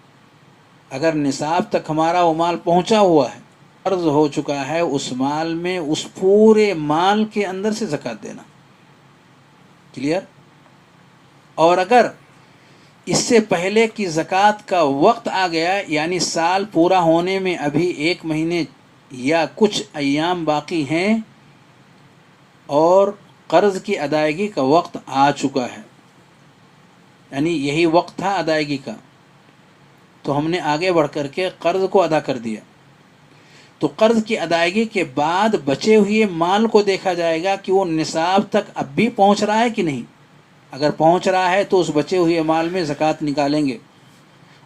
S2: اگر نصاب تک ہمارا وہ مال پہنچا ہوا ہے، قرض ہو چکا ہے، اس مال میں اس پورے مال کے اندر سے زکوٰۃ دینا. کلیئر؟ اور اگر اس سے پہلے کی زکوٰۃ کا وقت آ گیا، یعنی سال پورا ہونے میں ابھی 1 مہینے یا کچھ ایام باقی ہیں اور قرض کی ادائیگی کا وقت آ چکا ہے، یعنی یہی وقت تھا ادائیگی کا، تو ہم نے آگے بڑھ کر کے قرض کو ادا کر دیا، تو قرض کی ادائیگی کے بعد بچے ہوئے مال کو دیکھا جائے گا کہ وہ نصاب تک اب بھی پہنچ رہا ہے کہ نہیں. اگر پہنچ رہا ہے تو اس بچے ہوئے مال میں زکوٰۃ نکالیں گے.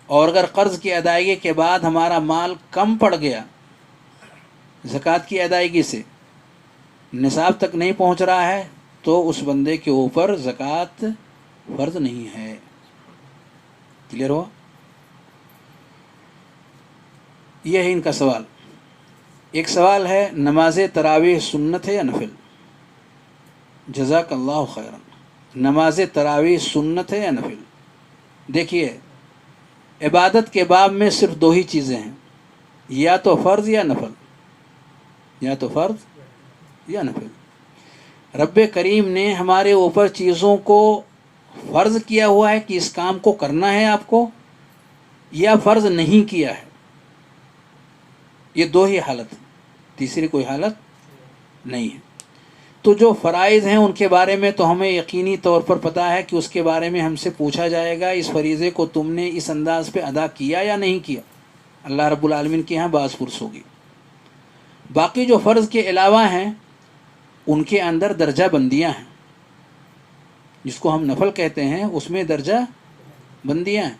S2: اور اگر قرض کی ادائیگی کے بعد ہمارا مال کم پڑ گیا زکوٰۃ کی ادائیگی سے، نصاب تک نہیں پہنچ رہا ہے، تو اس بندے کے اوپر زکوٰۃ فرض نہیں ہے. کلیئر ہوا؟ یہ ہے ان کا سوال. ایک سوال ہے، نماز تراویح سنت ہے یا نفل؟ جزاک اللہ خیرا. نماز تراویح سنت ہے یا نفل؟ دیکھیے، عبادت کے باب میں صرف 2 ہی چیزیں ہیں، یا تو فرض یا نفل، یا تو فرض یا نفل. رب کریم نے ہمارے اوپر چیزوں کو فرض کیا ہوا ہے کہ اس کام کو کرنا ہے آپ کو، یا فرض نہیں کیا ہے. یہ 2 ہی حالت ہیں، تیسری کوئی حالت نہیں ہے. تو جو فرائض ہیں ان کے بارے میں تو ہمیں یقینی طور پر پتہ ہے کہ اس کے بارے میں ہم سے پوچھا جائے گا، اس فریضے کو تم نے اس انداز پہ ادا کیا یا نہیں کیا. اللہ رب العالمین کے ہاں باز پرس ہوگی. باقی جو فرض کے علاوہ ہیں ان کے اندر درجہ بندیاں ہیں، جس کو ہم نفل کہتے ہیں اس میں درجہ بندیاں ہیں.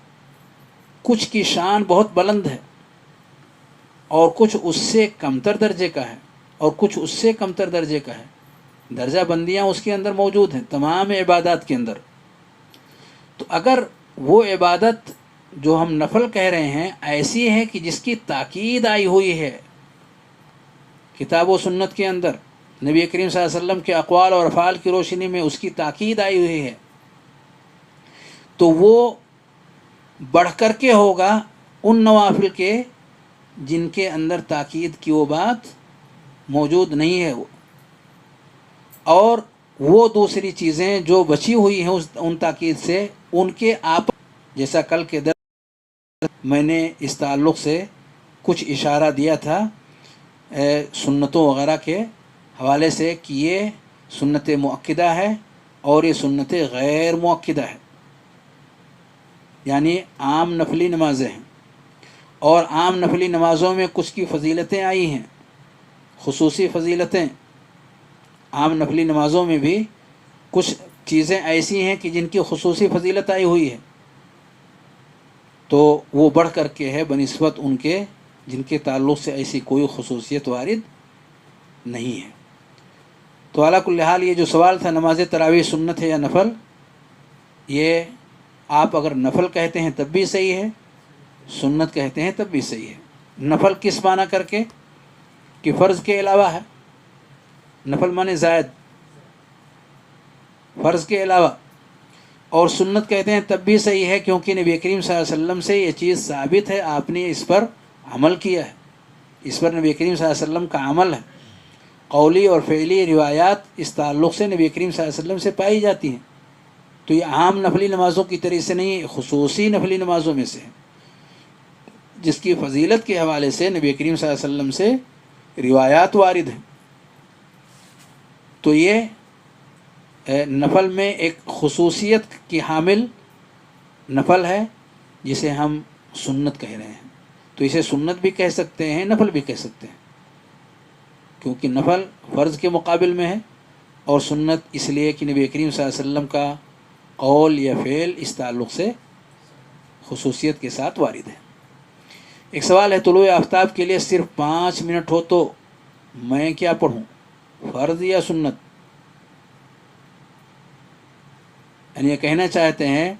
S2: کچھ کی شان بہت بلند ہے اور کچھ اس سے کمتر درجے کا ہے اور کچھ اس سے کمتر درجے کا ہے. درجہ بندیاں اس کے اندر موجود ہیں تمام عبادات کے اندر. تو اگر وہ عبادت جو ہم نفل کہہ رہے ہیں ایسی ہے کہ جس کی تاکید آئی ہوئی ہے کتاب و سنت کے اندر، نبی کریم صلی اللہ علیہ وسلم کے اقوال اور افعال کی روشنی میں اس کی تاکید آئی ہوئی ہے، تو وہ بڑھ کر کے ہوگا ان نوافل کے جن کے اندر تاکید کی وہ بات موجود نہیں ہے. اور وہ دوسری چیزیں جو بچی ہوئی ہیں ان تاکید سے ان کے آپ، جیسا کل کے درس میں نے اس تعلق سے کچھ اشارہ دیا تھا سنتوں وغیرہ کے حوالے سے کہ یہ سنت مؤکدہ ہے اور یہ سنت غیر مؤکدہ ہے، یعنی عام نفلی نمازیں ہیں، اور عام نفلی نمازوں میں کچھ کی فضیلتیں آئی ہیں، خصوصی فضیلتیں۔ عام نفلی نمازوں میں بھی کچھ چیزیں ایسی ہیں کہ جن کی خصوصی فضیلت آئی ہوئی ہے، تو وہ بڑھ کر کے ہے بنسبت ان کے جن کے تعلق سے ایسی کوئی خصوصیت وارد نہیں ہے۔ تو علی کل حال یہ جو سوال تھا نماز تراویح سنت ہے یا نفل، یہ آپ اگر نفل کہتے ہیں تب بھی صحیح ہے، سنت کہتے ہیں تب بھی صحیح ہے۔ نفل کس معنی کر کے کہ فرض کے علاوہ ہے، نفل معنی زائد، فرض کے علاوہ، اور سنت کہتے ہیں تب بھی صحیح ہے کیونکہ نبی کریم صلی اللہ علیہ وسلم سے یہ چیز ثابت ہے، آپ نے اس پر عمل کیا ہے، اس پر نبی کریم صلی اللہ علیہ وسلم کا عمل ہے، قولی اور فعلی روایات اس تعلق سے نبی کریم صلی اللہ علیہ وسلم سے پائی جاتی ہیں۔ تو یہ عام نفلی نمازوں کی طرح سے نہیں، خصوصی نفلی نمازوں میں سے ہے، جس کی فضیلت کے حوالے سے نبی کریم صلی اللہ علیہ وسلم سے روایات وارد ہیں۔ تو یہ نفل میں ایک خصوصیت کی حامل نفل ہے جسے ہم سنت کہہ رہے ہیں، تو اسے سنت بھی کہہ سکتے ہیں، نفل بھی کہہ سکتے ہیں، کیونکہ نفل فرض کے مقابل میں ہے، اور سنت اس لیے کہ نبی کریم صلی اللہ علیہ وسلم کا قول یا فعل اس تعلق سے خصوصیت کے ساتھ وارد ہے۔ ایک سوال ہے، طلوع آفتاب کے لیے صرف 5 منٹ ہو تو میں کیا پڑھوں، فرض یا سنت؟ یعنی یہ کہنا چاہتے ہیں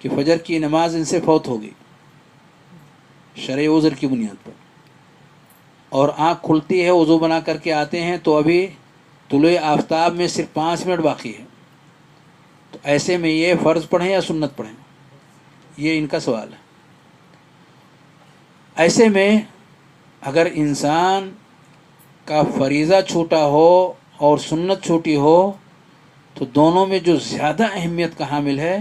S2: کہ فجر کی نماز ان سے فوت ہو گئی شرعی عذر کی بنیاد پر، اور آنکھ کھلتی ہے، وضو بنا کر کے آتے ہیں تو ابھی طلوع آفتاب میں صرف 5 منٹ باقی ہے، تو ایسے میں یہ فرض پڑھیں یا سنت پڑھیں؟ یہ ان کا سوال ہے۔ ایسے میں اگر انسان کا فریضہ چھوٹا ہو اور سنت چھوٹی ہو تو دونوں میں جو زیادہ اہمیت کا حامل ہے،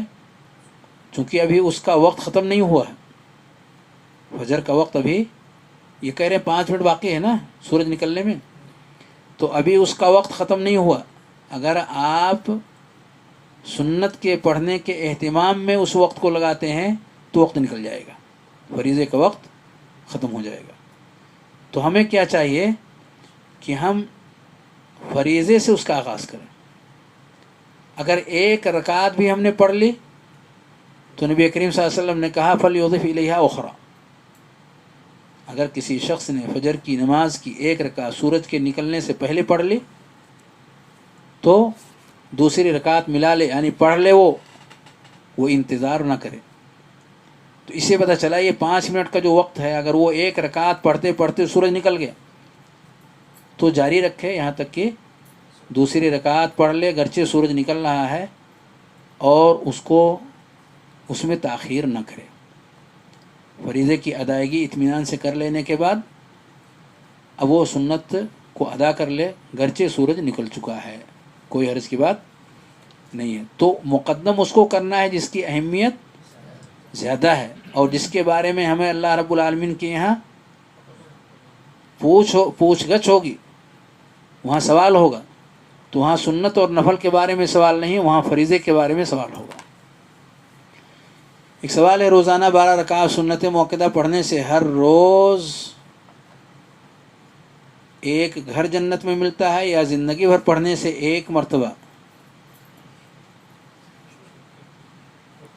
S2: چونکہ ابھی اس کا وقت ختم نہیں ہوا ہے، فجر کا وقت ابھی یہ کہہ رہے ہیں 5 منٹ باقی ہے نا سورج نکلنے میں، تو ابھی اس کا وقت ختم نہیں ہوا۔ اگر آپ سنت کے پڑھنے کے اہتمام میں اس وقت کو لگاتے ہیں تو وقت نکل جائے گا، فریضے کا وقت ختم ہو جائے گا۔ تو ہمیں کیا چاہیے کہ ہم فریضے سے اس کا آغاز کریں۔ اگر ایک رکعت بھی ہم نے پڑھ لی تو نبی کریم صلی اللہ علیہ وسلم نے کہا فَلْيُضِفْ إِلَيْهَا أُخْرَى، اگر کسی شخص نے فجر کی نماز کی ایک رکعت سورج کے نکلنے سے پہلے پڑھ لی تو دوسری رکعت ملا لے، یعنی پڑھ لے، وہ انتظار نہ کرے۔ تو اس سے پتہ چلا یہ 5 منٹ کا جو وقت ہے، اگر وہ ایک رکعت پڑھتے پڑھتے سورج نکل گیا تو جاری رکھے یہاں تک کہ دوسری رکعت پڑھ لے، گرچہ سورج نکل رہا ہے، اور اس میں تاخیر نہ کرے۔ فریضے کی ادائیگی اطمینان سے کر لینے کے بعد اب وہ سنت کو ادا کر لے، گرچہ سورج نکل چکا ہے، کوئی حرج کی بات نہیں ہے۔ تو مقدم اس کو کرنا ہے جس کی اہمیت زیادہ ہے اور جس کے بارے میں ہمیں اللہ رب العالمین کے یہاں پوچھ گچھ ہوگی، وہاں سوال ہوگا۔ تو وہاں سنت اور نفل کے بارے میں سوال نہیں، وہاں فریضے کے بارے میں سوال ہوگا۔ ایک سوال ہے، روزانہ 12 رکعت سنت موقدہ پڑھنے سے ہر روز ایک گھر جنت میں ملتا ہے یا زندگی بھر پڑھنے سے ایک مرتبہ؟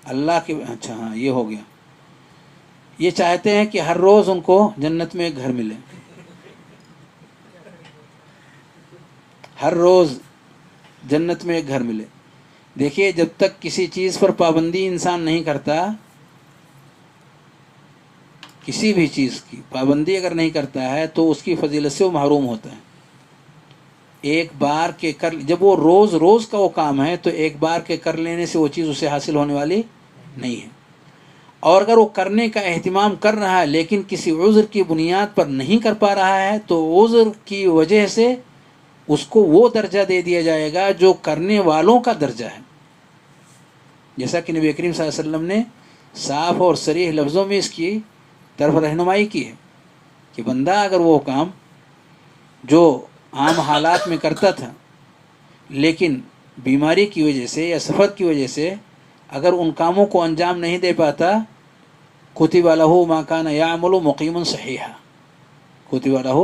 S2: اللہ کے اچھا ہاں یہ ہو گیا، یہ چاہتے ہیں کہ ہر روز ان کو جنت میں ایک گھر ملے، ہر روز جنت میں ایک گھر ملے۔ دیکھیے جب تک کسی چیز پر پابندی انسان نہیں کرتا، کسی بھی چیز کی پابندی اگر نہیں کرتا ہے تو اس کی فضیلت سے وہ محروم ہوتا ہے۔ ایک بار کے جب وہ روز روز کا وہ کام ہے تو ایک بار کے کر لینے سے وہ چیز اسے حاصل ہونے والی نہیں ہے، اور اگر وہ کرنے کا اہتمام کر رہا ہے لیکن کسی عذر کی بنیاد پر نہیں کر پا رہا ہے تو عذر کی وجہ سے اس کو وہ درجہ دے دیا جائے گا جو کرنے والوں کا درجہ ہے. جیسا کہ نبی کریم صلی اللہ علیہ وسلم نے صاف اور صریح لفظوں میں اس کی طرف رہنمائی کی ہے کہ بندہ اگر وہ کام جو عام حالات میں کرتا تھا لیکن بیماری کی وجہ سے یا سفر کی وجہ سے اگر ان کاموں کو انجام نہیں دے پاتا، کتب لہ ما کان یعمل مقیما صحیحا، کتب لہ،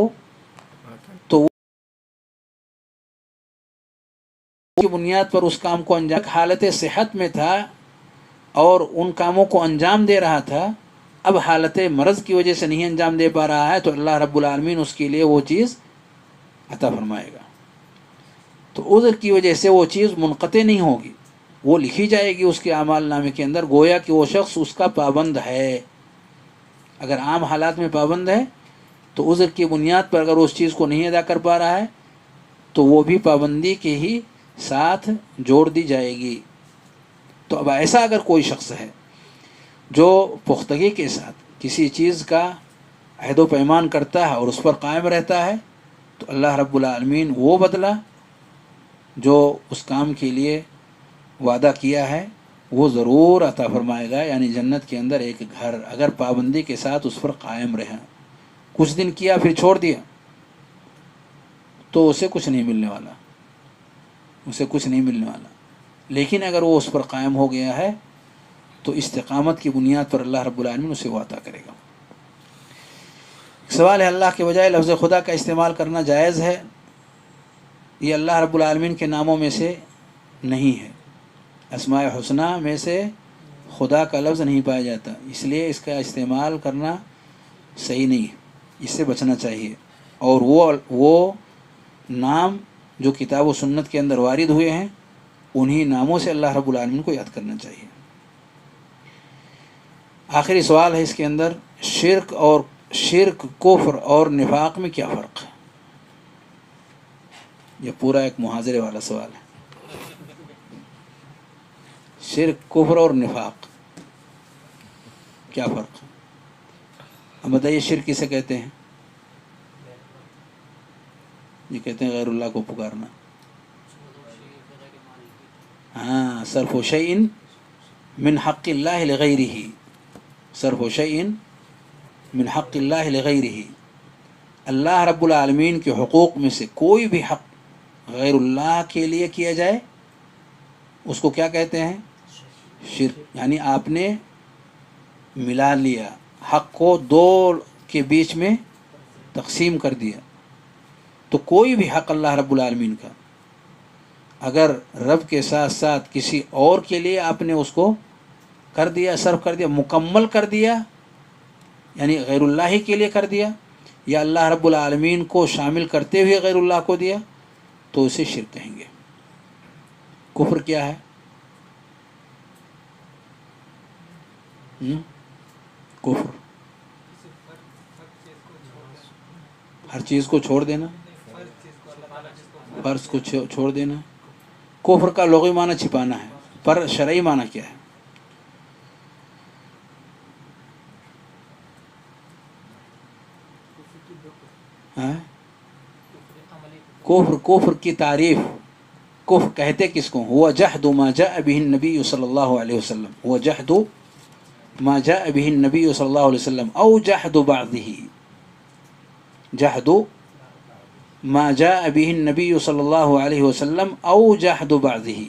S2: تو وہ کی بنیاد پر اس کام کو انجام، حالت صحت میں تھا اور ان کاموں کو انجام دے رہا تھا، اب حالت مرض کی وجہ سے نہیں انجام دے پا رہا ہے، تو اللہ رب العالمین اس کے لیے وہ چیز عطا فرمائے گا. تو عذر کی وجہ سے وہ چیز منقطع نہیں ہوگی، وہ لکھی جائے گی اس کے اعمال نامے کے اندر، گویا کہ وہ شخص اس کا پابند ہے. اگر عام حالات میں پابند ہے تو عذر کی بنیاد پر اگر اس چیز کو نہیں ادا کر پا رہا ہے تو وہ بھی پابندی کے ہی ساتھ جوڑ دی جائے گی. تو اب ایسا اگر کوئی شخص ہے جو پختگی کے ساتھ کسی چیز کا عہد و پیمان کرتا ہے اور اس پر قائم رہتا ہے تو اللہ رب العالمین وہ بدلہ جو اس کام کے لیے وعدہ کیا ہے وہ ضرور عطا فرمائے گا. یعنی جنت کے اندر ایک گھر، اگر پابندی کے ساتھ اس پر قائم رہے. کچھ دن کیا پھر چھوڑ دیا تو اسے کچھ نہیں ملنے والا، اسے کچھ نہیں ملنے والا. لیکن اگر وہ اس پر قائم ہو گیا ہے تو استقامت کی بنیاد پر اللہ رب العالمین اسے وہ عطا کرے گا. سوال ہے، اللہ کے بجائے لفظ خدا کا استعمال کرنا جائز ہے؟ یہ اللہ رب العالمین کے ناموں میں سے نہیں ہے، اسماء حسنہ میں سے خدا کا لفظ نہیں پایا جاتا، اس لیے اس کا استعمال کرنا صحیح نہیں ہے، اس سے بچنا چاہیے. اور وہ نام جو کتاب و سنت کے اندر وارد ہوئے ہیں انہی ناموں سے اللہ رب العالمین کو یاد کرنا چاہیے. آخری سوال ہے اس کے اندر، شرک، کفر اور نفاق میں کیا فرق ہے؟ یہ پورا ایک محاضرے والا سوال ہے. شرک، کفر اور نفاق کیا فرق ہے؟ اب بتائیے، شرک کسے کہتے ہیں؟ یہ کہتے ہیں غیر اللہ کو پکارنا. ہاں، صرف شیء من حق اللہ لغیرہ، صرف شیء من حق اللہ لغیرہ، اللہ رب العالمین کے حقوق میں سے کوئی بھی حق غیر اللہ کے لیے کیا جائے اس کو کیا کہتے ہیں؟ شرک. یعنی آپ نے ملا لیا، حق کو دو کے بیچ میں تقسیم کر دیا. تو کوئی بھی حق اللہ رب العالمین کا اگر رب کے ساتھ ساتھ کسی اور کے لیے آپ نے اس کو کر دیا، صرف کر دیا، مکمل کر دیا، یعنی غیر اللہ ہی کے لیے کر دیا، یا اللہ رب العالمین کو شامل کرتے ہوئے غیر اللہ کو دیا، تو اسے شرک کہیں گے. کفر کیا ہے؟ کفر ہر چیز کو چھوڑ دینا، فرض کو چھوڑ دینا. کفر کا لغوی معنی چھپانا ہے، پر شرعی معنی کیا ہے؟ کفر کی تعریف، کفر کہتے کس کو؟ ہوا جحد ما جاء به النبی صلی اللہ علیہ وسلم، ہوا جحد ما جاء به النبی صلی اللہ علیہ وسلم او جحد بعضه، جحد ما جاء به النبی صلی اللہ علیہ وسلم او جحد بعضه،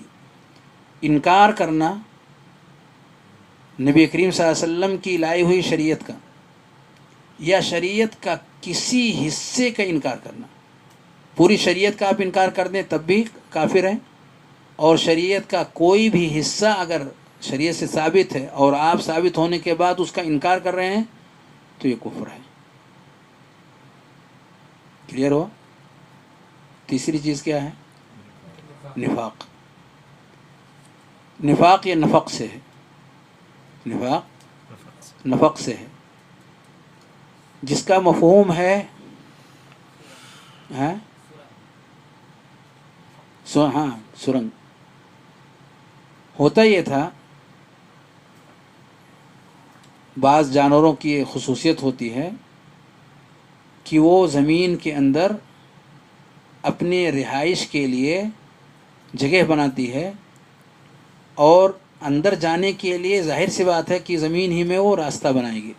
S2: انکار کرنا نبی کریم صلی اللہ علیہ وسلم کی لائی ہوئی شریعت کا یا شریعت کا کسی حصے کا انکار کرنا. پوری شریعت کا آپ انکار کر دیں تب بھی کافر ہیں، اور شریعت کا کوئی بھی حصہ اگر شریعت سے ثابت ہے اور آپ ثابت ہونے کے بعد اس کا انکار کر رہے ہیں تو یہ کفر ہے. کلیئر ہوا؟ تیسری چیز کیا ہے؟ نفاق. نفاق یہ نفق سے ہے، نفاق نفق سے ہے، جس کا مفہوم ہے سرنگ. ہوتا یہ تھا، بعض جانوروں کی یہ خصوصیت ہوتی ہے کہ وہ زمین کے اندر اپنی رہائش کے لیے جگہ بناتی ہے، اور اندر جانے کے لیے ظاہر سی بات ہے کہ زمین ہی میں وہ راستہ بنائے گی.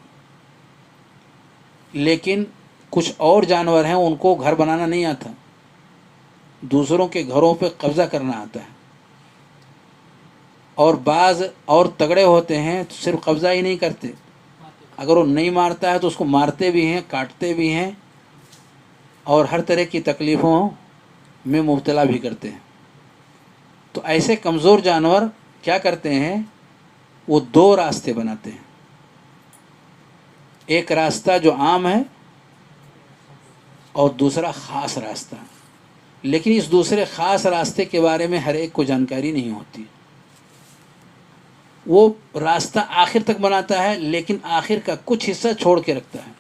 S2: لیکن کچھ اور جانور ہیں، ان کو گھر بنانا نہیں آتا، دوسروں کے گھروں پہ قبضہ کرنا آتا ہے. اور بعض اور تگڑے ہوتے ہیں تو صرف قبضہ ہی نہیں کرتے، اگر وہ نہیں مارتا ہے تو اس کو مارتے بھی ہیں، کاٹتے بھی ہیں، اور ہر طرح کی تکلیفوں میں مبتلا بھی کرتے ہیں. تو ایسے کمزور جانور کیا کرتے ہیں، وہ دو راستے بناتے ہیں. ایک راستہ جو عام ہے اور دوسرا خاص راستہ. لیکن اس دوسرے خاص راستے کے بارے میں ہر ایک کو جانکاری نہیں ہوتی. وہ راستہ آخر تک بناتا ہے، لیکن آخر کا کچھ حصہ چھوڑ کے رکھتا ہے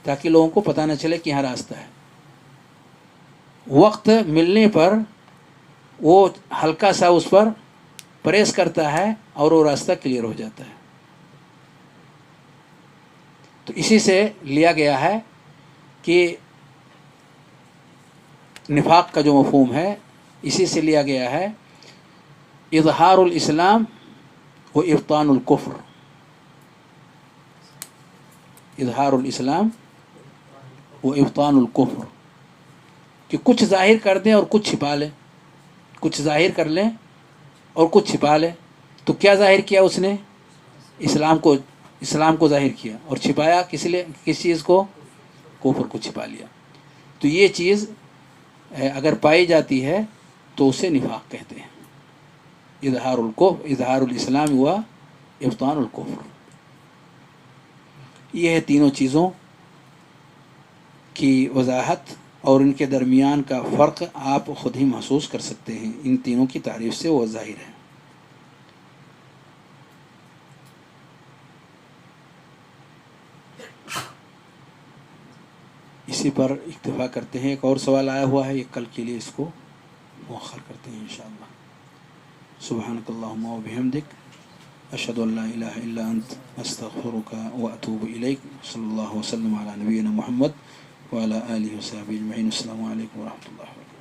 S2: تاکہ لوگوں کو پتہ نہ چلے کہ یہاں راستہ ہے. وقت ملنے پر وہ ہلکا سا اس پر پریس کرتا ہے اور وہ راستہ کلیئر ہو جاتا ہے. تو اسی سے لیا گیا ہے کہ نفاق کا جو مفہوم ہے، اسی سے لیا گیا ہے اظہار الاسلام و ابطان الکفر. اظہار الاسلام و ابطان الکفر، کہ کچھ ظاہر کر دیں اور کچھ چھپا لیں، کچھ ظاہر کر لیں اور کچھ چھپا لیں. تو کیا ظاہر کیا اس نے؟ اسلام کو ظاہر کیا، اور چھپایا کس چیز کو؟ کفر کو چھپا لیا. تو یہ چیز اگر پائی جاتی ہے تو اسے نفاق کہتے ہیں. اظہار الاسلام ہوا ابطان الکفر. یہ ہے تینوں چیزوں کی وضاحت، اور ان کے درمیان کا فرق آپ خود ہی محسوس کر سکتے ہیں. ان تینوں کی تعریف سے وہ ظاہر ہے. اسی پر اکتفا کرتے ہیں. ایک اور سوال آیا ہوا ہے، یہ کل کے لیے اس کو مؤخر کرتے ہیں انشاءاللہ. سبحانک اللہم و بحمدک، اشہد ان لا الہ الا انت، استغفرک و اتوب الیک. صلی اللہ وسلم علی نبینا محمد وعلی آلہ وصحبہ اجمعین. السلام علیکم ورحمۃ اللہ وبرکاتہ.